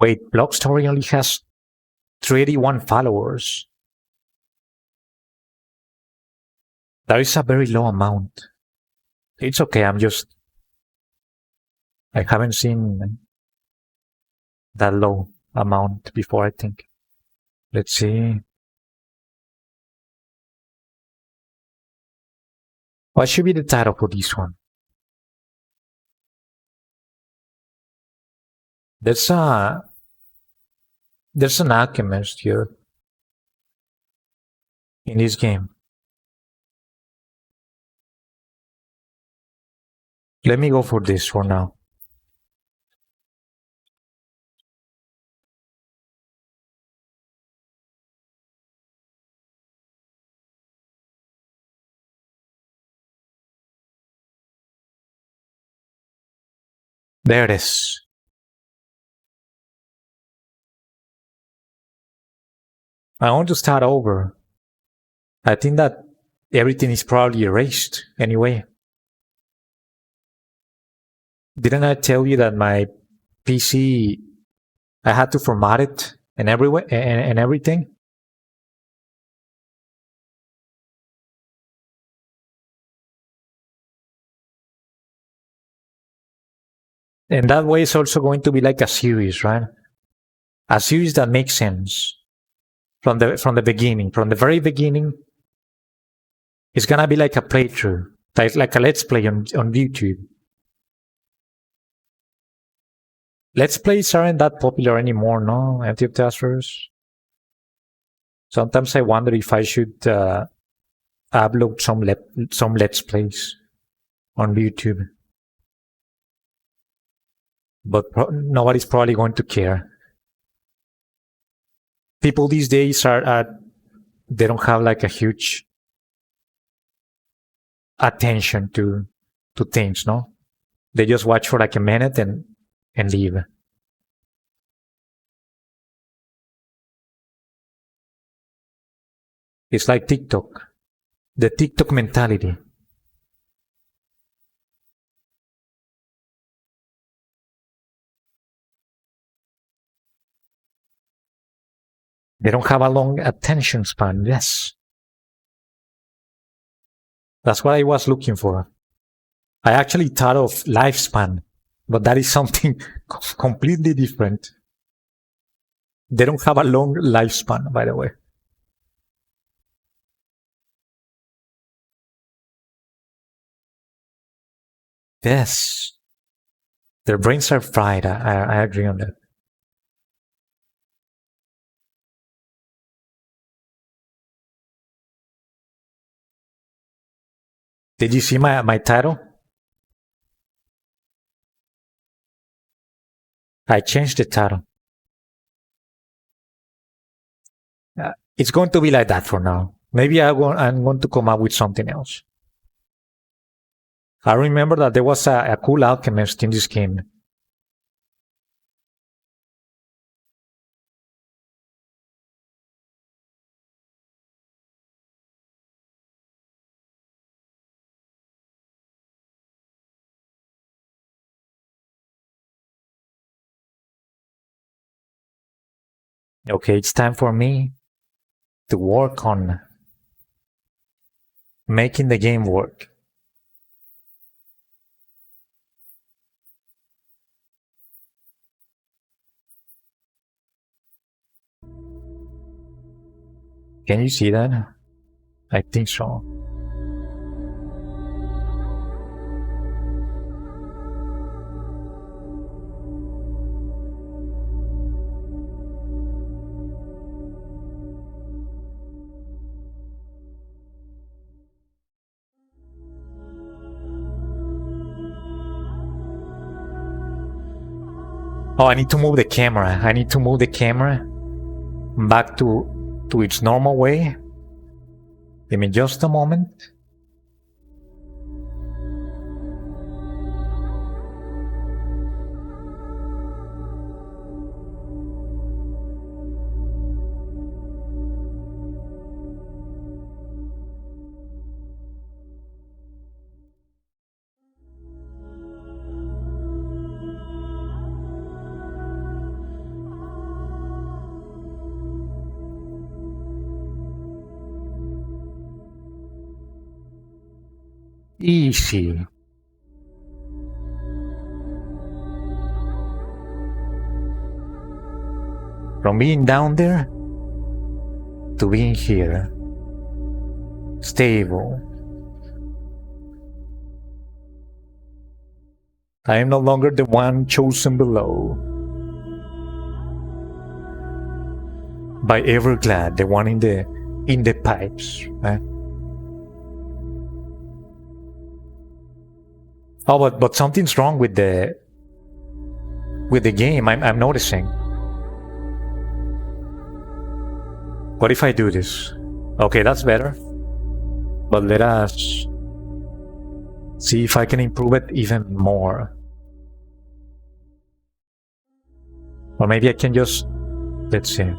Wait, Block Story only has 31 followers. That is a very low amount. It's okay, I haven't seen that low amount before, I think. Let's see. What should be the title for this one? There's an alchemist here in this game. Let me go for this for now. There it is. I want to start over. I think that everything is probably erased anyway. Didn't I tell you that my PC, I had to format it and everything? And that way it's also going to be like a series, right? A series that makes sense from the beginning. From the very beginning, it's gonna be like a playthrough, like a let's play on YouTube. Let's plays aren't that popular anymore, no? Empty testers. Sometimes I wonder if I should upload some let's plays on YouTube. But nobody's probably going to care. People these days they don't have like a huge attention to things, no? They just watch for like a minute and leave. It's like TikTok, the TikTok mentality. They don't have a long attention span. Yes. That's what I was looking for. I actually thought of lifespan, but that is something completely different. They don't have a long lifespan, by the way. Yes. Their brains are fried. I agree on that. Did you see my title? I changed the title. It's going to be like that for now. Maybe I'm going to come up with something else. I remember that there was a cool alchemist in this game. Okay, it's time for me to work on making the game work. Can you see that? I think so. Oh, I need to move the camera. I need to move the camera back to its normal way. Give me just a moment. Easy. From being down there to being here. Stable. I am no longer the one chosen below. By Everglad, the one in the pipes, right? Oh, but something's wrong with the game. I'm noticing. What if I do this? Okay, that's better. But let us see if I can improve it even more. Or maybe I can just, let's see.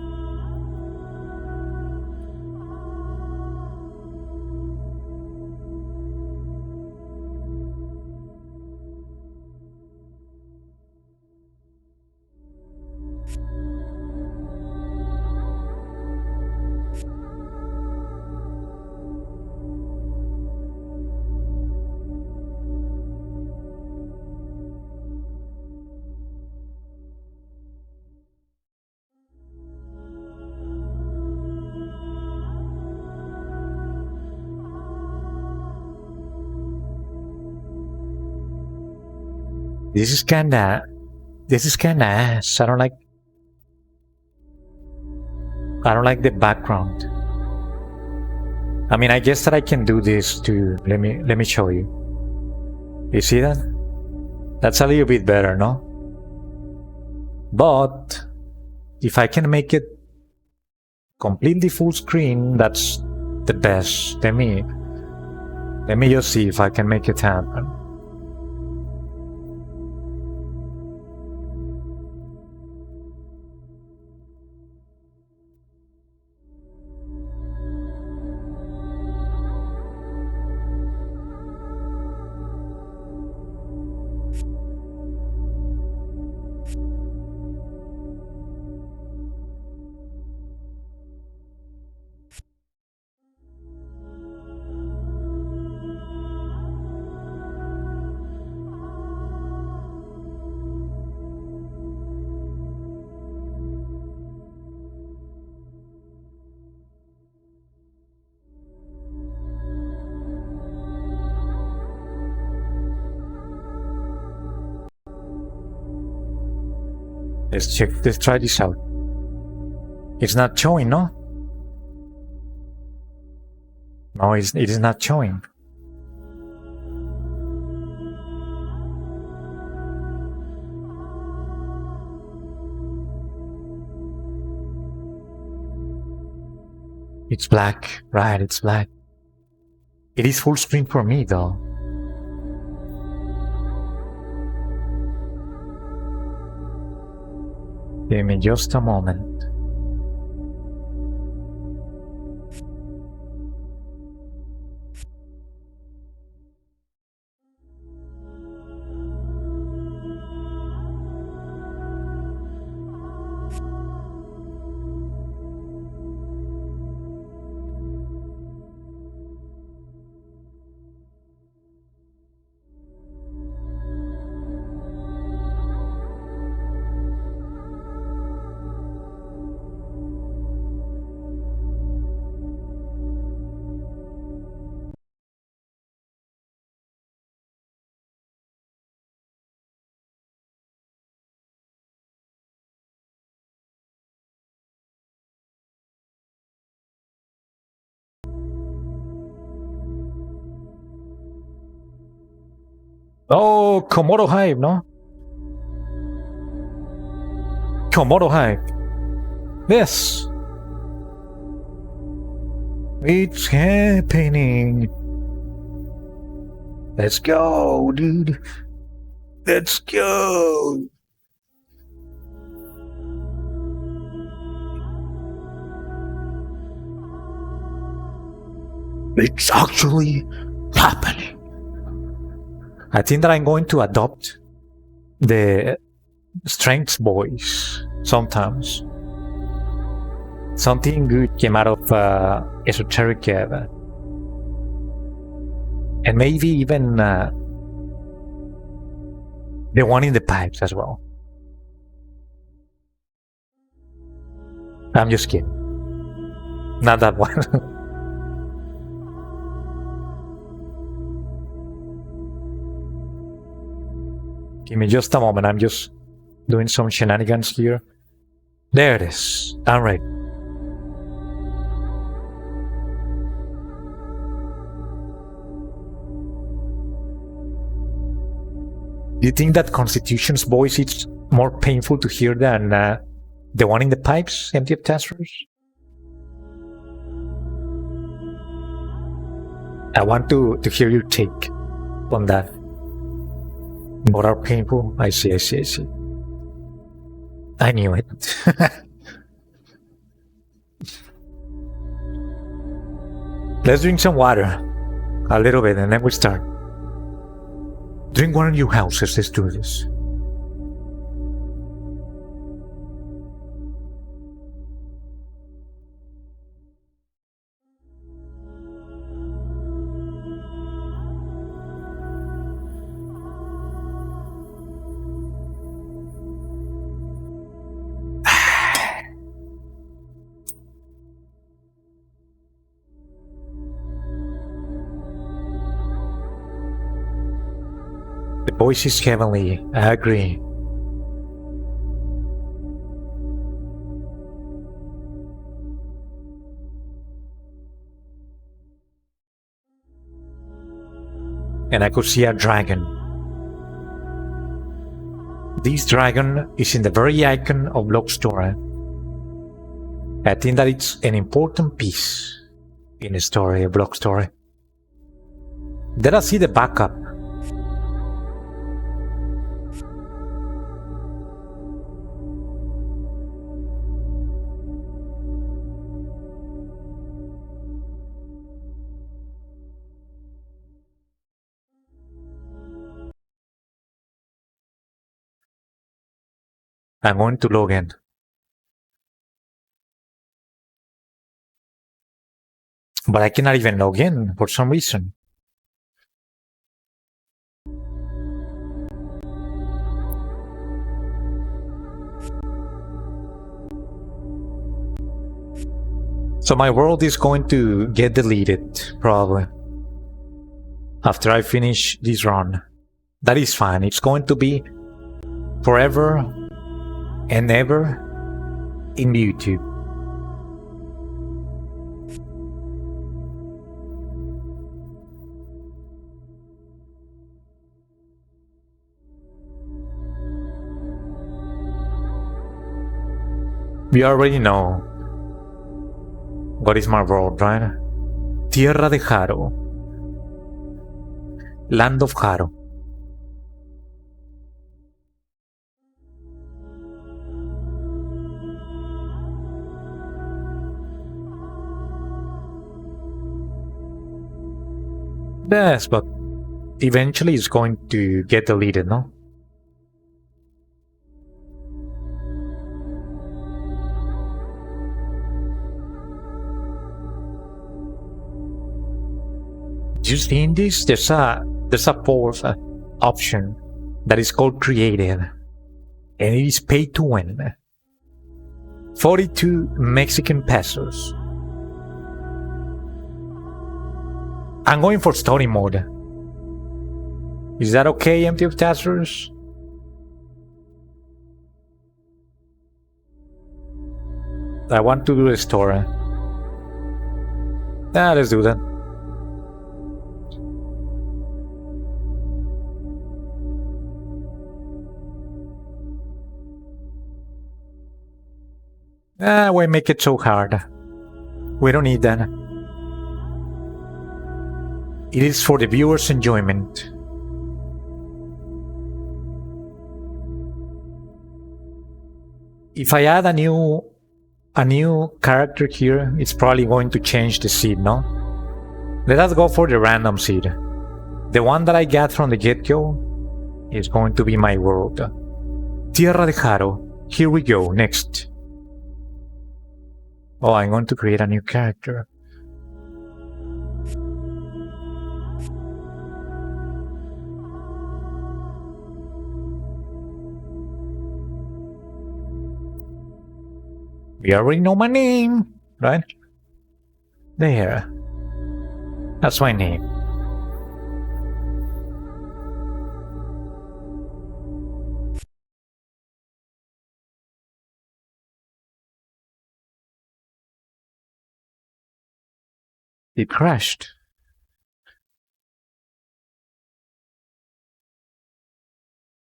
This is kinda ass. I don't like the background. I mean, I guess that I can do this too. Let me show you. You see that? That's a little bit better, no? But if I can make it completely full screen, that's the best. Let me Let me just see if I can make it happen. Let's try this out. It's not showing, no? No, it is not showing. It's black, right, it's black. It is full screen for me though. Give me just a moment. Oh, Komodo Hive, no? Komodo Hive. Yes. It's happening. Let's go, dude. Let's go. It's actually happening. I think that I'm going to adopt the strength voice sometimes. Something good came out of Esoterico. And maybe even the one in the pipes as well. I'm just kidding. Not that one. Give me just a moment. I'm just doing some shenanigans here. There it is. I'm right. Do you think that Constitution's voice is more painful to hear than the one in the pipes, empty testers? I want to hear your take on that. What are painful? I see. I knew it. Let's drink some water. A little bit, and then we start. Drink water in your houses. Let's do this. The voice is heavenly, I agree. And I could see a dragon. This dragon is in the very icon of Block Story. I think that it's an important piece in the story of Block Story. Let us see the backup. I'm going to log in. But I cannot even log in for some reason. So my world is going to get deleted, probably, after I finish this run. That is fine. It's going to be forever and ever in YouTube. We already know what is my world, right? Tierra de Jaro. Land of Jaro. Yes, but eventually it's going to get deleted, no? You seen this? There's a fourth option that is called creative, and it is pay to win. 42 Mexican pesos. I'm going for story mode. Is that okay, Empty of Tasters? I want to do the story. Let's do that. Why make it so hard? We don't need that. It is for the viewer's enjoyment. If I add a new character here, it's probably going to change the seed, no? Let us go for the random seed. The one that I got from the get-go is going to be my world. Tierra de Jaro. Here we go, next. Oh, I'm going to create a new character. We already know my name, right? There. That's my name. It crashed.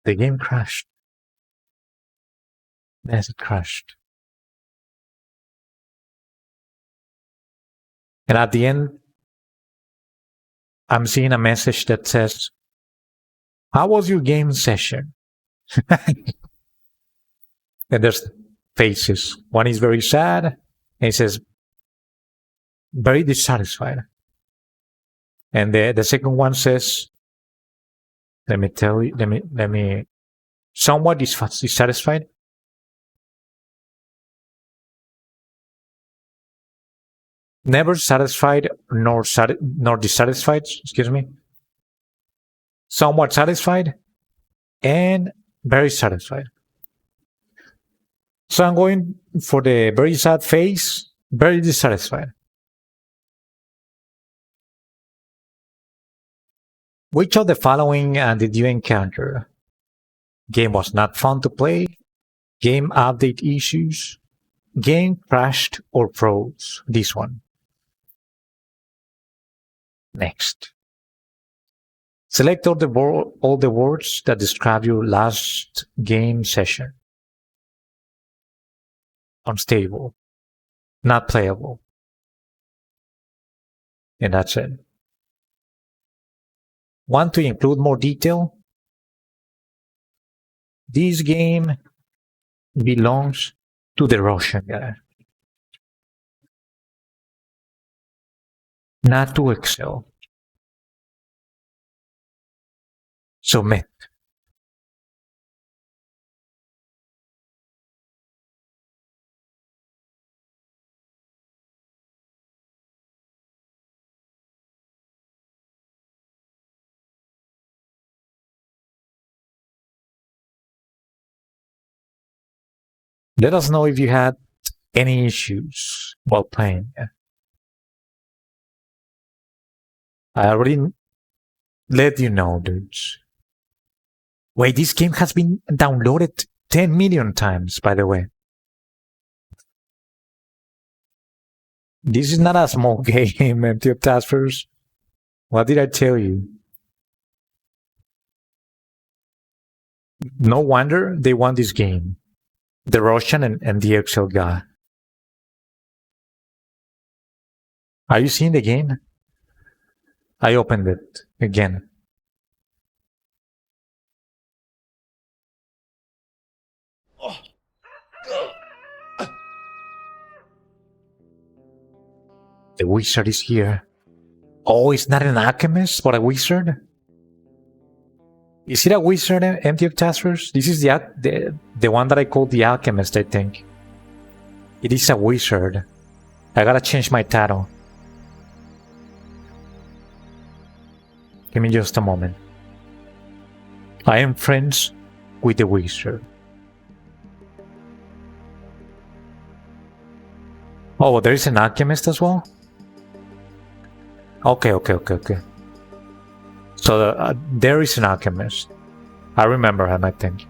The game crashed. Yes, it crashed. And at the end, I'm seeing a message that says, "How was your game session?" And there's faces. One is very sad, and it says, "Very dissatisfied." And the second one says, let me somewhat dissatisfied. Never satisfied nor dissatisfied, excuse me. Somewhat satisfied and very satisfied. So I'm going for the very sad face, very dissatisfied. Which of the following did you encounter? Game was not fun to play, game update issues, game crashed or froze. This one. Next. Select all the words that describe your last game session. Unstable. Not playable. And that's it. Want to include more detail? This game belongs to the Russian guy, not to Excel. Submit. Let us know if you had any issues while playing. I already let you know, dudes. Wait, this game has been downloaded 10 million times, by the way. This is not a small game, empty of taskers. What did I tell you? No wonder they won this game. The Russian and the Excel guy. Are you seeing the game? I opened it again. The wizard is here. Oh, it's not an alchemist, but a wizard? Is it a wizard, Empty of Taskers? This is the one that I call the alchemist, I think. It is a wizard. I gotta change my title. Give me just a moment. I am friends with the wizard. Oh, there is an alchemist as well? Okay. So there is an alchemist. I remember him, I think.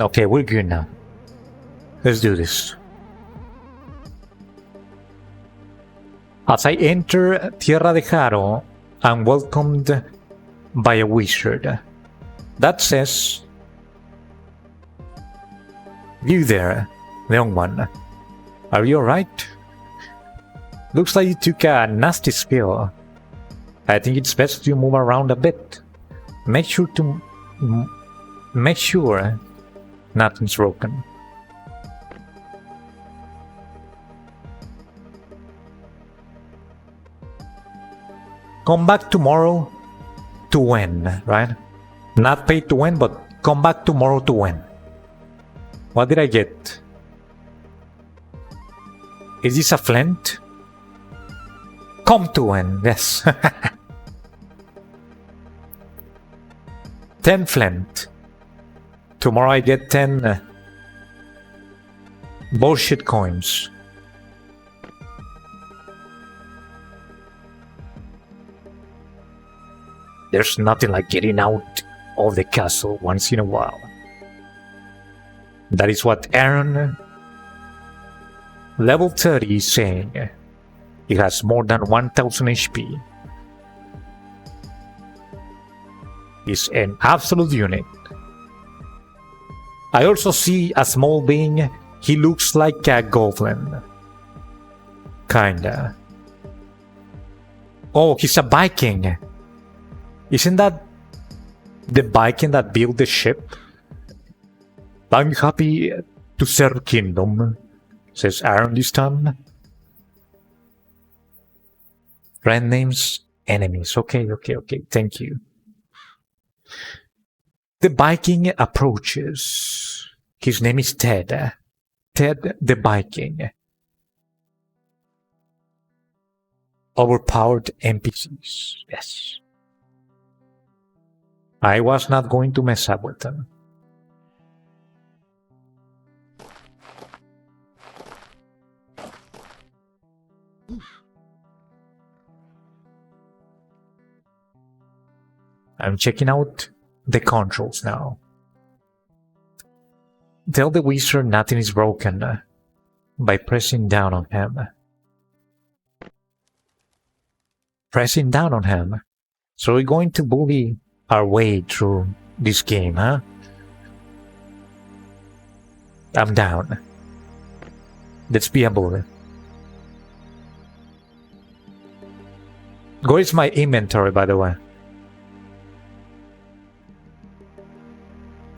Okay, we're good now. Let's do this. As I enter Tierra de Jaro, I'm welcomed by a wizard. That says, "You there, the young one. Are you alright? Looks like you took a nasty spill. I think it's best you move around a bit. Make sure nothing's broken." Come back tomorrow to win, right? Not pay to win, but come back tomorrow to win. What did I get? Is this a flint? Come to win, yes. 10 flint. Tomorrow I get 10 bullshit coins. There's nothing like getting out of the castle once in a while. That is what Aaron, level 30, is saying. He has more than 1000 HP. He's an absolute unit. I also see a small being. He looks like a goblin. Kinda. Oh, he's a Viking. Isn't that the Viking that built the ship? I'm happy to serve kingdom, says Aaron this time. Friend names, enemies. Okay, thank you. The Viking approaches. His name is Ted. Ted the Viking. Overpowered NPCs. Yes. I was not going to mess up with them. I'm checking out the controls now. Tell the wizard nothing is broken by pressing down on him. pressing down on him. So we're going to bully our way through this game, huh? I'm down. Let's be a bully. Where is my inventory, by the way?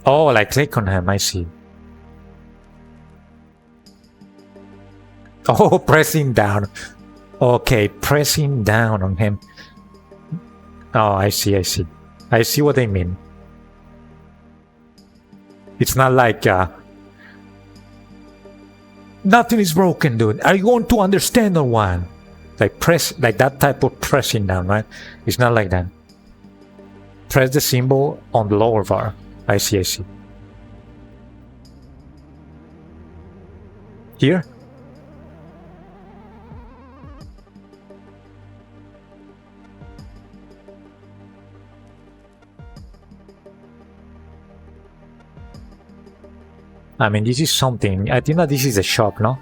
Oh, I click on him, I see. Oh, pressing down. Okay, pressing down on him. Oh, I see. I see what they mean. It's not like, nothing is broken, dude. Are you going to understand or what? Like that type of pressing down, right? It's not like that. Press the symbol on the lower bar. I see. Here? I mean, this is something. I think that this is a shop, no?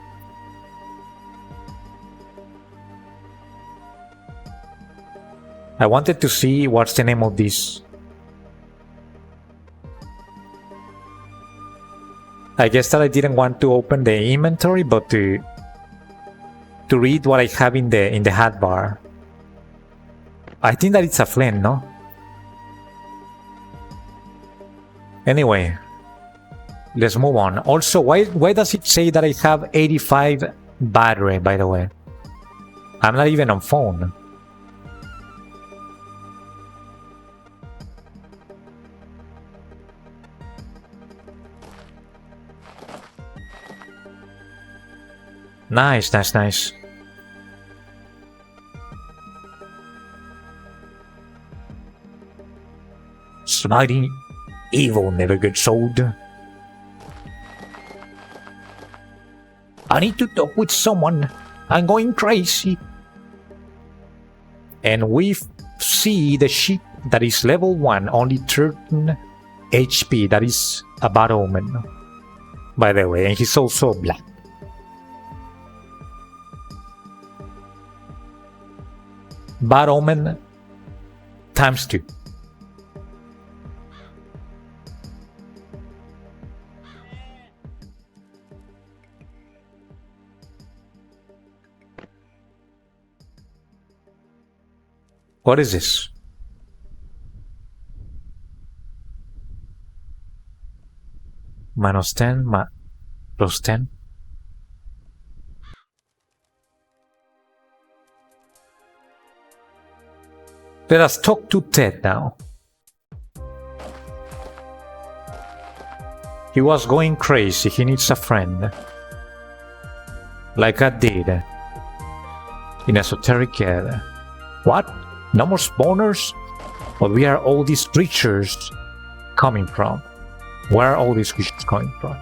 I wanted to see what's the name of this. I guess that I didn't want to open the inventory, but to read what I have in the hat bar. I think that it's a flint, no? Anyway, let's move on. Also, why does it say that I have 85 battery, by the way? I'm not even on phone. Nice. Sniding evil never gets old. I need to talk with someone. I'm going crazy. And we see the ship that is level 1, only 13 HP. That is a bad omen, by the way. And he's also black. Bad omen times 2. What is this? -10, +10. Let us talk to Ted now. He was going crazy. He needs a friend. Like I did. In Esoterico. What? No more spawners? But where are all these creatures coming from? Where are all these creatures coming from?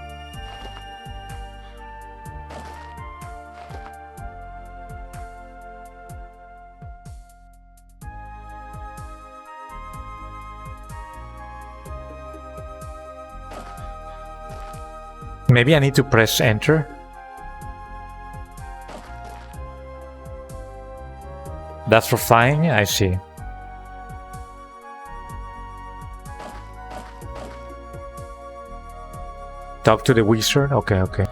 Maybe I need to press enter. That's for flying, I see. Talk to the wizard? Okay.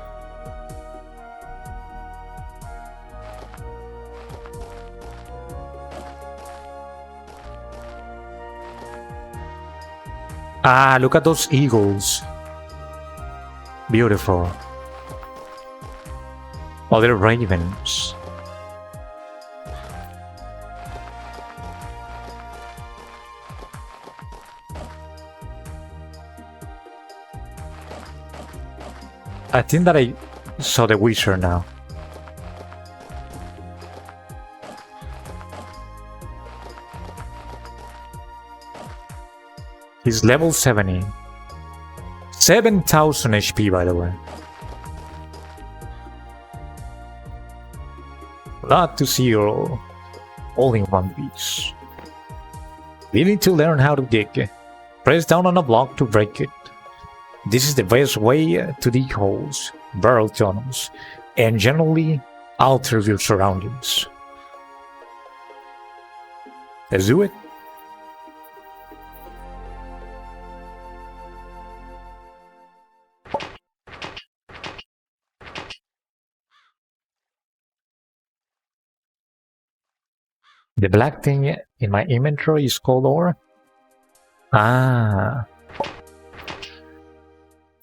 Ah, look at those eagles. Beautiful. Oh, they're ravens. I think that I saw the wizard now. He's level 70. 7,000 HP, by the way. Glad to see you all in one piece. We need to learn how to dig. Press down on a block to break it. This is the best way to dig holes, burrow tunnels, and generally alter your surroundings. Let's do it. The black thing in my inventory is called ore? Ah,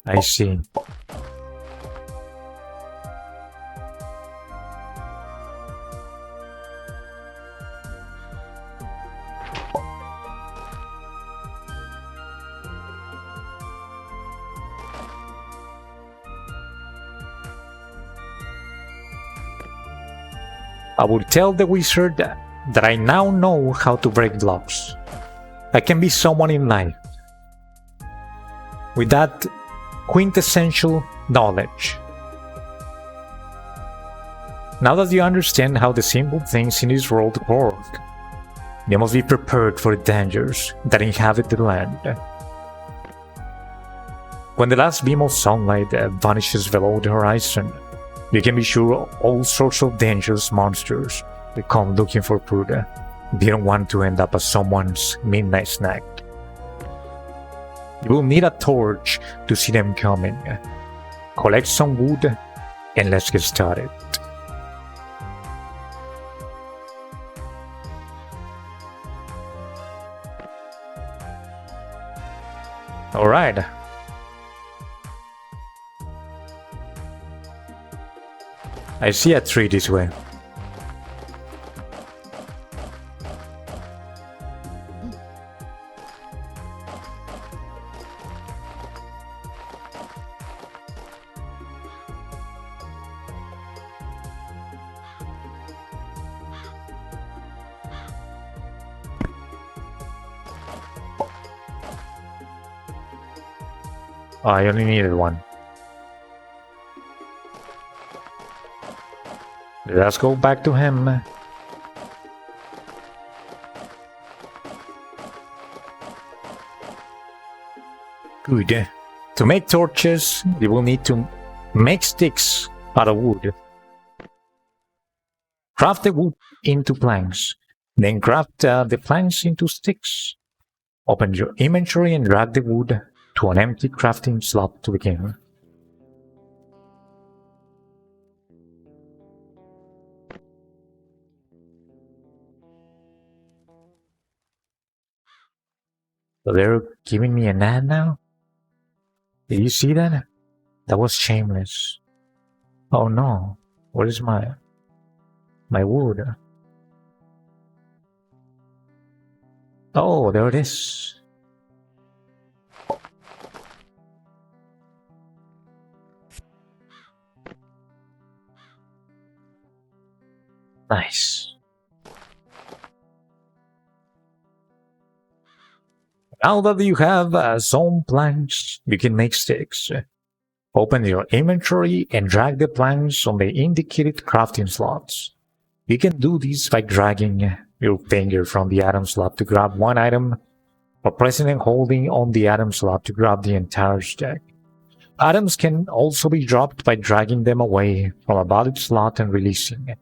I see. I will tell the wizard that I now know how to break blocks. I can be someone in life with that quintessential knowledge. Now that you understand how the simple things in this world work, you must be prepared for the dangers that inhabit the land. When the last beam of sunlight vanishes below the horizon, you can be sure all sorts of dangerous monsters will come looking for food. They don't want to end up as someone's midnight snack. You will need a torch to see them coming. Collect some wood and let's get started. Alright. I see a tree this way. I only needed one. Let's go back to him. Good. To make torches, you will need to make sticks out of wood. Craft the wood into planks. Then craft the planks into sticks. Open your inventory and drag the wood to an empty crafting slot to begin. So they're giving me an ad now? Did you see that? That was shameless. Oh no. What is my wood? Oh, there it is. Nice. Now that you have some planks, you can make sticks. Open your inventory and drag the planks on the indicated crafting slots. You can do this by dragging your finger from the item slot to grab one item, or pressing and holding on the item slot to grab the entire stack. Items can also be dropped by dragging them away from a valid slot and releasing it.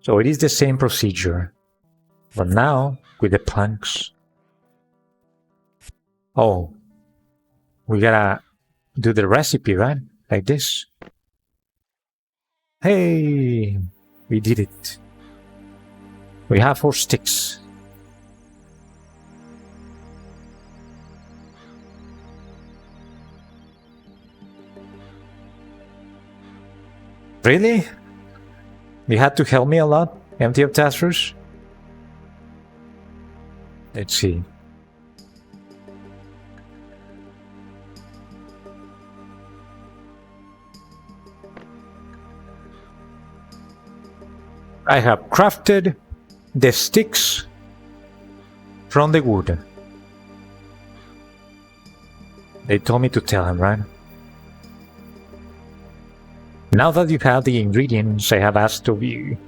So it is the same procedure, but now with the planks. Oh, we gotta do the recipe, right? Like this. Hey, we did it. We have 4 sticks. Really? You had to help me a lot, Empty of Tasters? Let's see. I have crafted the sticks from the wood. They told me to tell him, right? Now that you have the ingredients I have asked of you,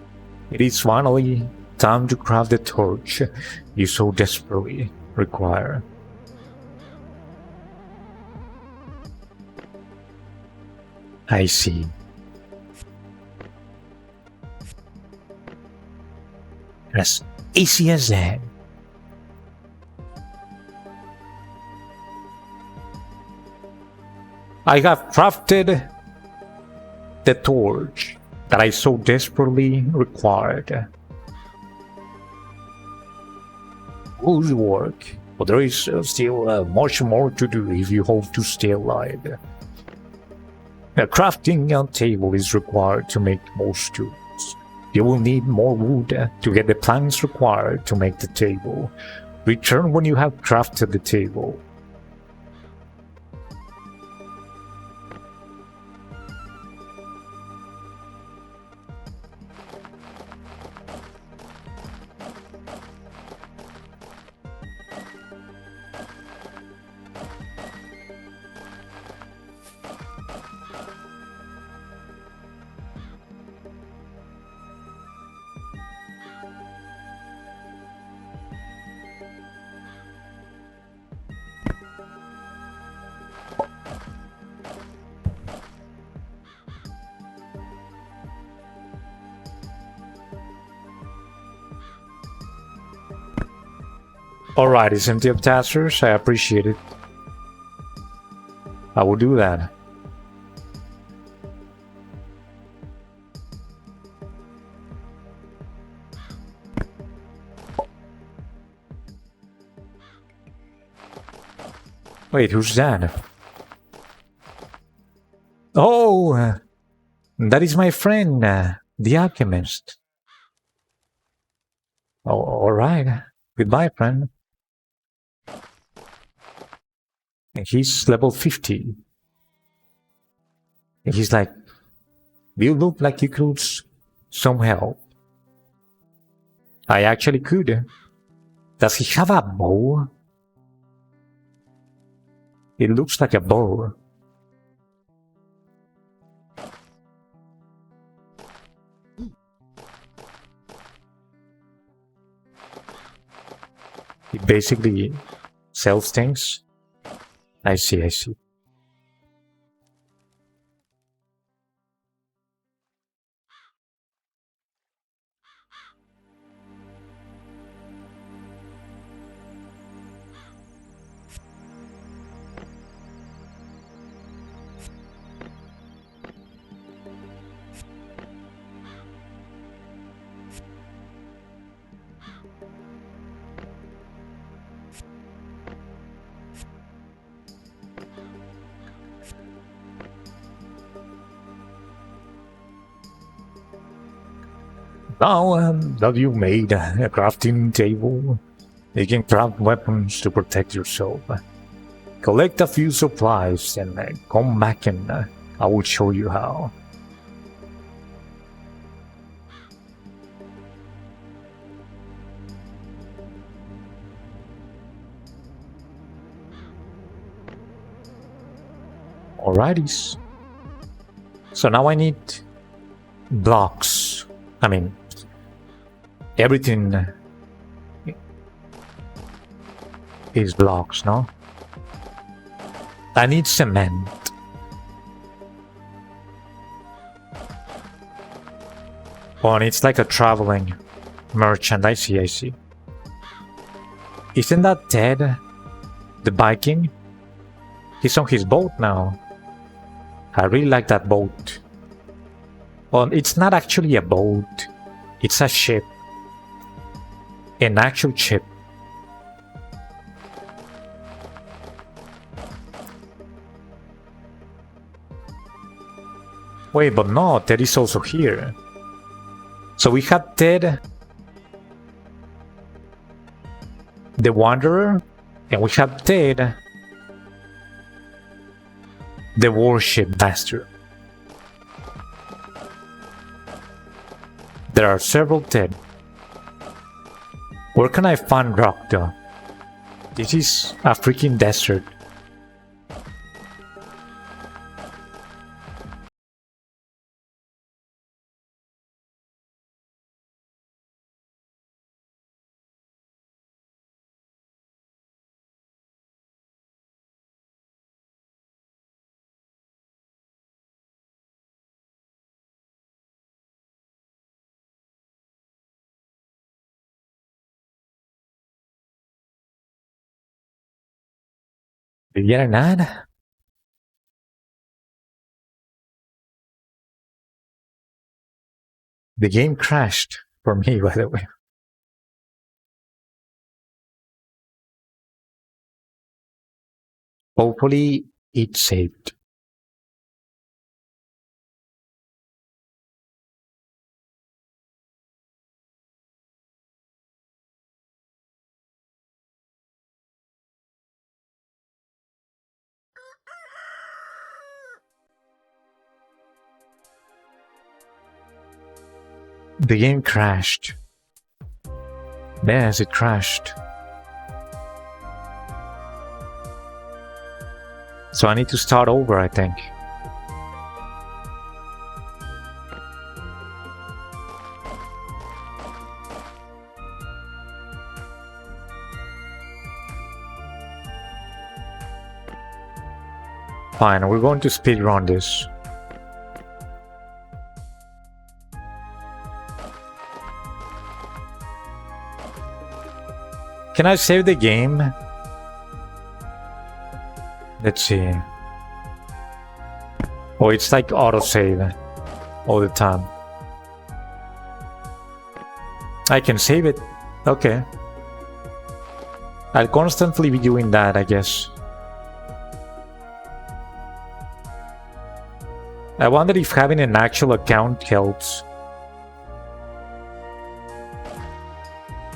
it is finally time to craft the torch you so desperately require. I see. As easy as that. I have crafted the torch that I so desperately required. Good work, but there is still much more to do if you hope to stay alive. A crafting table is required to make most tools. You will need more wood to get the planks required to make the table. Return when you have crafted the table. Alright, it's empty of testers. I appreciate it. I will do that. Wait, who's that? Oh, that is my friend, the alchemist. Oh, alright. Goodbye, friend. And he's level 50. And he's like, you look like you could some help. I actually could. Does he have a bow? It looks like a bow. He basically sells things. I see, I see. Now that you've made a crafting table, you can craft weapons to protect yourself. Collect a few supplies and come back and I will show you how. Alrighties. So now I need blocks. I mean, everything is blocks, no? I need cement. Oh, and it's like a traveling merchant. I see, I see. Isn't that Ted, the Viking? He's on his boat now. I really like that boat. Well, it's not actually a boat. It's a ship. An actual ship. Wait, but no, Ted is also here. So we have Ted, the Wanderer, and we have Ted, the Warship Master. There are several Ted. Where can I find rock though? This is a freaking desert. Did you get an ad? The game crashed for me, by the way. Hopefully, it saved. The game crashed. Yes, it crashed. So I need to start over, I think. Fine, we're going to speedrun this. Can I save the game? Let's see. Oh, it's like autosave all the time. I can save it. Okay. I'll constantly be doing that, I guess. I wonder if having an actual account helps.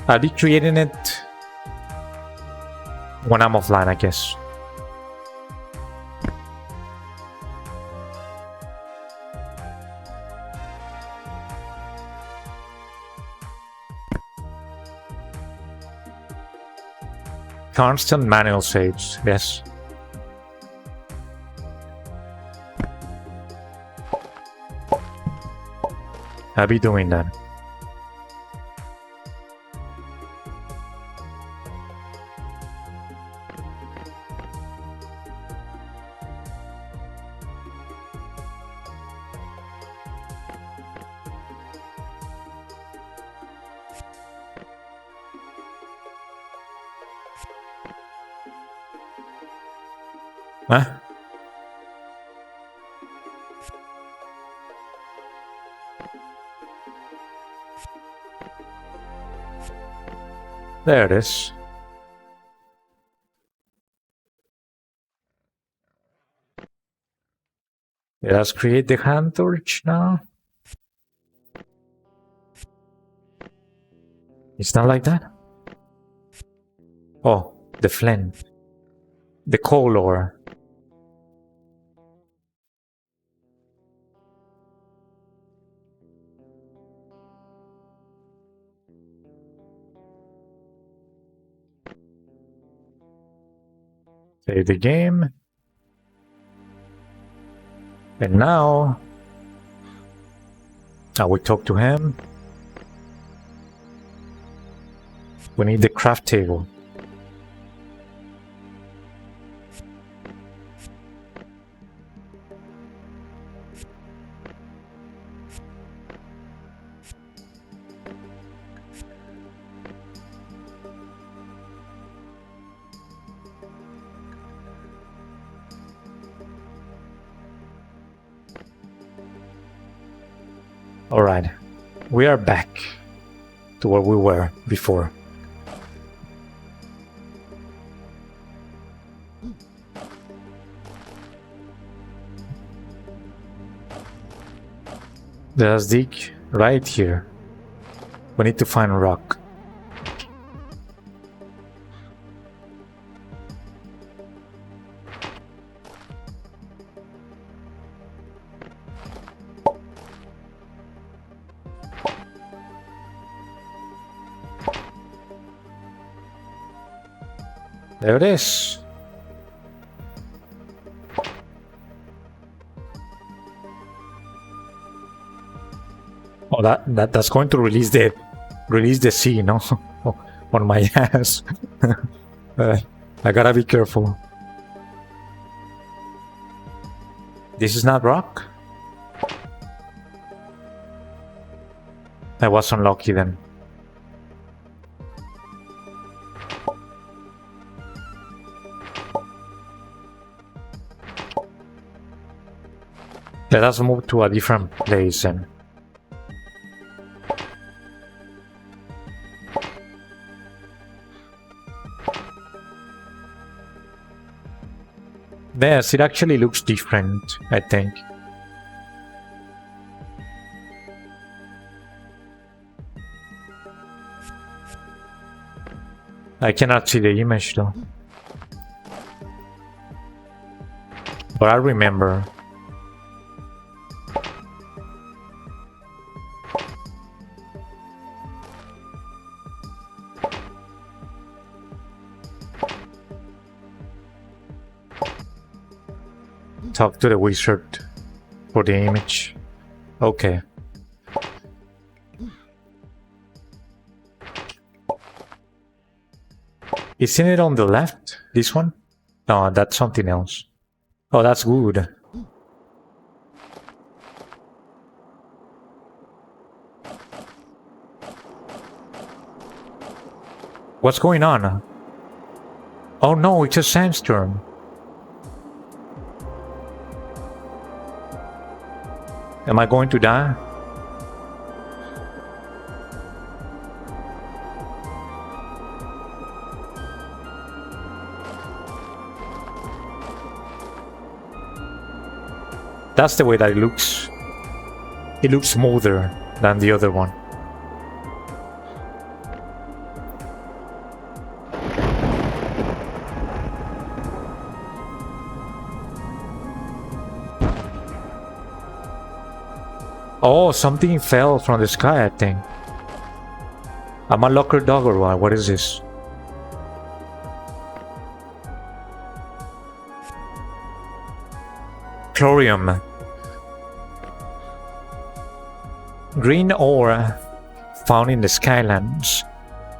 I'll be creating it when I'm offline, I guess. Constant manual saves, yes. I'll be doing that. Huh? There it is. Let us create the hand torch now. It's not like that. Oh, the flint. The color. Save the game. And now I will talk to him. We need the craft table. Alright, we are back to where we were before. Let's dig right here. We need to find rock. There it is. Oh, that's going to release the sea, no? On my ass. I gotta be careful. This is not rock? I was unlucky then. Let us move to a different place and yes, it actually looks different, I think. I cannot see the image though. But I remember. Talk to the wizard for the image. Okay. Isn't it on the left? This one? No, that's something else. Oh, that's good. What's going on? Oh no, it's a sandstorm. Am I going to die? That's the way that it looks. It looks smoother than the other one. Oh, something fell from the sky, I think. I'm a locker dog or what? What is this? Chlorium. Green ore found in the Skylands.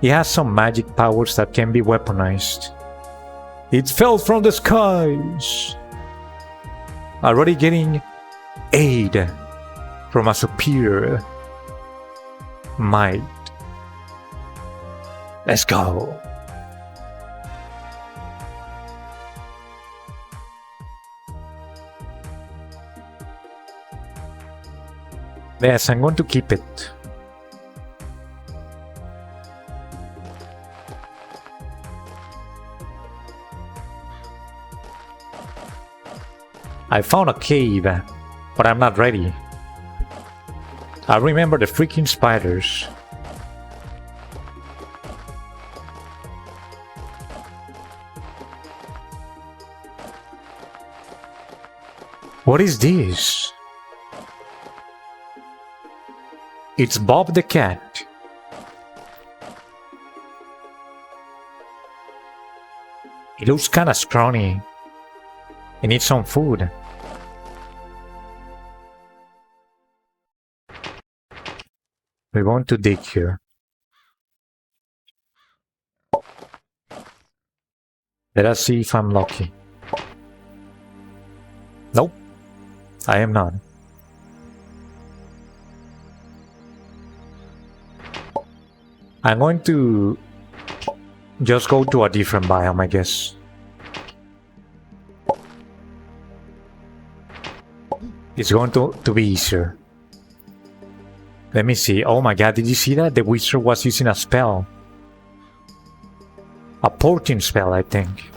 It has some magic powers that can be weaponized. It fell from the skies. Already getting aid from a superior might. Let's go. Yes, I'm going to keep it. I found a cave, but I'm not ready. I remember the freaking spiders. What is this? It's Bob the cat. He looks kinda scrawny. He needs some food. We're going to dig here. Let us see if I'm lucky. Nope, I am not. I'm going to just go to a different biome, I guess. It's going to be easier. Let me see. Oh my god, did you see that? The wizard was using a spell. A porting spell, I think.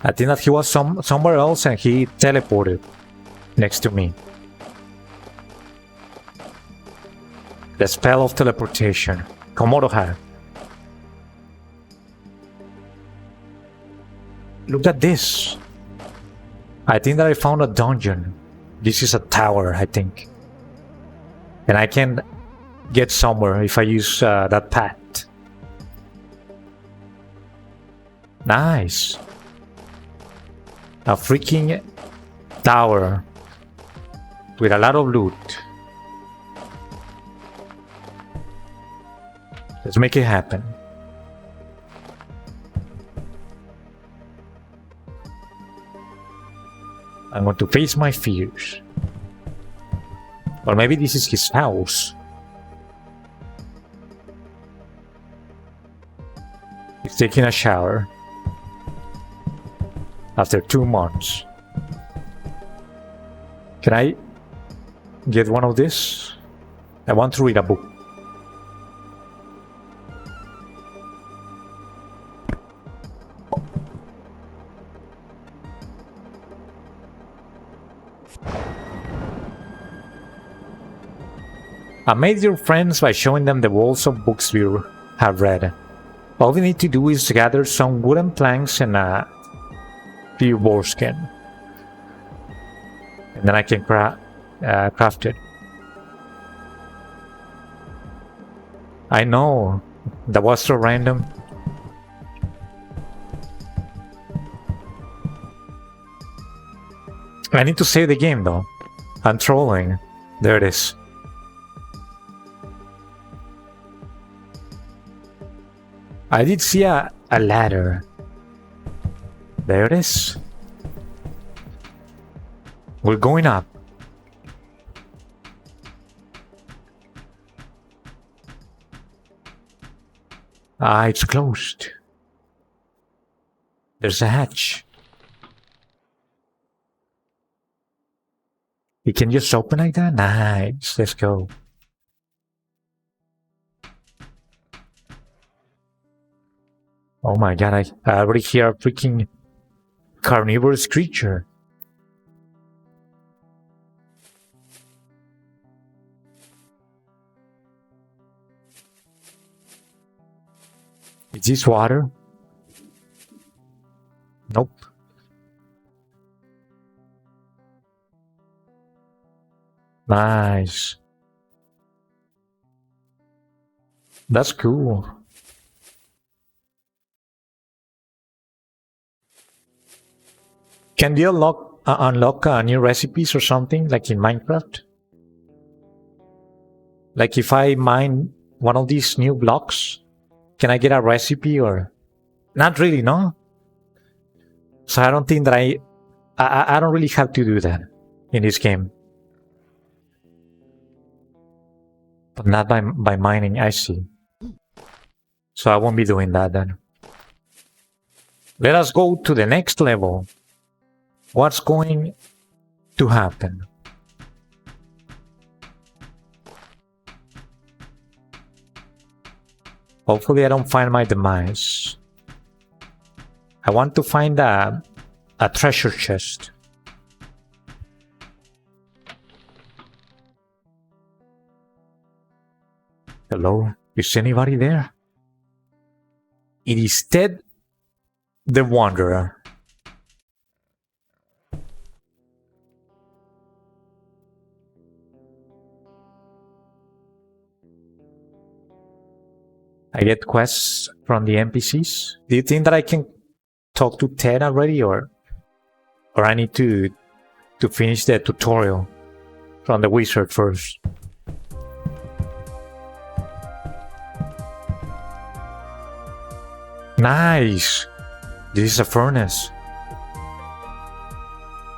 I think that he was somewhere else and he teleported next to me. The spell of teleportation. Komodo hat. Look at this. I think that I found a dungeon. This is a tower, I think. And I can get somewhere if I use that path. Nice. A freaking tower with a lot of loot. Let's make it happen. I'm going to face my fears. Or maybe this is his house. He's taking a shower. After 2 months. Can I get one of this? I want to read a book. I made your friends by showing them the walls of books you have read. All we need to do is gather some wooden planks and a few boarskin. And then I can craft it. I know, that was so random. I need to save the game though. I'm trolling. There it is. I did see a ladder. There it is. We're going up. Ah, it's closed. There's a hatch. You can just open like that? Nice. Let's go. Oh my god, I already hear a freaking carnivorous creature. Is this water? Nope. Nice. That's cool. Can you unlock new recipes or something like in Minecraft? Like if I mine one of these new blocks, can I get a recipe or? Not really, no? So I don't think that I don't really have to do that in this game. But not by mining, I see. So I won't be doing that then. Let us go to the next level. What's going to happen? Hopefully I don't find my demise. I want to find a treasure chest. Hello? Is anybody there? It is Ted the Wanderer. I get quests from the NPCs. Do you think that I can talk to Ted already, or I need to finish the tutorial from the wizard first? Nice! This is a furnace.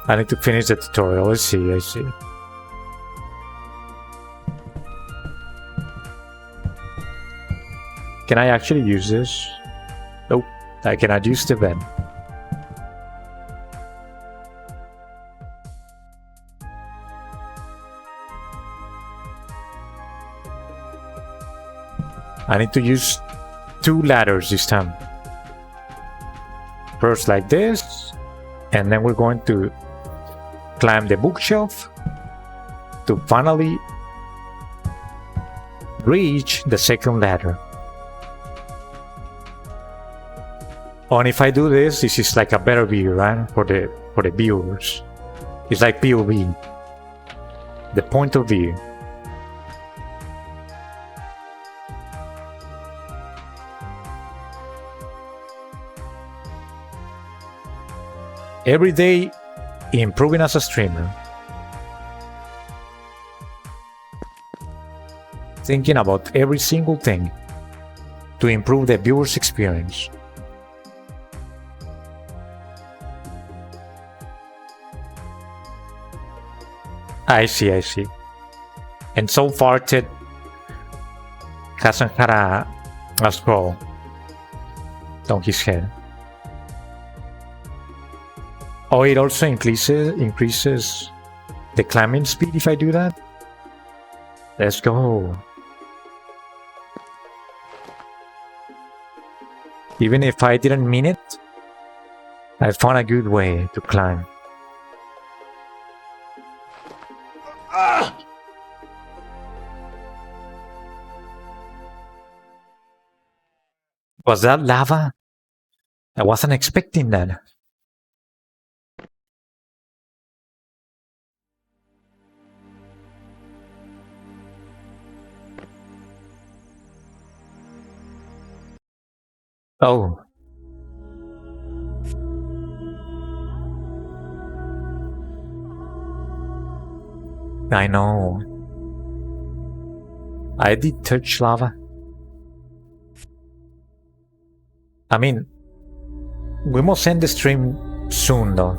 I need to finish the tutorial. I see. Can I actually use this? Nope, I cannot use the vent. I need to use 2 ladders this time. First like this, and then we're going to climb the bookshelf to finally reach the second ladder. Oh, and if I do this, this is like a better view, right? For the viewers. It's like POV. The point of view. Every day, improving as a streamer. Thinking about every single thing to improve the viewer's experience. I see. And so far, Ted hasn't had a scroll on his head. Oh, it also increases the climbing speed if I do that? Let's go. Even if I didn't mean it, I found a good way to climb. Was that lava? I wasn't expecting that. Oh. I know. I did touch lava. I mean, we must end the stream soon though.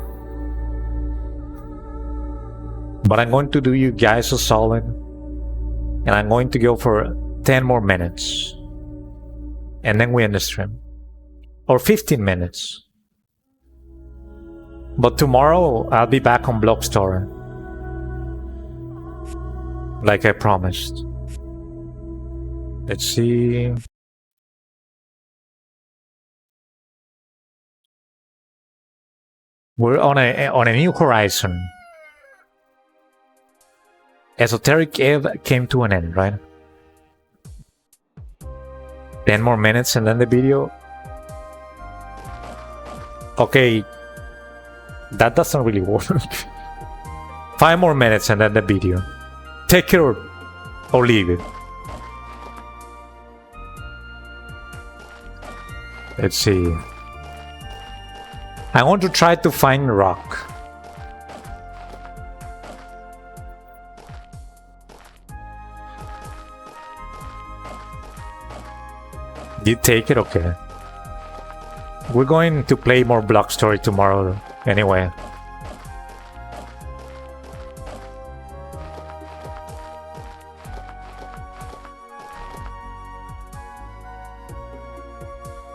But I'm going to do you guys a solid. And I'm going to go for 10 more minutes. And then we end the stream. Or 15 minutes. But tomorrow I'll be back on Blockstore. Like I promised. Let's see. We're on a new horizon. Esoteric Eve came to an end, right? 10 more minutes and then the video. Okay, that doesn't really work. 5 more minutes and then the video. Take it or leave it. Let's see. I want to try to find rock. You take it? Okay. We're going to play more Block Story tomorrow anyway.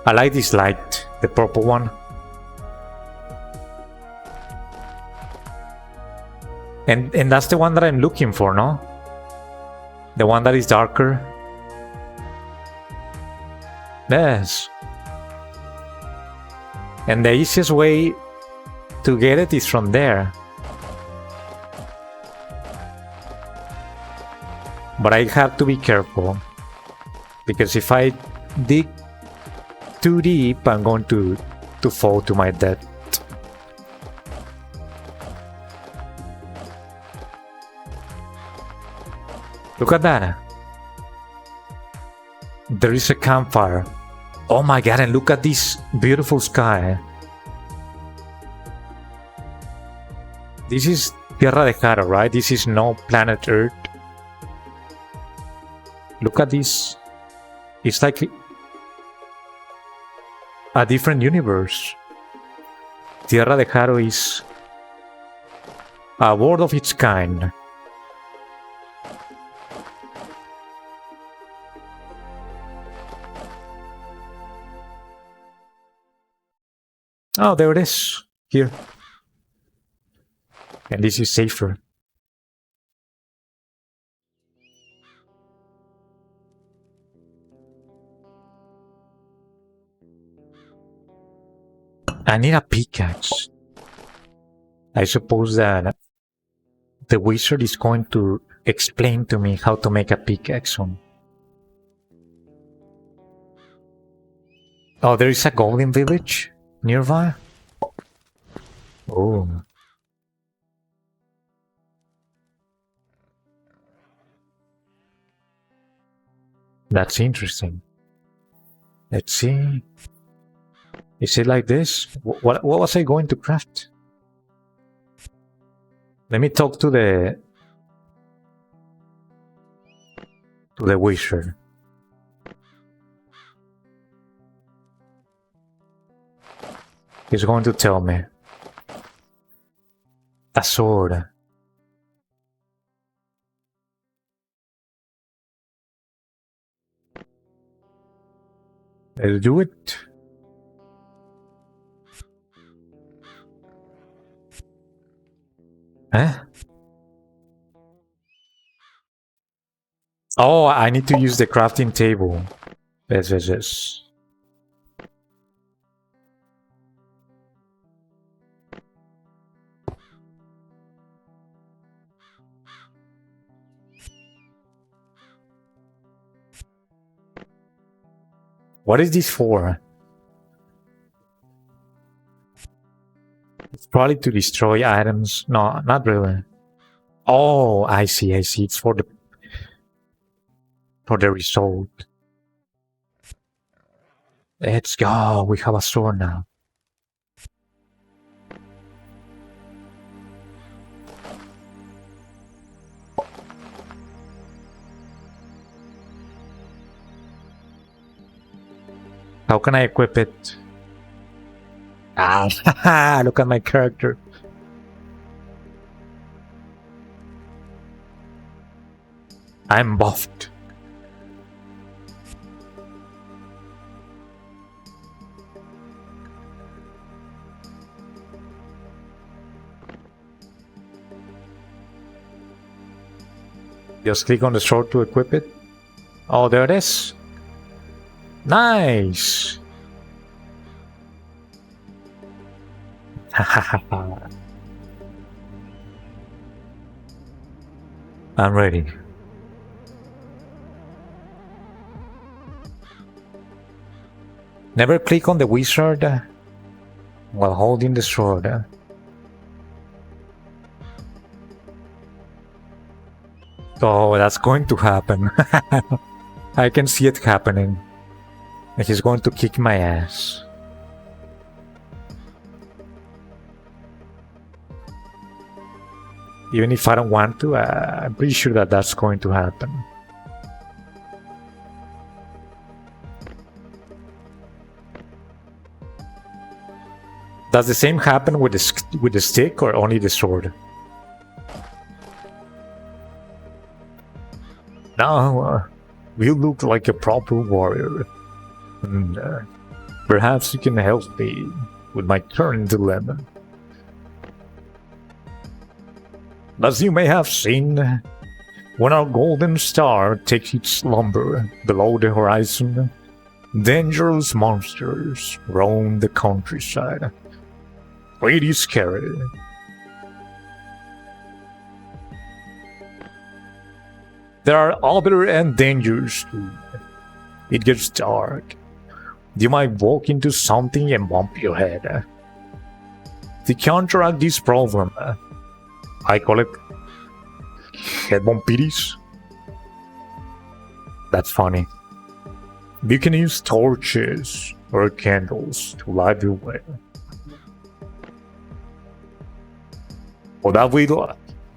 I like this light, the purple one. And that's the one that I'm looking for, no? The one that is darker. Yes. And the easiest way to get it is from there. But I have to be careful. Because if I dig too deep, I'm going to fall to my death. Look at that. There is a campfire. Oh my god, and look at this beautiful sky. This is Tierra de Jaro, right? This is no planet Earth. Look at this. It's like a different universe. Tierra de Jaro is a world of its kind. Oh, there it is. Here. And this is safer. I need a pickaxe. I suppose that the wizard is going to explain to me how to make a pickaxe on. Oh, there is a golden village nearby? Oh. That's interesting. Let's see. Is it like this? What was I going to craft? Let me talk to the wizard. He's going to tell me. A sword. Let's do it. Huh? Oh, I need to use the crafting table. Yes. What is this for? It's probably to destroy items. No, not really. Oh, I see. It's for the result. Let's go. We have a sword now. How can I equip it? Ah, look at my character. I'm buffed. Just click on the sword to equip it. Oh, there it is. Nice. I'm ready. Never click on the wizard while holding the sword. Oh, that's going to happen. I can see it happening. He's going to kick my ass. Even if I don't want to, I'm pretty sure that that's going to happen. Does the same happen with the stick or only the sword? Now, you look like a proper warrior. And, perhaps you can help me with my current dilemma. As you may have seen, when our golden star takes its slumber below the horizon, dangerous monsters roam the countryside. Pretty scary. There are other and dangers too. It gets dark. You might walk into something and bump your head. To counteract this problem, I call it head bumpitis. That's funny. You can use torches or candles to light your way. But that will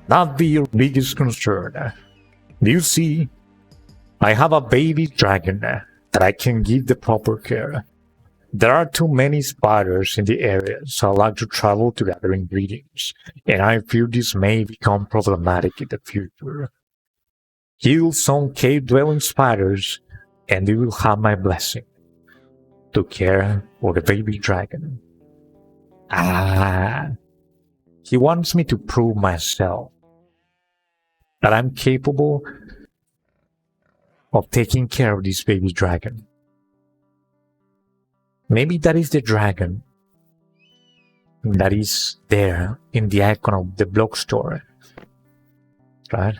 not be your biggest concern. You see, I have a baby dragon that I can give the proper care. There are too many spiders in the area, so I like to travel to gather ingredients, and I fear this may become problematic in the future. Kill some cave-dwelling spiders, and you will have my blessing to care for the baby dragon. He wants me to prove myself that I'm capable of taking care of this baby dragon. Maybe that is the dragon that is there in the icon of the block store, right?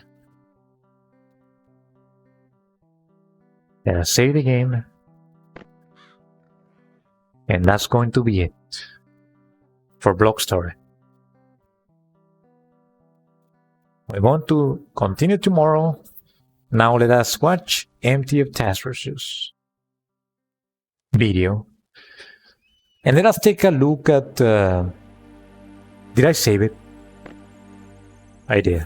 And I save the game, and that's going to be it for block story. We want to continue tomorrow. Now let us watch Empty of Task Forces video. And let us take a look at... did I save it? I did.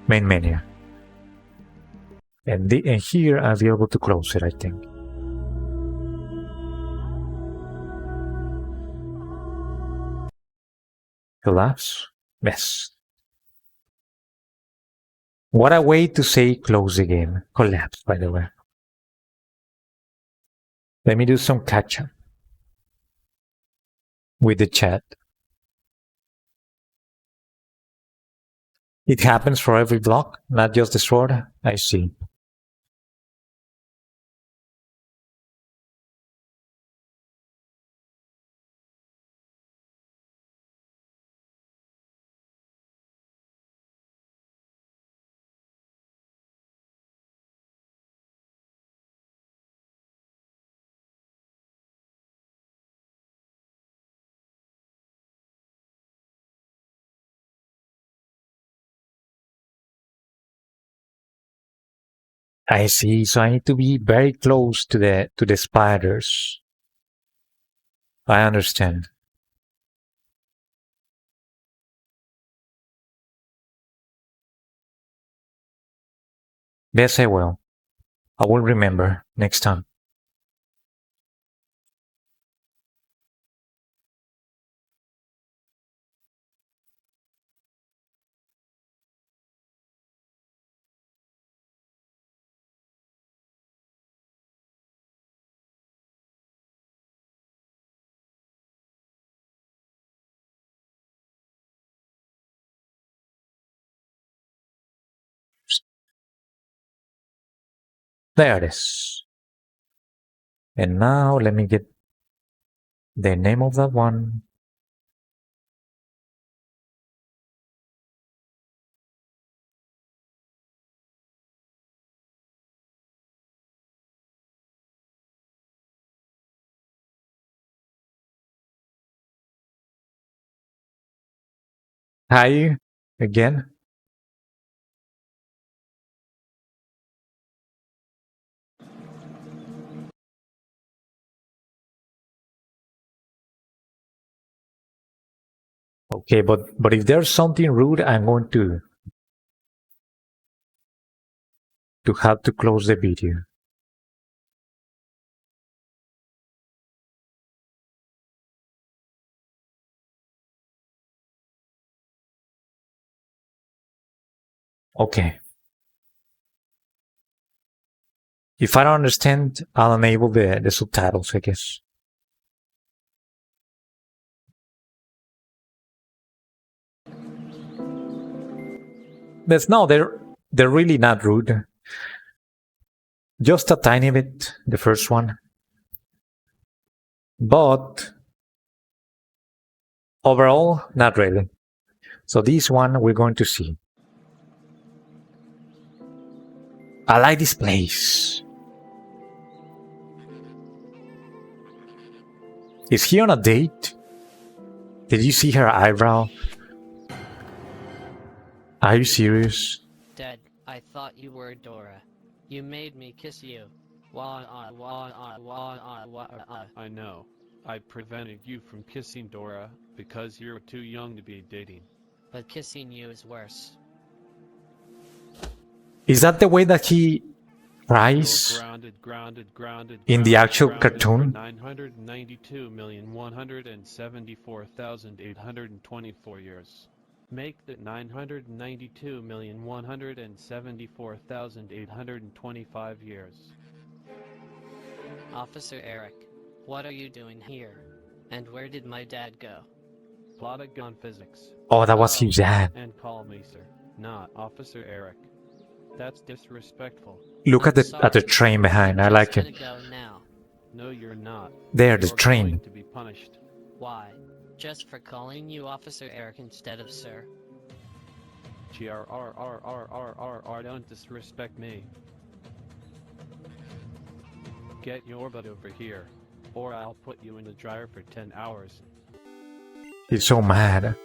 Main menu. And here I'll be able to close it, I think. Collapse? Yes. What a way to say close the game. Collapse, by the way. Let me do some catch-up. with the chat. It happens for every block, not just the sword. I see. I see. So I need to be very close to the spiders. I understand. Yes, I will. I will remember next time. There it is. And now let me get the name of that one. Hi again. Okay, but if there's something rude, I'm going to have to close the video. Okay. If I don't understand, I'll enable the subtitles, I guess. But no, they're really not rude. Just a tiny bit, the first one. But overall, not really. So this one we're going to see. I like this place. Is he on a date? Did you see her eyebrow? Are you serious? Dead, I thought you were Dora. You made me kiss you. I know. I prevented you from kissing Dora because you're too young to be dating. But kissing you is worse. Is that the way that he cries Grounded in the actual cartoon? 992,174,824 years. Make that 992,174,825 years. Officer Eric, what are you doing here? And where did my dad go? Plot of gun physics. Oh, that was his dad. And call me sir, not Officer Eric. That's disrespectful. Look at I'm the sorry. train behind. I I'm like just it. gonna go now. No, you're not. There, the You're train. going to be punished. Why? Just for calling you Officer Eric instead of sir? GRRRRRRR, don't disrespect me. Get your butt over here, or I'll put you in the dryer for 10 hours. He's so mad.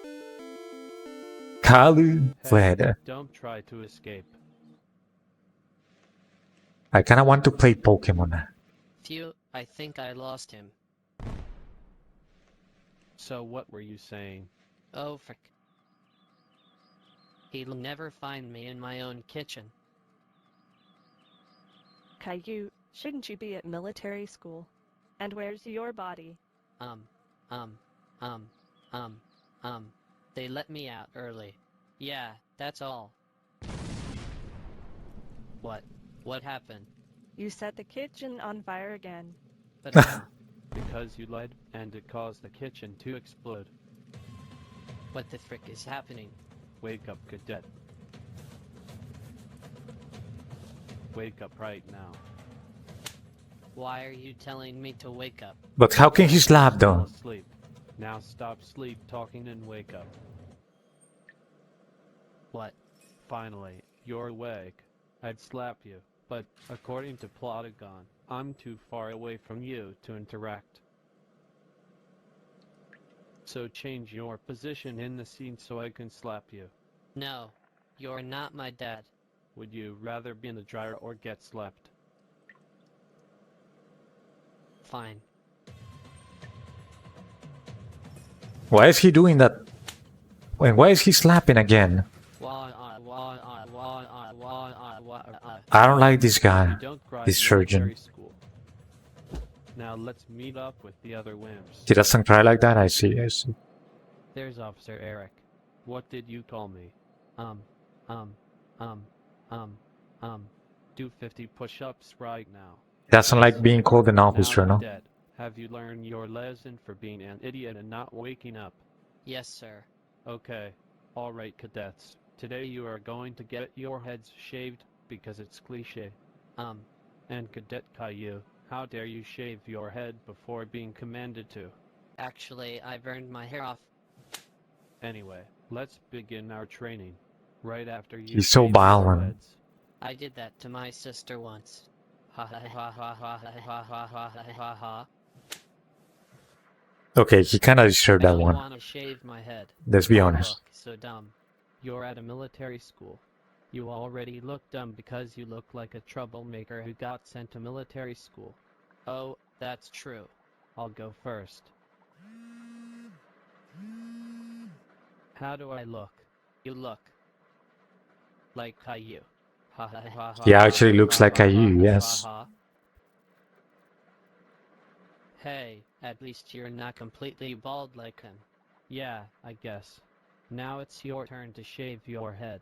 Kalu fled. Don't try to escape. I kinda want to play Pokemon. Phew, I think I lost him. So what were you saying? Oh frick. He'll never find me in my own kitchen. Caillou, shouldn't you be at military school? And where's your body? They let me out early. Yeah, that's all. What happened? You set the kitchen on fire again. But Because because you lied, and it caused the kitchen to explode. What the frick is happening? Wake up, cadet. Wake up right now. Why are you telling me to wake up? But how can he slap Still though? asleep. Now stop sleep talking and wake up. What? Finally, you're awake. I'd slap you, but according to Plotagon, I'm too far away from you to interact. So change your position in the scene so I can slap you. No, you're not my dad. Would you rather be in the dryer or get slapped? Fine. Why is he doing that? And why is he slapping again? I don't like this You guy. don't cry This in military surgeon. school. Now let's meet up with the other wimps. He doesn't cry like that. I see. I see. There's Officer Eric. What did you call me? Um. Do 50 push-ups right now. He doesn't like being called an officer, Now, no? cadet, have you learned your lesson for being an idiot and not waking up? Yes, sir. Okay. Alright, cadets. Today you are going to get your heads shaved, because it's cliché. And Cadet Caillou, how dare you shave your head before being commanded to? Actually, I burned my hair off. Anyway, let's begin our training. Right after you He's so shave your violent. heads. I did that to my sister once. Ha ha ha ha ha ha ha ha ha ha. Okay, he kind of deserved I that don't one. want to shave my head. Let's be I honest. look so dumb. You're at a military school. You already look dumb because you look like a troublemaker who got sent to military school. Oh, that's true. I'll go first. How do I look? You look like Caillou. Ha ha ha ha. He actually looks like Caillou, yes. Hey, at least you're not completely bald like him. Yeah, I guess. Now it's your turn to shave your head.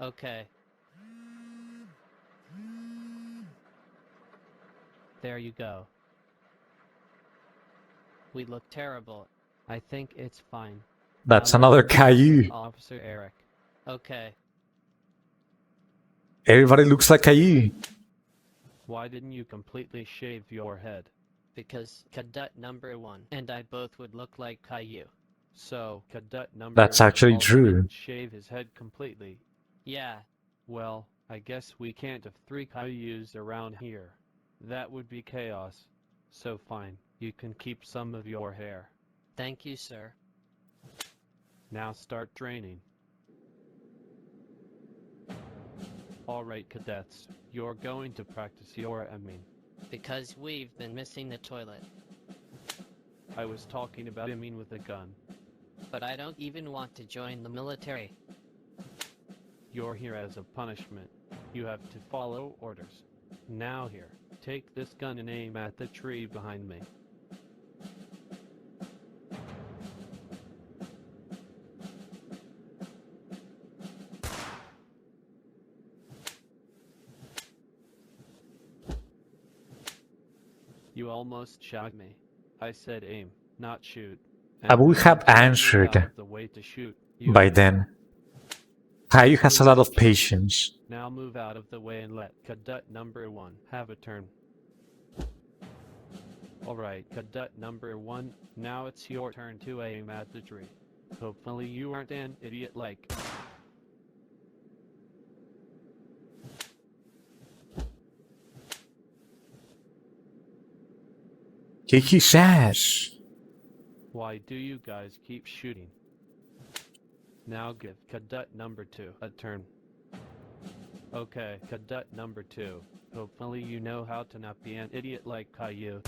Okay. There you go. We look terrible. I think it's fine. That's Now another let's meet Caillou. Officer Eric. Okay. Everybody looks like Caillou. Why didn't you completely shave your head? Because Cadet number 1 and I both would look like Caillou. So, Cadet number That's 1 actually also true. didn't shave his head completely. Yeah. Well, I guess we can't have 3 Cailloux around here. That would be chaos. So fine, you can keep some of your hair. Thank you, sir. Now start training. Alright, cadets, you're going to practice your aiming. Because we've been missing the toilet. I was talking about aiming with a gun. But I don't even want to join the military. You're here as a punishment. You have to follow orders. Now here, take this gun and aim at the tree behind me. You almost shot me. I said aim, not shoot. I would have move out answered of the way to shoot. You by then. Caillou has a lot of patience. Now move out of the way and let Cadet number 1 have a turn. Alright, Cadet number 1, now it's your turn to aim at the tree. Hopefully you aren't an idiot like... Kick his ass. Why do you guys keep shooting? Now give Cadet number 2 a turn. Okay, Cadet number 2. Hopefully you know how to not be an idiot like Caillou.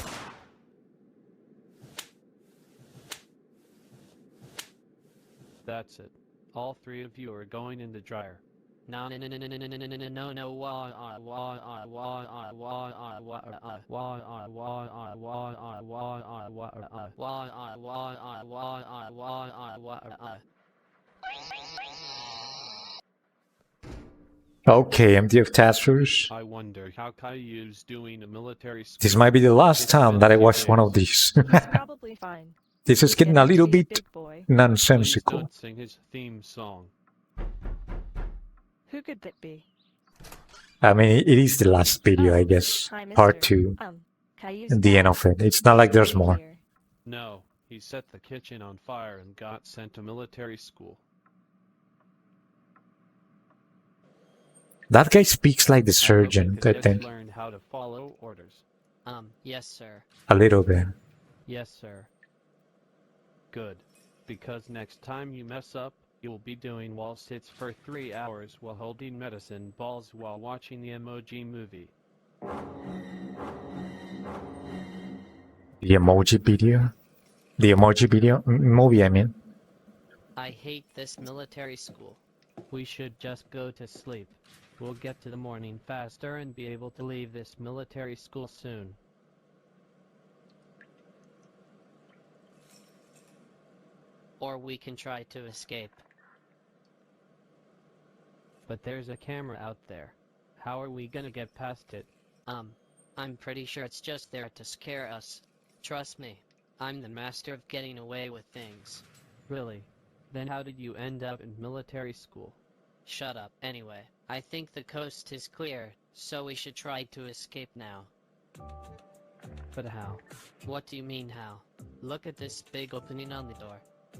That's it. All 3 of you are going in the dryer. No, no, no, no, no, no, no, no, no, no, no, Okay, empty of taskers. I wonder how Caillou's doing a military school. This might be the last It's time been that I 2 watch one days. of these. He's probably fine. This is He's getting a getting to little be a bit big boy. Please nonsensical. don't sing his theme song. Who could that be? I mean, it is the last video, I guess. Hi, mister. Part 2. Caillou's At the end dad. of it. It's not like there's Caillou more. here. No, he set the kitchen on fire and got sent to military school. That guy speaks like the I hope surgeon, the I cadets think. learned how to follow orders. Yes, sir. A little bit. Yes, sir. Good. Because next time you mess up, you'll be doing wall sits for 3 hours while holding medicine balls while watching the emoji movie. The emoji video? The emoji video? Movie, I mean. I hate this military school. We should just go to sleep. We'll get to the morning faster and be able to leave this military school soon. Or we can try to escape. But there's a camera out there. How are we gonna get past it? I'm pretty sure it's just there to scare us. Trust me, I'm the master of getting away with things. Really? Then how did you end up in military school? Shut up. Anyway, I think the coast is clear, so we should try to escape now. But how? What do you mean how? Look at this big opening on the door.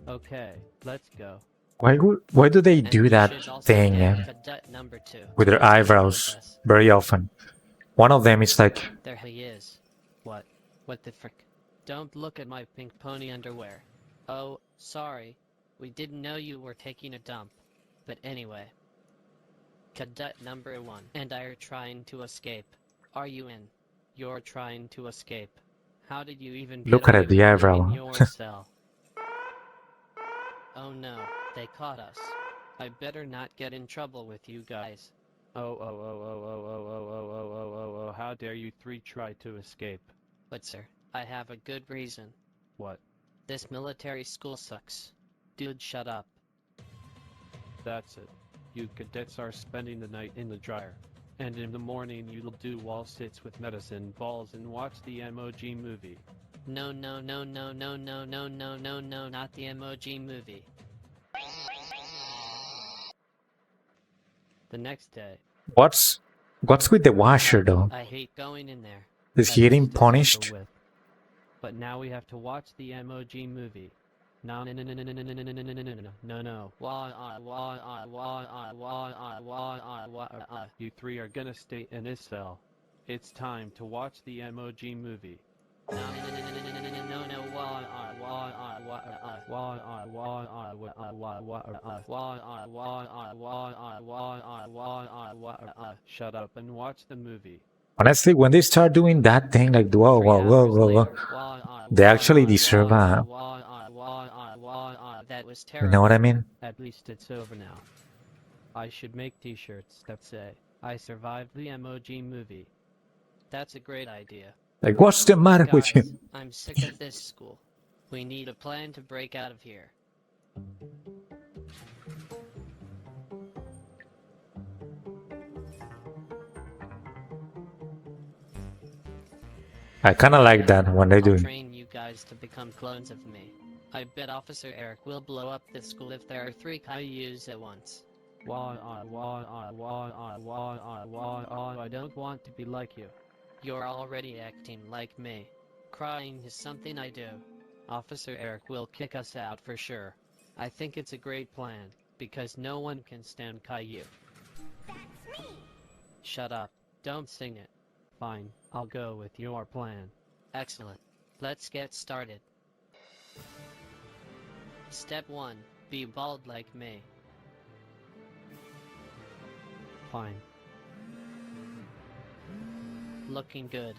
Okay, let's go. Why do they And do we that should also thing get cadet number 2. with their eyebrows With us. very often? One of them is like, There he is. What? What the frick? Don't look at my pink pony underwear. Oh, sorry. We didn't know you were taking a dump. But anyway. Cadet number 1 and I are trying to escape. Are you in? You're trying to escape. How did you even Look get at away it, the from eyebrow. being in your cell? Oh no, they caught us. I better not get in trouble with you guys. How dare you 3 try to escape? But sir, I have a good reason. What? This military school sucks. Dude, shut up. That's it. You cadets are spending the night in the dryer. And in the morning you'll do wall sits with medicine balls and watch the emoji movie. No, no, no, no, no, no, no, no, no, no, not the emoji movie. The next day, what's with the washer though? I hate going in there. Is at he getting least it's over punished? with. But now we have to watch the emoji movie. No. You 3 are gonna stay in this cell. It's time to watch the emoji movie. Shut up and watch the movie. Honestly, when they start doing that thing, like, whoa, whoa, whoa, whoa, whoa, they actually deserve a, That was you terrible. know what I mean? At least it's over now. I should make t-shirts that say, I survived the emoji movie. That's a great idea. Like, what's the matter with Guys, you? I'm sick of this school. We need a plan to break out of here. I kind of like that when they I'll do. train you guys to become clones of me. I bet Officer Eric will blow up this school if there are 3 Cailloux at once. I don't want to be like you. You're already acting like me. Crying is something I do. Officer Eric will kick us out for sure. I think it's a great plan, because no one can stand Caillou. That's me! Shut up. Don't sing it. Fine, I'll go with your plan. Excellent. Let's get started. Step 1. Be bald like me. Fine. Looking good.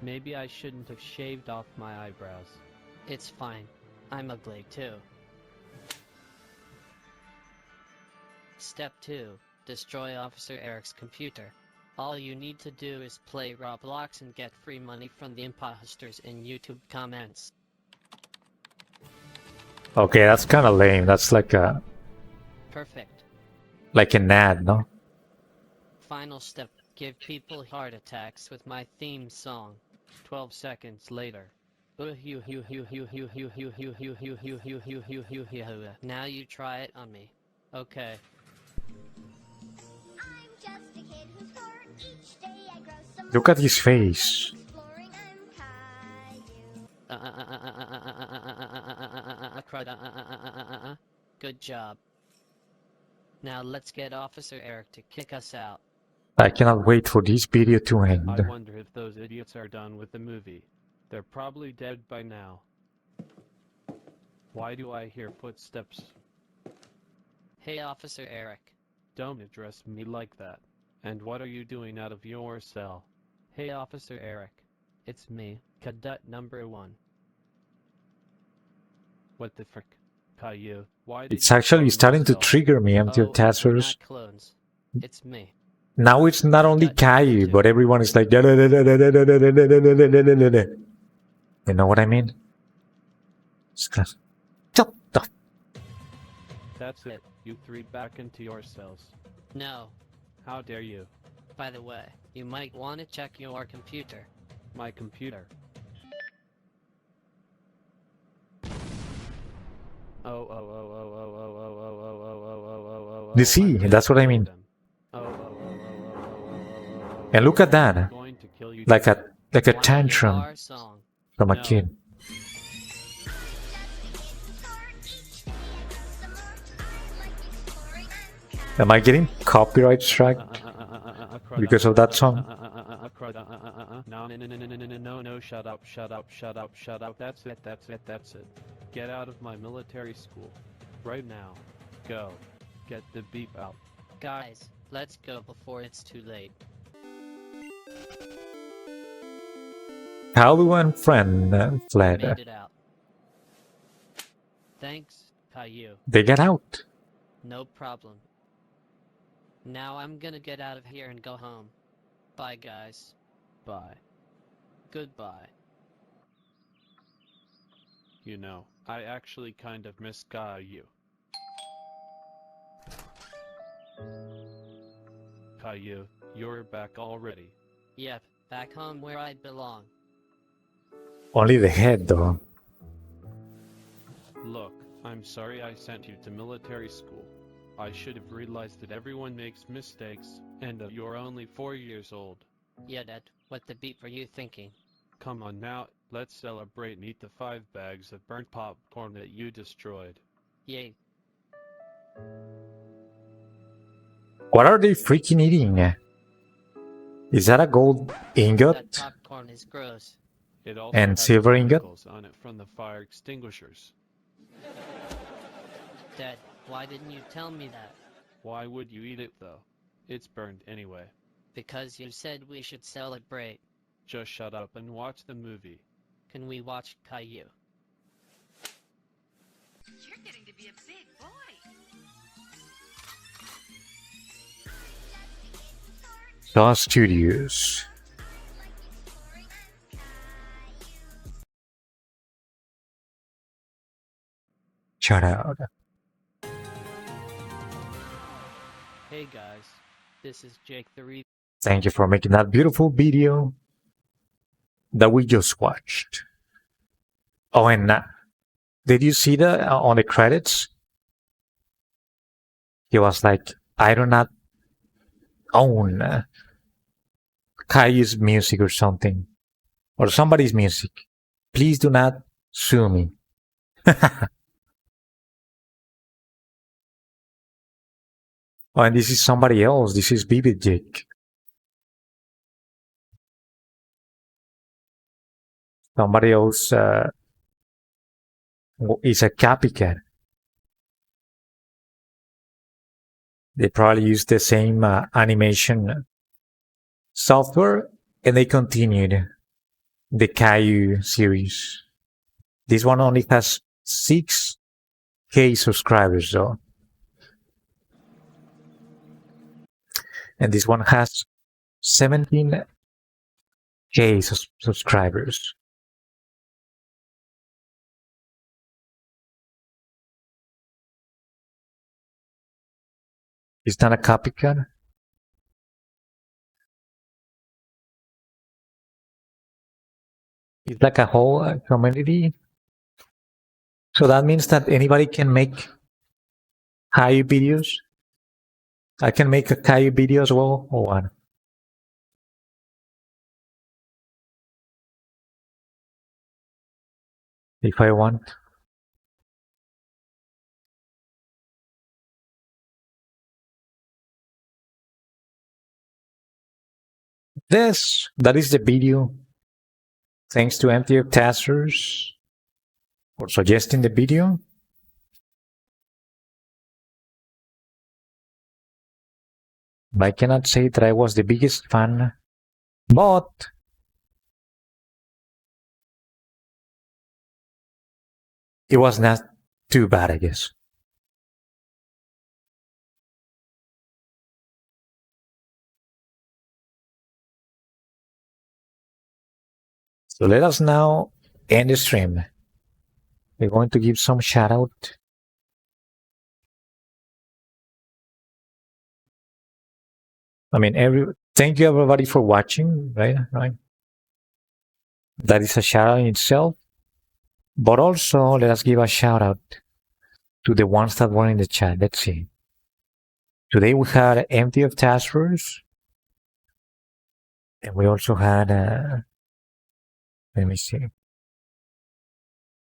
Maybe I shouldn't have shaved off my eyebrows. It's fine. I'm ugly too. Step 2. Destroy Officer Eric's computer. All you need to do is play Roblox and get free money from the imposters in YouTube comments. Okay, that's kind of lame. That's like a Perfect. Like an ad, no? Final step, give people heart attacks with my theme song. 12 seconds later. Now you try it on me. Okay. I'm just a kid who's 4. Each day I grow some Look more. at his face. Exploring, I'm Caillou. Good job. Now let's get Officer Eric to kick us out. I cannot wait for this video to I end. wonder if those idiots are done with the movie. They're probably dead by now. Why do I hear footsteps? Hey Officer Eric. Don't address me like that. And what are you doing out of your cell? Hey Officer Eric. It's me, Cadet number 1. What the frick? Caillou, why did It's you actually clone starting to yourself? trigger me, empty Oh, we're Tassers. not clones. It's me. Now it's not only Cadet number Caillou, 2. but everyone is like... You know what I mean? Shut the... That's it. You 3 back into your cells. No. How dare you? By the way, you might want to check your computer. My computer. You see, that's what I mean. And look at that. Like a Wanna hear tantrum our song? from a No. kid. Am I getting copyright strike because of that song? No, shut up. That's it. Get out of my military school. Right now. Go. Get the beep out. Guys, let's go before it's too late. Caillou and friend fled. Made it out. Thanks, Caillou. They get out. No problem. Now I'm gonna get out of here and go home. Bye, guys. Bye. Goodbye. You know, I actually kind of miss Caillou. Caillou, you're back already. Yep, back home where I belong. Only the head, though. Look, I'm sorry I sent you to military school. I should have realized that everyone makes mistakes, and that you're only 4 years old. Yeah, Dad, what the beep are you thinking? Come on now, let's celebrate and eat the 5 bags of burnt popcorn that you destroyed. Yay. What are they freaking eating? Is that a gold That ingot? popcorn is gross. It also And has silver ingot? chemicals on it from the fire extinguishers. Dad, why didn't you tell me that? Why would you eat it though? It's burned anyway. Because you said we should celebrate. Just shut up and watch the movie. Can we watch Caillou? You're getting to be a big boy. Shaw Studios. Shout out. Hey guys, this is Jake the Re- Thank you for making that beautiful video that we just watched. Oh, and did you see the on the credits? He was like, I do not own Caillou's music or something, or somebody's music. Please do not sue me. Oh, and this is somebody else. This is Vivid Jake. Somebody else is a copycat. They probably use the same animation software, and they continued the Caillou series. This one only has 6K subscribers, though. And this one has 17K subscribers. It's not a copycat. It's like a whole community. So that means that anybody can make Caillou videos. I can make a Caillou video as well, or what? If I want. That is the video. Thanks to MTF Tasters for suggesting the video. I cannot say that I was the biggest fan, but it was not too bad, I guess. So let us now end the stream. We're going to give some shout out. I mean, thank you everybody for watching, right? That is a shout out in itself. But also, let us give a shout out to the ones that were in the chat. Let's see. Today we had Empty of Taskers. And we also had, let me see.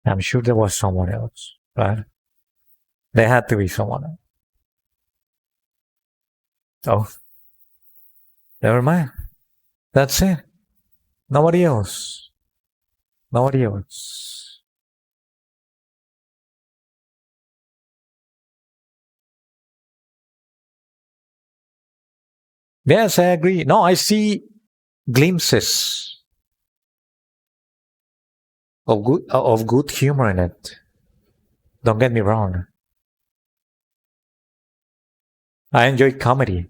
I'm sure there was someone else, right? There had to be someone else. Oh, never mind. That's it. Nobody else. Nobody else. Yes, I agree. No, I see glimpses of good humor in it. Don't get me wrong. I enjoy comedy.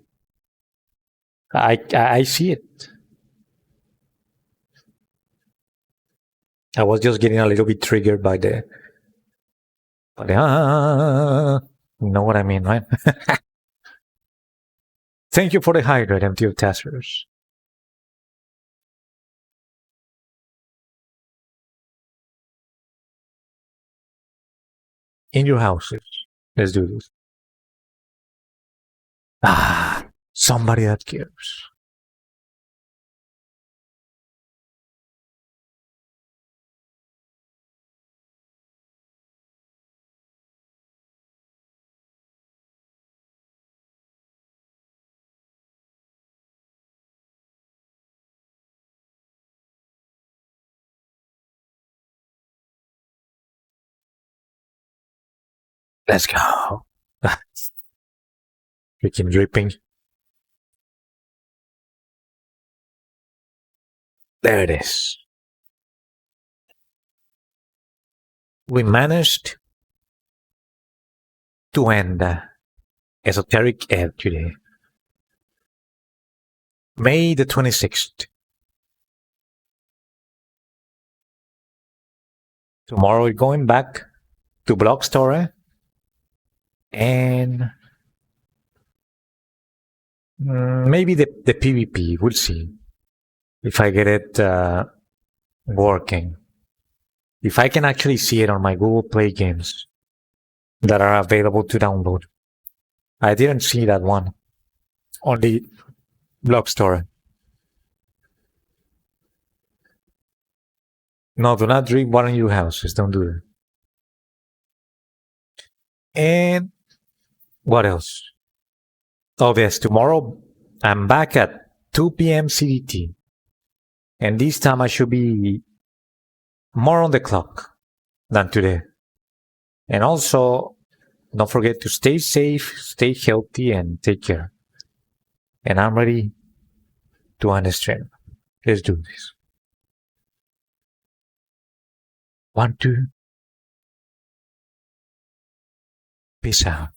I see it. I was just getting a little bit triggered by the you know what I mean, right? Thank you for the hydrate, MTF Testers. In your houses. Let's do this. Somebody that cares. Let's go. Freaking dripping. There it is. We managed to end Esoteric Ed today. May the 26th. Tomorrow we're going back to Block Story and maybe the PvP. We'll see if I get it working. If I can actually see it on my Google Play games that are available to download. I didn't see that one on the Block Store. No, do not drink water in your houses. Don't do that. And what else? Oh, yes, tomorrow I'm back at 2 p.m. CDT. And this time I should be more on the clock than today. And also, don't forget to stay safe, stay healthy, and take care. And I'm ready to end the stream. Let's do this. 1, 2. Peace out.